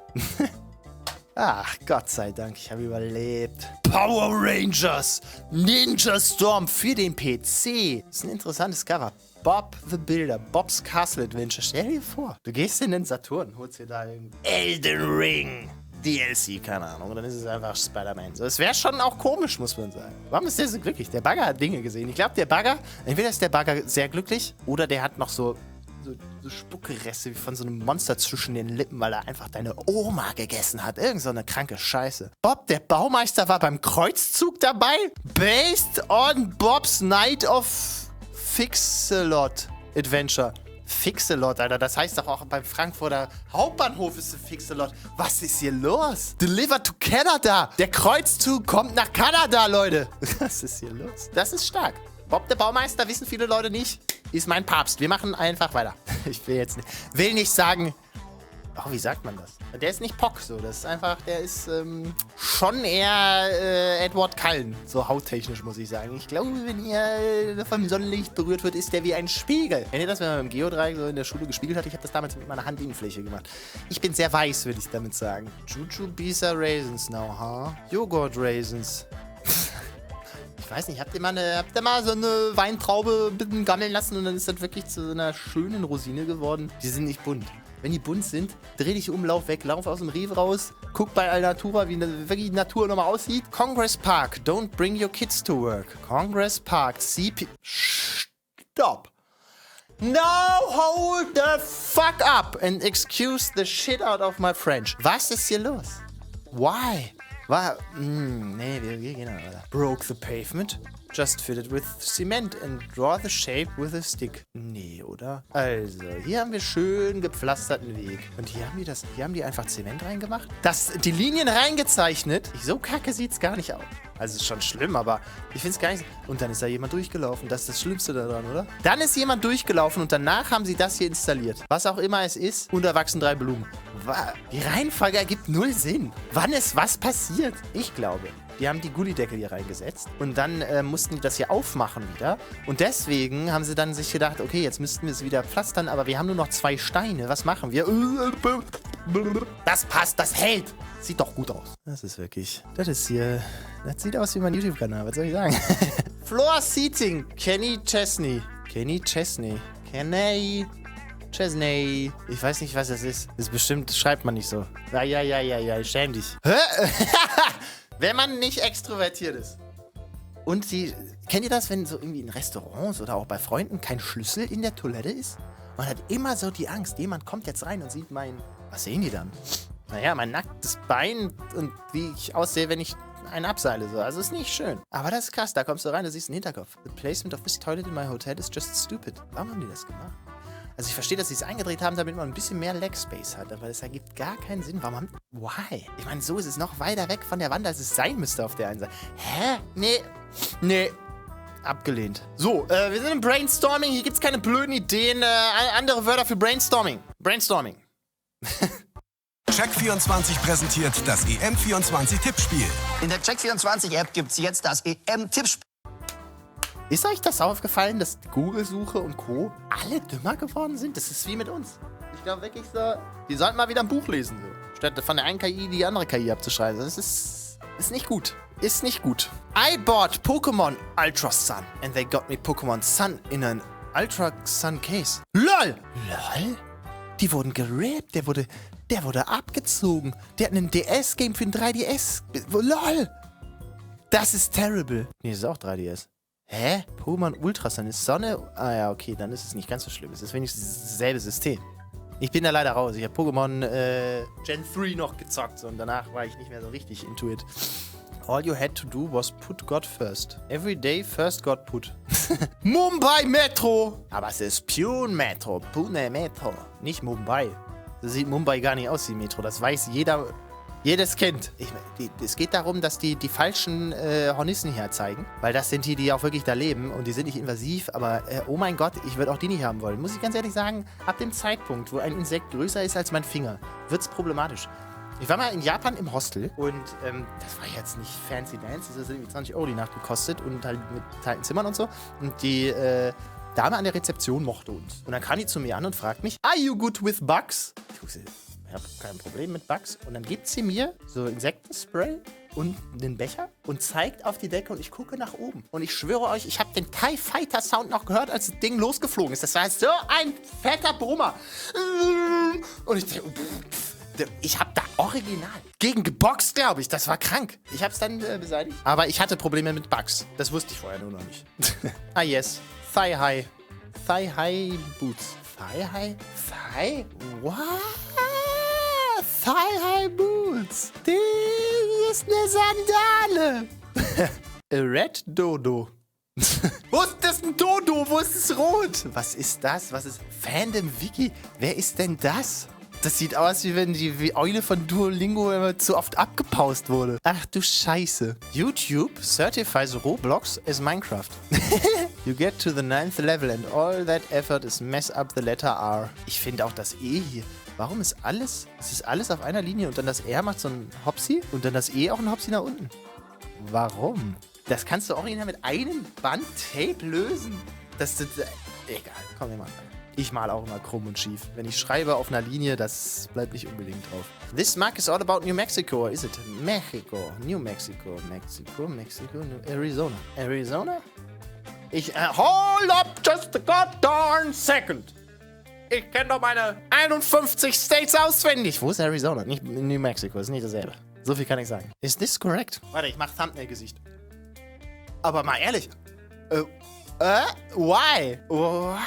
Ach, Gott sei Dank, ich habe überlebt. Power Rangers. Ninja Storm für den PC. Das ist ein interessantes Cover. Bob the Builder. Bob's Castle Adventure. Stell dir vor, du gehst in den Saturn, holst dir da irgendwie Elden Ring. DLC, keine Ahnung. Und dann ist es einfach Spider-Man. So, es wäre schon auch komisch, muss man sagen. Warum ist der so glücklich? Der Bagger hat Dinge gesehen. Ich glaube, der Bagger, entweder ist der Bagger sehr glücklich oder der hat noch so Spuckereste wie von so einem Monster zwischen den Lippen, weil er einfach deine Oma gegessen hat. Irgend so eine kranke Scheiße. Bob, der Baumeister, war beim Kreuzzug dabei? Based on Bob's Night of Fixelot Adventure. Fixelot, Alter. Das heißt doch auch beim Frankfurter Hauptbahnhof ist ein Fixelot. Was ist hier los? Deliver to Canada. Der Kreuzzug kommt nach Kanada, Leute. Was ist hier los? Das ist stark. Bob der Baumeister, wissen viele Leute nicht, ist mein Papst. Wir machen einfach weiter. Ich will nicht sagen... Oh, wie sagt man das? Der ist nicht Pock, so. Das ist einfach, der ist schon eher Edward Cullen. So hauttechnisch, muss ich sagen. Ich glaube, wenn ihr vom Sonnenlicht berührt wird, ist der wie ein Spiegel. Kennt ihr das, wenn man mit dem Geodreieck so in der Schule gespiegelt hat? Ich habe das damals mit meiner Handinnenfläche gemacht. Ich bin sehr weiß, würde ich damit sagen. Juju Bisa Raisins now, huh? Joghurt Raisins. Ich weiß nicht, habt ihr mal so eine Weintraube ein bisschen gammeln lassen und dann ist das wirklich zu so einer schönen Rosine geworden? Die sind nicht bunt. Wenn die bunt sind, dreh dich um, lauf weg, lauf aus dem Rewe raus, guck bei Alnatura, wie wirklich die Natur nochmal aussieht. Congress Park, don't bring your kids to work. Congress Park, CP... Stop. Now hold the fuck up and excuse the shit out of my French. Was ist hier los? Why? Nee, wir gehen weiter. Broke the pavement. Just fill it with cement and draw the shape with a stick. Nee, oder? Also, hier haben wir schön gepflasterten Weg. Und hier haben die einfach Zement reingemacht. Die Linien reingezeichnet. So kacke sieht's gar nicht aus. Also, ist schon schlimm, aber ich find's gar nicht... Und dann ist da jemand durchgelaufen. Das ist das Schlimmste daran, oder? Dann ist jemand durchgelaufen und danach haben sie das hier installiert. Was auch immer es ist. Und da wachsen 3 Blumen. Die Reihenfolge ergibt 0 Sinn. Wann ist was passiert? Ich glaube... Die haben die Gullideckel hier reingesetzt und dann mussten die das hier aufmachen wieder. Und deswegen haben sie dann sich gedacht, okay, jetzt müssten wir es wieder pflastern, aber wir haben nur noch 2 Steine. Was machen wir? Das passt, das hält. Sieht doch gut aus. Das ist wirklich, das sieht aus wie mein YouTube-Kanal, was soll ich sagen? Floor Seating, Kenny Chesney. Ich weiß nicht, was das ist. Das ist bestimmt, schreibt man nicht so. Ja, schäm dich. Hä? Wenn man nicht extrovertiert ist. Und kennt ihr das, wenn so irgendwie in Restaurants oder auch bei Freunden kein Schlüssel in der Toilette ist? Man hat immer so die Angst, jemand kommt jetzt rein und sieht was sehen die dann? Naja, mein nacktes Bein und wie ich aussehe, wenn ich einen abseile. So. Also ist nicht schön. Aber das ist krass. Da kommst du rein, du siehst einen Hinterkopf. The placement of this toilet in my hotel is just stupid. Warum haben die das gemacht? Also ich verstehe, dass sie es eingedreht haben, damit man ein bisschen mehr Leg Space hat. Aber das ergibt gar keinen Sinn. Warum haben... Why? Ich meine, so ist es noch weiter weg von der Wand, als es sein müsste auf der einen Seite. Hä? Nee. Abgelehnt. So, wir sind im Brainstorming. Hier gibt es keine blöden Ideen. Andere Wörter für Brainstorming. Brainstorming. Check24 präsentiert das EM24-Tippspiel. In der Check24-App gibt es jetzt das EM-Tippspiel. Ist euch das aufgefallen, dass Google-Suche und Co. alle dümmer geworden sind? Das ist wie mit uns. Ich glaube wirklich so, die sollten mal wieder ein Buch lesen. So. Statt von der einen KI die andere KI abzuschreiben. Das ist nicht gut. Ist nicht gut. I bought Pokémon Ultra Sun and they got me Pokémon Sun in an Ultra Sun Case. LOL! LOL? Die wurden gerappt, der wurde abgezogen. Der hat ein DS-Game für ein 3DS. LOL! Das ist terrible. Nee, das ist auch 3DS. Hä? Pokémon Ultra Sun ist Sonne? Ah ja, okay, dann ist es nicht ganz so schlimm. Es ist wenigstens dasselbe System. Ich bin da leider raus. Ich habe Pokémon Gen 3 noch gezockt und danach war ich nicht mehr so richtig into it. All you had to do was put God first. Every day first God put. Mumbai Metro! Aber es ist Pune Metro. Pune Metro. Nicht Mumbai. So sieht Mumbai gar nicht aus wie Metro. Das weiß jeder. Jedes Kind. Es geht darum, dass die falschen Hornissen herzeigen. Weil das sind die auch wirklich da leben. Und die sind nicht invasiv. Aber oh mein Gott, ich würde auch die nicht haben wollen. Muss ich ganz ehrlich sagen, ab dem Zeitpunkt, wo ein Insekt größer ist als mein Finger, wird es problematisch. Ich war mal in Japan im Hostel. Und das war jetzt nicht fancy dance. Das hat irgendwie 20 € die Nacht gekostet. Und halt mit teilten Zimmern und so. Und die Dame an der Rezeption mochte uns. Und dann kam die zu mir an und fragt mich, are you good with bugs? Ich habe kein Problem mit Bugs. Und dann gibt sie mir so Insektenspray und einen Becher und zeigt auf die Decke und ich gucke nach oben. Und ich schwöre euch, ich habe den TIE Fighter Sound noch gehört, als das Ding losgeflogen ist. Das war so ein fetter Brummer. Und ich denke, ich habe da original gegen geboxt, glaube ich. Das war krank. Ich habe es dann beseitigt. Aber ich hatte Probleme mit Bugs. Das wusste ich vorher nur noch nicht. Ah yes. Thigh High. Thigh High Boots. Thigh High? Thigh? What? Thigh High Boots. Das ist eine Sandale. A Red Dodo. Wo ist das ein Dodo? Wo ist es rot? Was ist das? Was ist Fandom Wiki? Wer ist denn das? Das sieht aus, wie wenn die Eule von Duolingo immer zu oft abgepaust wurde. Ach du Scheiße. YouTube certifies Roblox as Minecraft. You get to the 9th level and all that effort is mess up the letter R. Ich finde auch das E hier. Warum ist alles? Es ist alles auf einer Linie und dann das R macht so ein Hopsi und dann das E auch ein Hopsi nach unten. Warum? Das kannst du original mit einem Band Tape lösen. Egal, komm, wir mal. Ich mal auch immer krumm und schief. Wenn ich schreibe auf einer Linie, das bleibt nicht unbedingt drauf. This mug is all about New Mexico, or is it? Mexico, New Mexico, Mexico, Arizona. Arizona? Hold up just a goddamn second. Ich kenne doch meine 51 States auswendig. Wo ist Arizona? Nicht New Mexico, ist nicht dasselbe. So viel kann ich sagen. Is this correct? Warte, ich mach Thumbnail-Gesicht. Aber mal ehrlich. Why? Why?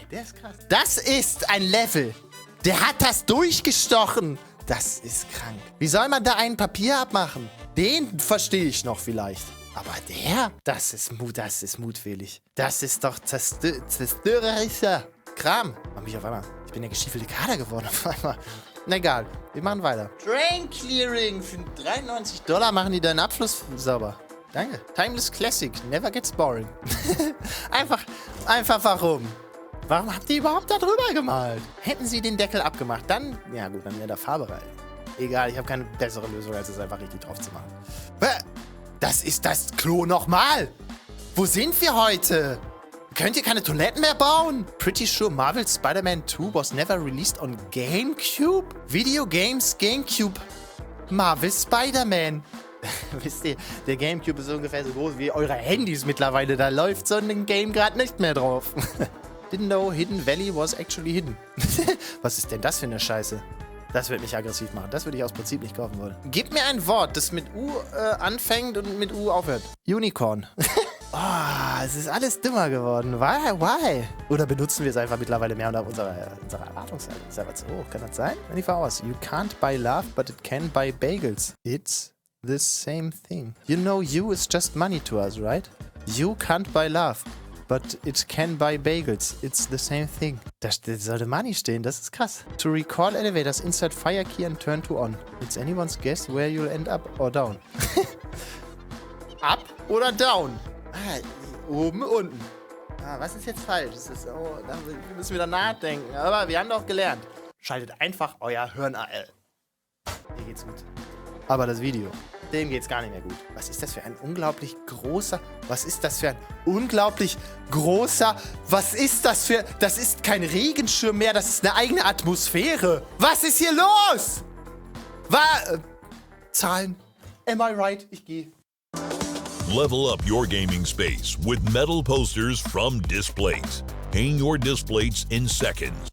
Der ist krass. Das ist ein Level. Der hat das durchgestochen. Das ist krank. Wie soll man da ein Papier abmachen? Den verstehe ich noch vielleicht. Aber der? Das ist mutwillig. Das ist doch zerstörerischer Kram. Ich bin der gestiefelte Kader geworden auf einmal. Na egal, wir machen weiter. Drain Clearing. Für $93 machen die deinen Abfluss sauber. Danke. Timeless Classic. Never gets boring. Einfach warum? Warum habt ihr überhaupt da drüber gemalt? Hätten sie den Deckel abgemacht, dann... Ja gut, dann wäre der Farbe rein. Egal, ich habe keine bessere Lösung, als es einfach richtig drauf zu machen. Das ist das Klo nochmal! Wo sind wir heute? Könnt ihr keine Toiletten mehr bauen? Pretty sure Marvel's Spider-Man 2 was never released on GameCube? Video Games GameCube. Marvel Spider-Man. Wisst ihr, der GameCube ist ungefähr so groß wie eure Handys mittlerweile. Da läuft so ein Game gerade nicht mehr drauf. Didn't know Hidden Valley was actually hidden. Was ist denn das für eine Scheiße? Das wird mich aggressiv machen. Das würde ich aus Prinzip nicht kaufen wollen. Gib mir ein Wort, das mit U anfängt und mit U aufhört. Unicorn. Oh, es ist alles dümmer geworden. Why? Oder benutzen wir es einfach mittlerweile mehr unter unserer Erwartungshaltung? Ist aber so, kann das sein? Wenn ich voraus. You can't buy love, but it can buy bagels. It's the same thing. You know, you is just money to us, right? You can't buy love, but it can buy bagels. It's the same thing. Da sollte Money stehen, das ist krass. To recall elevators, insert fire key and turn to on. It's anyone's guess where you'll end up or down. Up oder down? Ah, oben, unten. Ah, was ist jetzt falsch? Da müssen wir wieder nachdenken. Aber wir haben doch gelernt. Schaltet einfach euer Hirn an. Mir geht's gut. Aber das Video, dem geht's gar nicht mehr gut. Was ist das für ein unglaublich großer... Was ist das für Das ist kein Regenschirm mehr, das ist eine eigene Atmosphäre. Was ist hier los? Zahlen. Am I right? Ich gehe. Level up your gaming space with metal posters from Displates. Hang your Displates in seconds.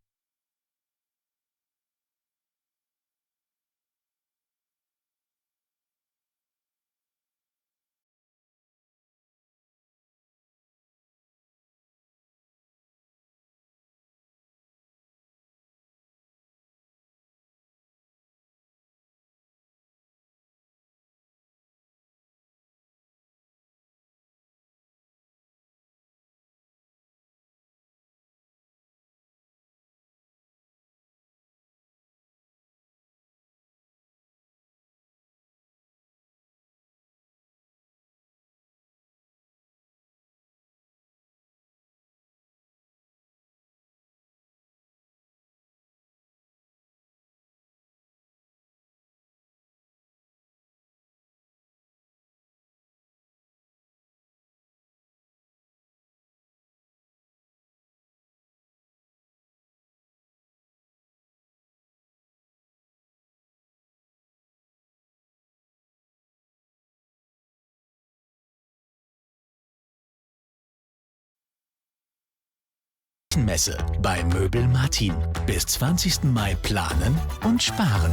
Messe bei Möbel Martin. Bis 20. Mai planen und sparen.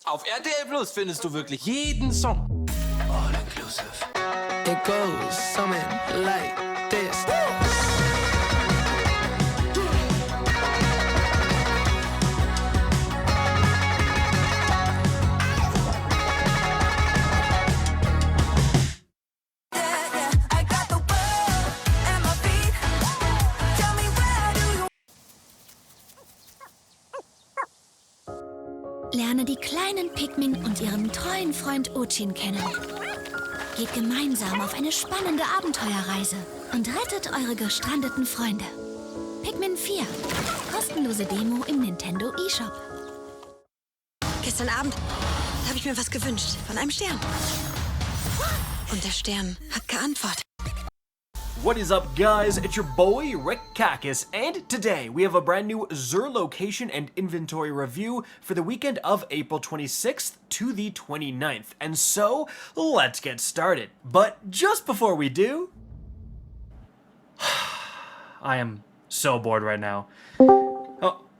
Auf RTL Plus findest du wirklich jeden Song. All inclusive. It goes something like this. Lerne die kleinen Pikmin und ihren treuen Freund Ochin kennen. Geht gemeinsam auf eine spannende Abenteuerreise und rettet eure gestrandeten Freunde. Pikmin 4. Kostenlose Demo im Nintendo eShop. Gestern Abend habe ich mir was gewünscht von einem Stern. Und der Stern hat geantwortet. What is up, guys? It's your boy Rick Kakis, and today we have a brand new Zur location and inventory review for the weekend of April 26th to the 29th. And so, let's get started. But just before we do, I am so bored right now.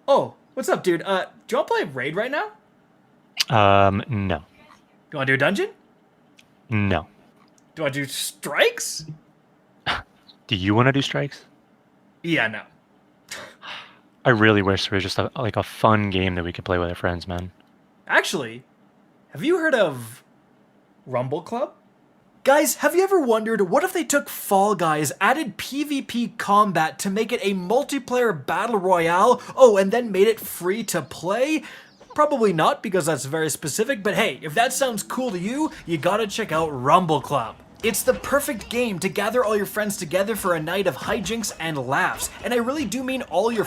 Oh, what's up, dude? Do you want to play Raid right now? No. You want to do a dungeon? No. Do you want to do strikes? Do you want to do strikes? Yeah, no. I really wish there was just a fun game that we could play with our friends, man. Actually, have you heard of Rumble Club? Guys, have you ever wondered what if they took Fall Guys, added PvP combat to make it a multiplayer battle royale, and then made it free to play? Probably not, because that's very specific, but hey, if that sounds cool to you, you gotta check out Rumble Club. It's the perfect game to gather all your friends together for a night of hijinks and laughs, and I really do mean all your